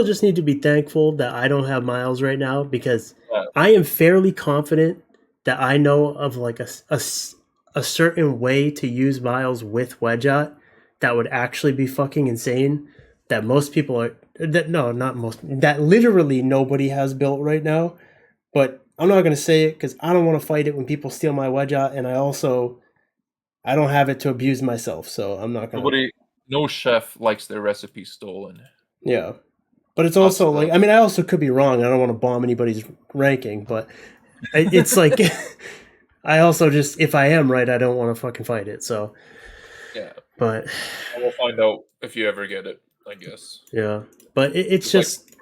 just need to be thankful that I don't have miles right now, because Yeah. I am fairly confident that I know of like a certain way to use miles with Wedgeot that would actually be fucking insane, that most people are that no, not most, that literally nobody has built right now. But I'm not going to say it because I don't want to fight it when people steal my Wedgeot, and I don't have it to abuse myself, so I'm not going to. No chef likes their recipe stolen. Yeah. But it's That's also the- like, I mean, I also could be wrong. I don't want to bomb anybody's ranking, but it's like, I also just, if I am right, I don't want to fucking fight it. So, Yeah. but We'll find out if you ever get it, I guess. yeah, but it's It's just,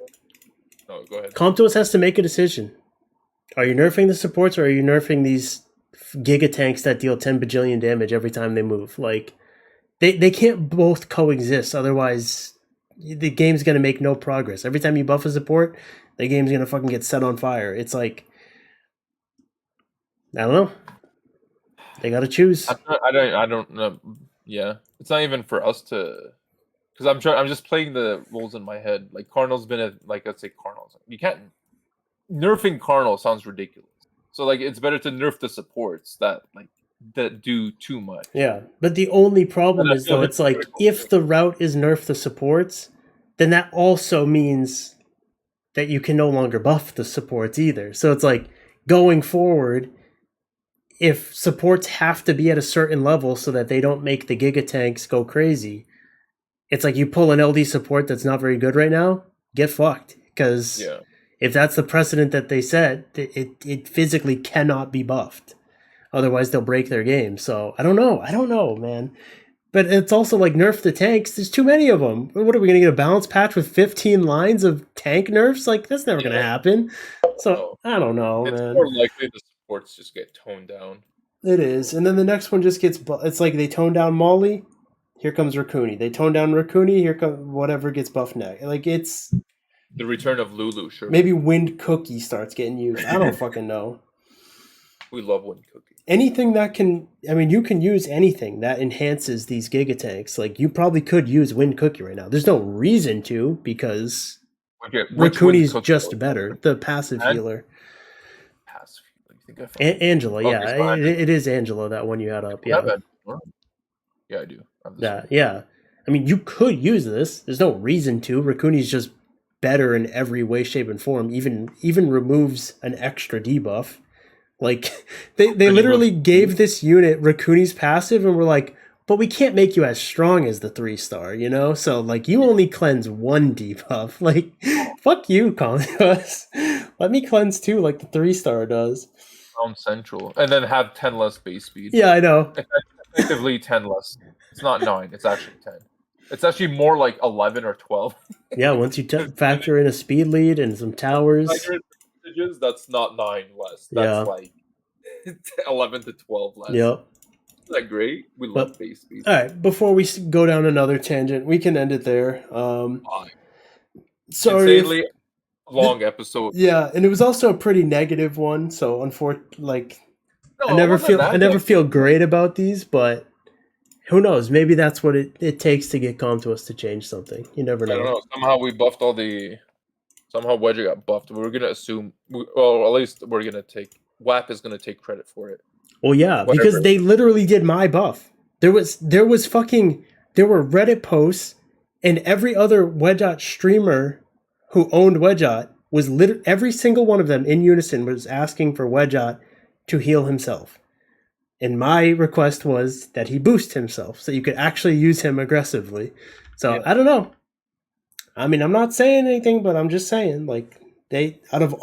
No, go ahead. Comtos has to make a decision. Are you nerfing the supports, or are you nerfing these giga tanks that deal 10 bajillion damage every time they move? Like, they can't both coexist. Otherwise, the game's going to make no progress. Every time you buff a support, the game's going to fucking get set on fire. It's like, I don't know. They got to choose. I don't know. Yeah, it's not even for us to, because I'm just playing the roles in my head. Like Cardinal's been a, like, let's say Cardinals. You can't nerfing Cardinal sounds ridiculous. So like it's better to nerf the supports that do too much. Yeah, but the only problem is, though, it's like, if the route is nerf the supports, then that also means that you can no longer buff the supports either. So it's like, going forward, if supports have to be at a certain level so that they don't make the giga tanks go crazy, it's like you pull an LD support that's not very good right now, get fucked. Because if that's the precedent that they set, it physically cannot be buffed. Otherwise, they'll break their game. So I don't know, man. But it's also like, nerf the tanks. There's too many of them. What are we going to get, a balance patch with 15 lines of tank nerfs? Like, that's never going to happen. So I don't know, it's man. more likely the supports just get toned down. It is. And then the next one just gets, it's like they tone down Molly, here comes Raccoony. They tone down Raccoony, here comes whatever gets buffed next. Like, it's the return of Lulu. Sure. Maybe Wind Cookie starts getting used. I don't fucking know. We love Wind Cookie. Anything that can, I mean, you can use anything that enhances these giga tanks. Like, you probably could use Wind Cookie right now. There's no reason to, because Raccoony's just better. The passive healer. Passive healer. You think I found Angela, yeah. It is Angela, that one you had up. Yeah. Yeah, I do. Yeah. I mean, you could use this. There's no reason to. Raccoony's just better in every way, shape, and form. Even removes an extra debuff. Like, they literally gave this unit Raccoony's passive and were like, but we can't make you as strong as the 3-star, you know? So, like, you only cleanse one debuff. Like, fuck you, Conquest. Let me cleanse 2 like the 3-star does. Central. And then have 10 less base speed. Yeah, I know. Effectively 10 less. It's not 9. It's actually 10. It's actually more like 11 or 12. Yeah, once you factor in a speed lead and some towers. That's not 9 less. That's like 11 to 12 less. Yep. Isn't that great? We love base speed. All right, before we go down another tangent, we can end it there. Sorry. Insanely long episode. Yeah, and it was also a pretty negative one, so unfortunately, I never feel great about these, but who knows? Maybe that's what it takes to get Comtos to change something. You never know. I don't know. Somehow we buffed somehow Wedger got buffed. We're gonna assume, well, at least we're gonna take WAP is gonna take credit for it. Well, yeah, because they literally did my buff. There were Reddit posts, and every other Wedgeot streamer who owned Wedgeot was every single one of them in unison was asking for Wedgeot to heal himself. And my request was that he boost himself so you could actually use him aggressively. So I don't know. I mean, I'm not saying anything, but I'm just saying, like, Out of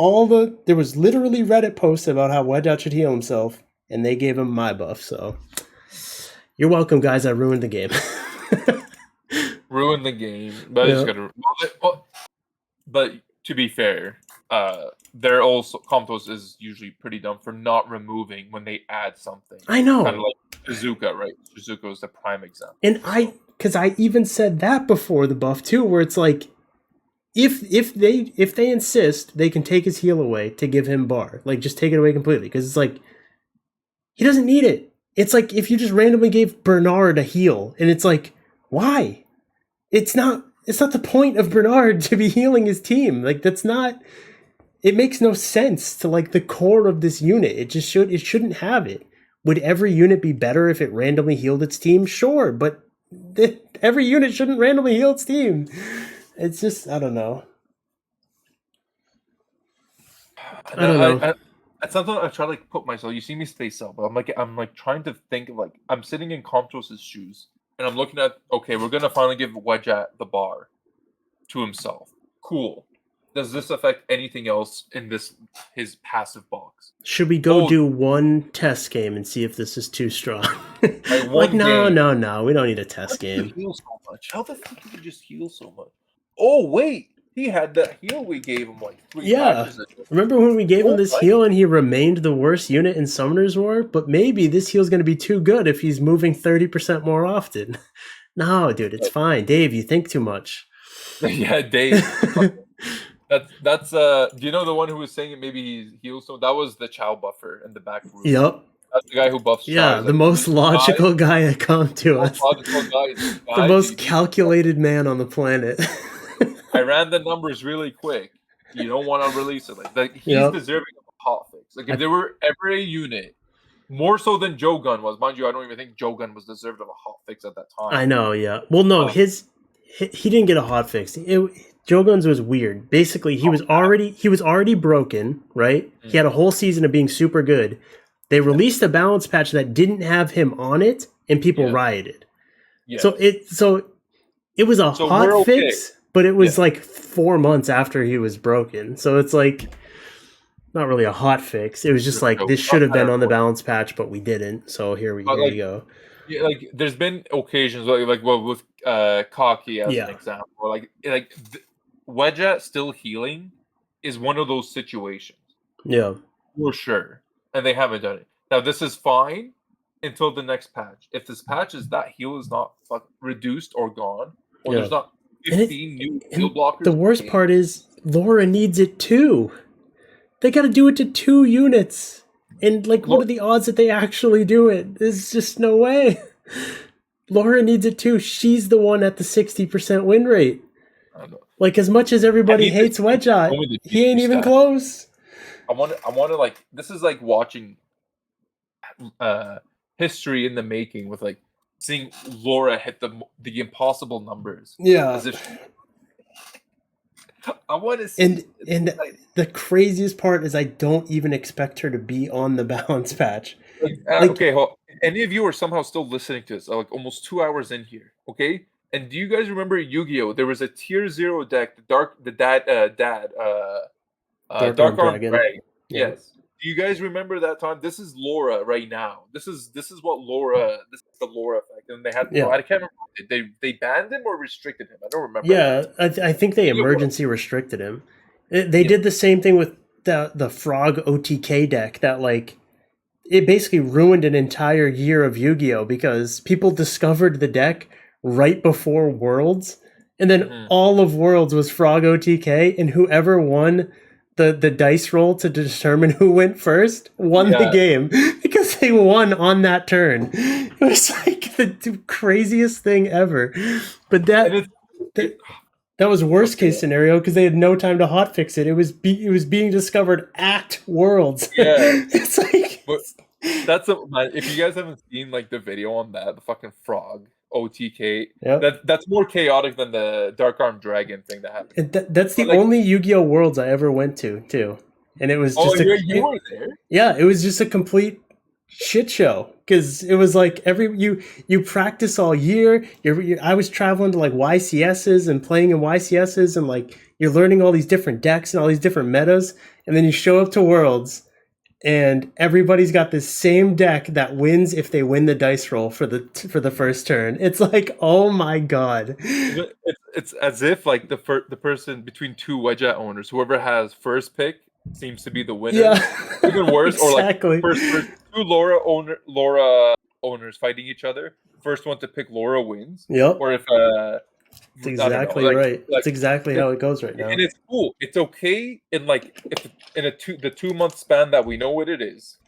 there was literally Reddit posts about how Wedgeout should heal himself, and they gave him my buff. So you're welcome, guys. I ruined the game. Ruined the game, but Yeah. it's gonna. But to be fair, they're also Comtos is usually pretty dumb for not removing when they add something. I know. Kind of like Shizuka, right? Shizuka is the prime example. And because I even said that before the buff too, where it's like, if they insist, they can take his heal away to give him bar, like just take it away completely, because it's like he doesn't need it. It's like if you just randomly gave Bernard a heal, and it's like, why? It's not the point of Bernard to be healing his team. Like that's not. It makes no sense to like the core of this unit. It shouldn't have it. Would every unit be better if it randomly healed its team? Sure, but every unit shouldn't randomly heal its team. It's just, I don't know. I don't know. Sometimes I try to like put myself. You see me space out, but I'm like trying to think of like I'm sitting in Comtos' shoes, and I'm looking at okay, we're gonna finally give Wedgeat the bar to himself. Cool. Does this affect anything else in his passive box? Should we go do one test game and see if this is too strong? Like no, we don't need a test game. Heal so much. How the fuck did he just heal so much? Oh wait, he had that heal we gave him like 3 matches ago. Remember when we gave him this heal and he remained the worst unit in Summoner's War? But maybe this heal's going to be too good if he's moving 30% more often. No, dude, it's fine. Dave, you think too much. Yeah, Dave. That's do you know the one who was saying it maybe he heals so that was the Chow buffer in the back room. Yep. That's the guy who buffs Chow. Yeah, the most logical guy that come to us. The most calculated man on the planet. I ran the numbers really quick. You don't want to release it. Like he's deserving of a hot fix. Like if there were ever a unit, more so than Jogun was, mind you, I don't even think Jogun was deserved of a hot fix at that time. I know, yeah. Well, no, he didn't get a hot fix. Jogun's was weird. Basically, he was already broken, right? Mm. He had a whole season of being super good. They released a balance patch that didn't have him on it, and people rioted. Yeah. So it was a hot fix, but it was like 4 months after he was broken. So it's like not really a hot fix. It was just like this should have been on the balance patch, but we didn't. So here we go. Yeah, like there's been occasions like with Kaki as an example, like Wedgeat still healing is one of those situations. Yeah, for sure, and they haven't done it. Now this is fine until the next patch. If this patch is that heal is not reduced or gone, or there's not 15 new heal blockers. The worst part is Laura needs it too. They got to do it to 2 units. And, like, what are the odds that they actually do it? There's just no way. Laura needs it too. She's the one at the 60% win rate. Like, as much as everybody hates Wedgeot, he ain't even close. I want to, like, this is like watching history in the making with, like, seeing Laura hit the impossible numbers. Yeah. As if I want to see. And the craziest part is I don't even expect her to be on the balance patch. Okay, any of you are somehow still listening to this, like almost 2 hours in here, okay? And do you guys remember Yu-Gi-Oh? There was a tier 0 deck, Dark Arm Dragon. Yeah. Yes. Do you guys remember that time? This is Laura right now. This is what Laura. This is the Laura effect, and they had. Yeah. I can't remember. They banned him or restricted him. I don't remember. Yeah, I think they emergency restricted him. They did the same thing with the Frog OTK deck. That like, it basically ruined an entire year of Yu-Gi-Oh because people discovered the deck right before Worlds, and then all of Worlds was Frog OTK, and whoever won the dice roll to determine who went first won the game because they won on that turn. It was like the craziest thing ever. But that was worst case scenario because they had no time to hotfix it. It was being discovered at Worlds. Yeah, it's like if you guys haven't seen like the video on that, the fucking Frog OTK. That's more chaotic than the Dark Arm Dragon thing that happened. That's the only Yu-Gi-Oh! Worlds I ever went to, too. And it was just you were there? Yeah, it was just a complete shit show. Because it was like you practice all year. I was traveling to like YCSs and playing in YCSs and like you're learning all these different decks and all these different metas, and then you show up to Worlds and everybody's got this same deck that wins if they win the dice roll for the first turn. It's like, oh my god. It's as if like the person between two Wedget owners, whoever has first pick seems to be the winner. Yeah. Even worse, Exactly. or like two Laura owners fighting each other. First one to pick Laura wins. Yep. Or if It's exactly right. That's exactly how it goes right now. And it's cool. It's okay in like if in the 2 month span that we know what it is.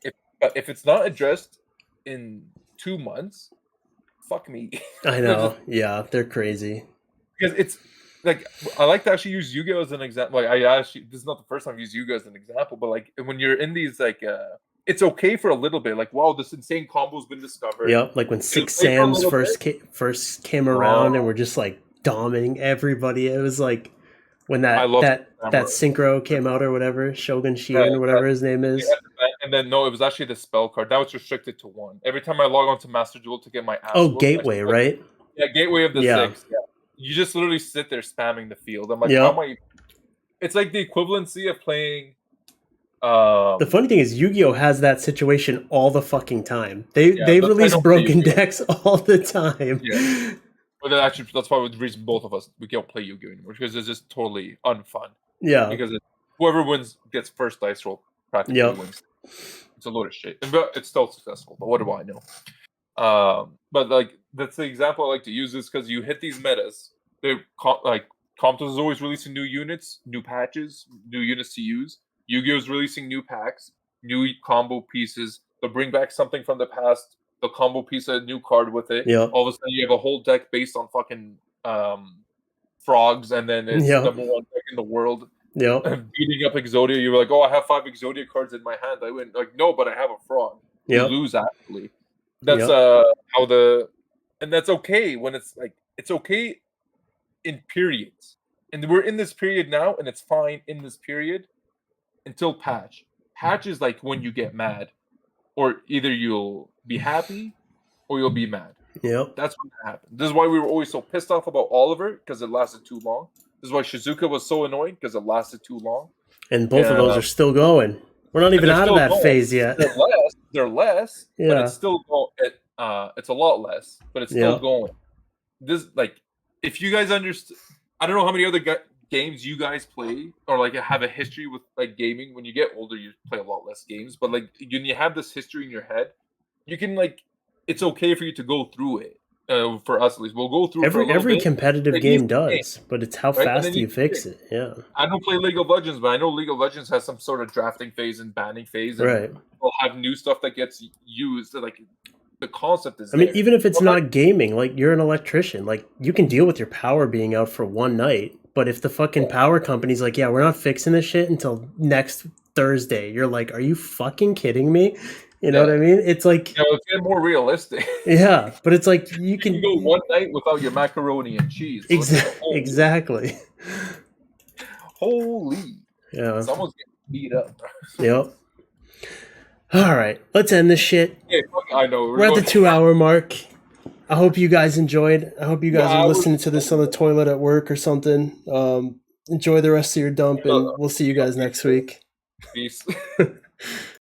If it's not addressed in 2 months, fuck me. I know. Yeah, they're crazy. Because it's like I like to actually use Yu-Gi-Oh as an example. Like I actually, this is not the first time I've used Yu-Gi-Oh as an example, but like when you're in these like it's okay for a little bit. Like, wow, this insane combo's been discovered. Yep, like when Six Sams first came around and we're just like dominating everybody. It was like when that synchro came out or whatever, Shogun Shion or whatever his name is. And then no, it was actually the spell card. Now it's restricted to one. Every time I log on to Master Duel to get my ass whooped, Gateway, right? Yeah, Gateway of the 6. Yeah. You just literally sit there spamming the field. I'm like, how am I? It's like the equivalency of playing. The funny thing is, Yu-Gi-Oh has that situation all the fucking time. They release broken decks all the time. Yeah. But actually, that's probably the reason both of us we can't play Yu-Gi-Oh anymore, because it's just totally unfun. Yeah. Because whoever wins gets first dice roll practically wins. It's a load of shit, but it's still successful. But what do I know? But like that's the example I like to use, is because you hit these metas. They're like Comptos is always releasing new units, new patches, new units to use. Yu-Gi-Oh is releasing new packs, new combo pieces. They'll bring back something from the past. The combo piece a new card with it. Yep. All of a sudden, you have a whole deck based on fucking frogs, and then it's number one deck in the world. Yep. Beating up Exodia, you're like, oh, I have 5 Exodia cards in my hand. I win. Like, no, but I have a frog. You lose actually. That's and that's okay when it's like it's okay in periods, and we're in this period now, and it's fine in this period until patch. Patch is like when you get mad, or either you'll be happy or you'll be mad. Yep. That's what happened. This is why we were always so pissed off about Oliver, because it lasted too long. This is why Shizuka was so annoying, because it lasted too long. And both of those are still going. We're not even out of that phase yet. They're less, but it's still going. It's a lot less, but it's still going. This, like, if you guys understand, I don't know how many other games you guys play or like have a history with like gaming. When you get older, you play a lot less games, but like when you have this history in your head, you can like, it's okay for you to go through it. For us at least, we'll go through every competitive game does, but it's how fast do you fix it. Yeah, I don't play League of Legends, but I know League of Legends has some sort of drafting phase and banning phase, and we'll have new stuff that gets used. Like the concept is. I mean, even if it's not gaming, like you're an electrician, like you can deal with your power being out for one night. But if the fucking power company's like, yeah, we're not fixing this shit until next Thursday, you're like, are you fucking kidding me? You know what I mean? It's like, it's getting more realistic. Yeah, but it's like you can go one night without your macaroni and cheese. Exactly. Holy. Yeah. Someone's getting beat up. Yep. All right, let's end this shit. Yeah, I know. We're at the 2-hour mark. I hope you guys enjoyed. I hope you guys are listening to this on the toilet at work or something. Enjoy the rest of your dump, and we'll see you guys next week. Peace.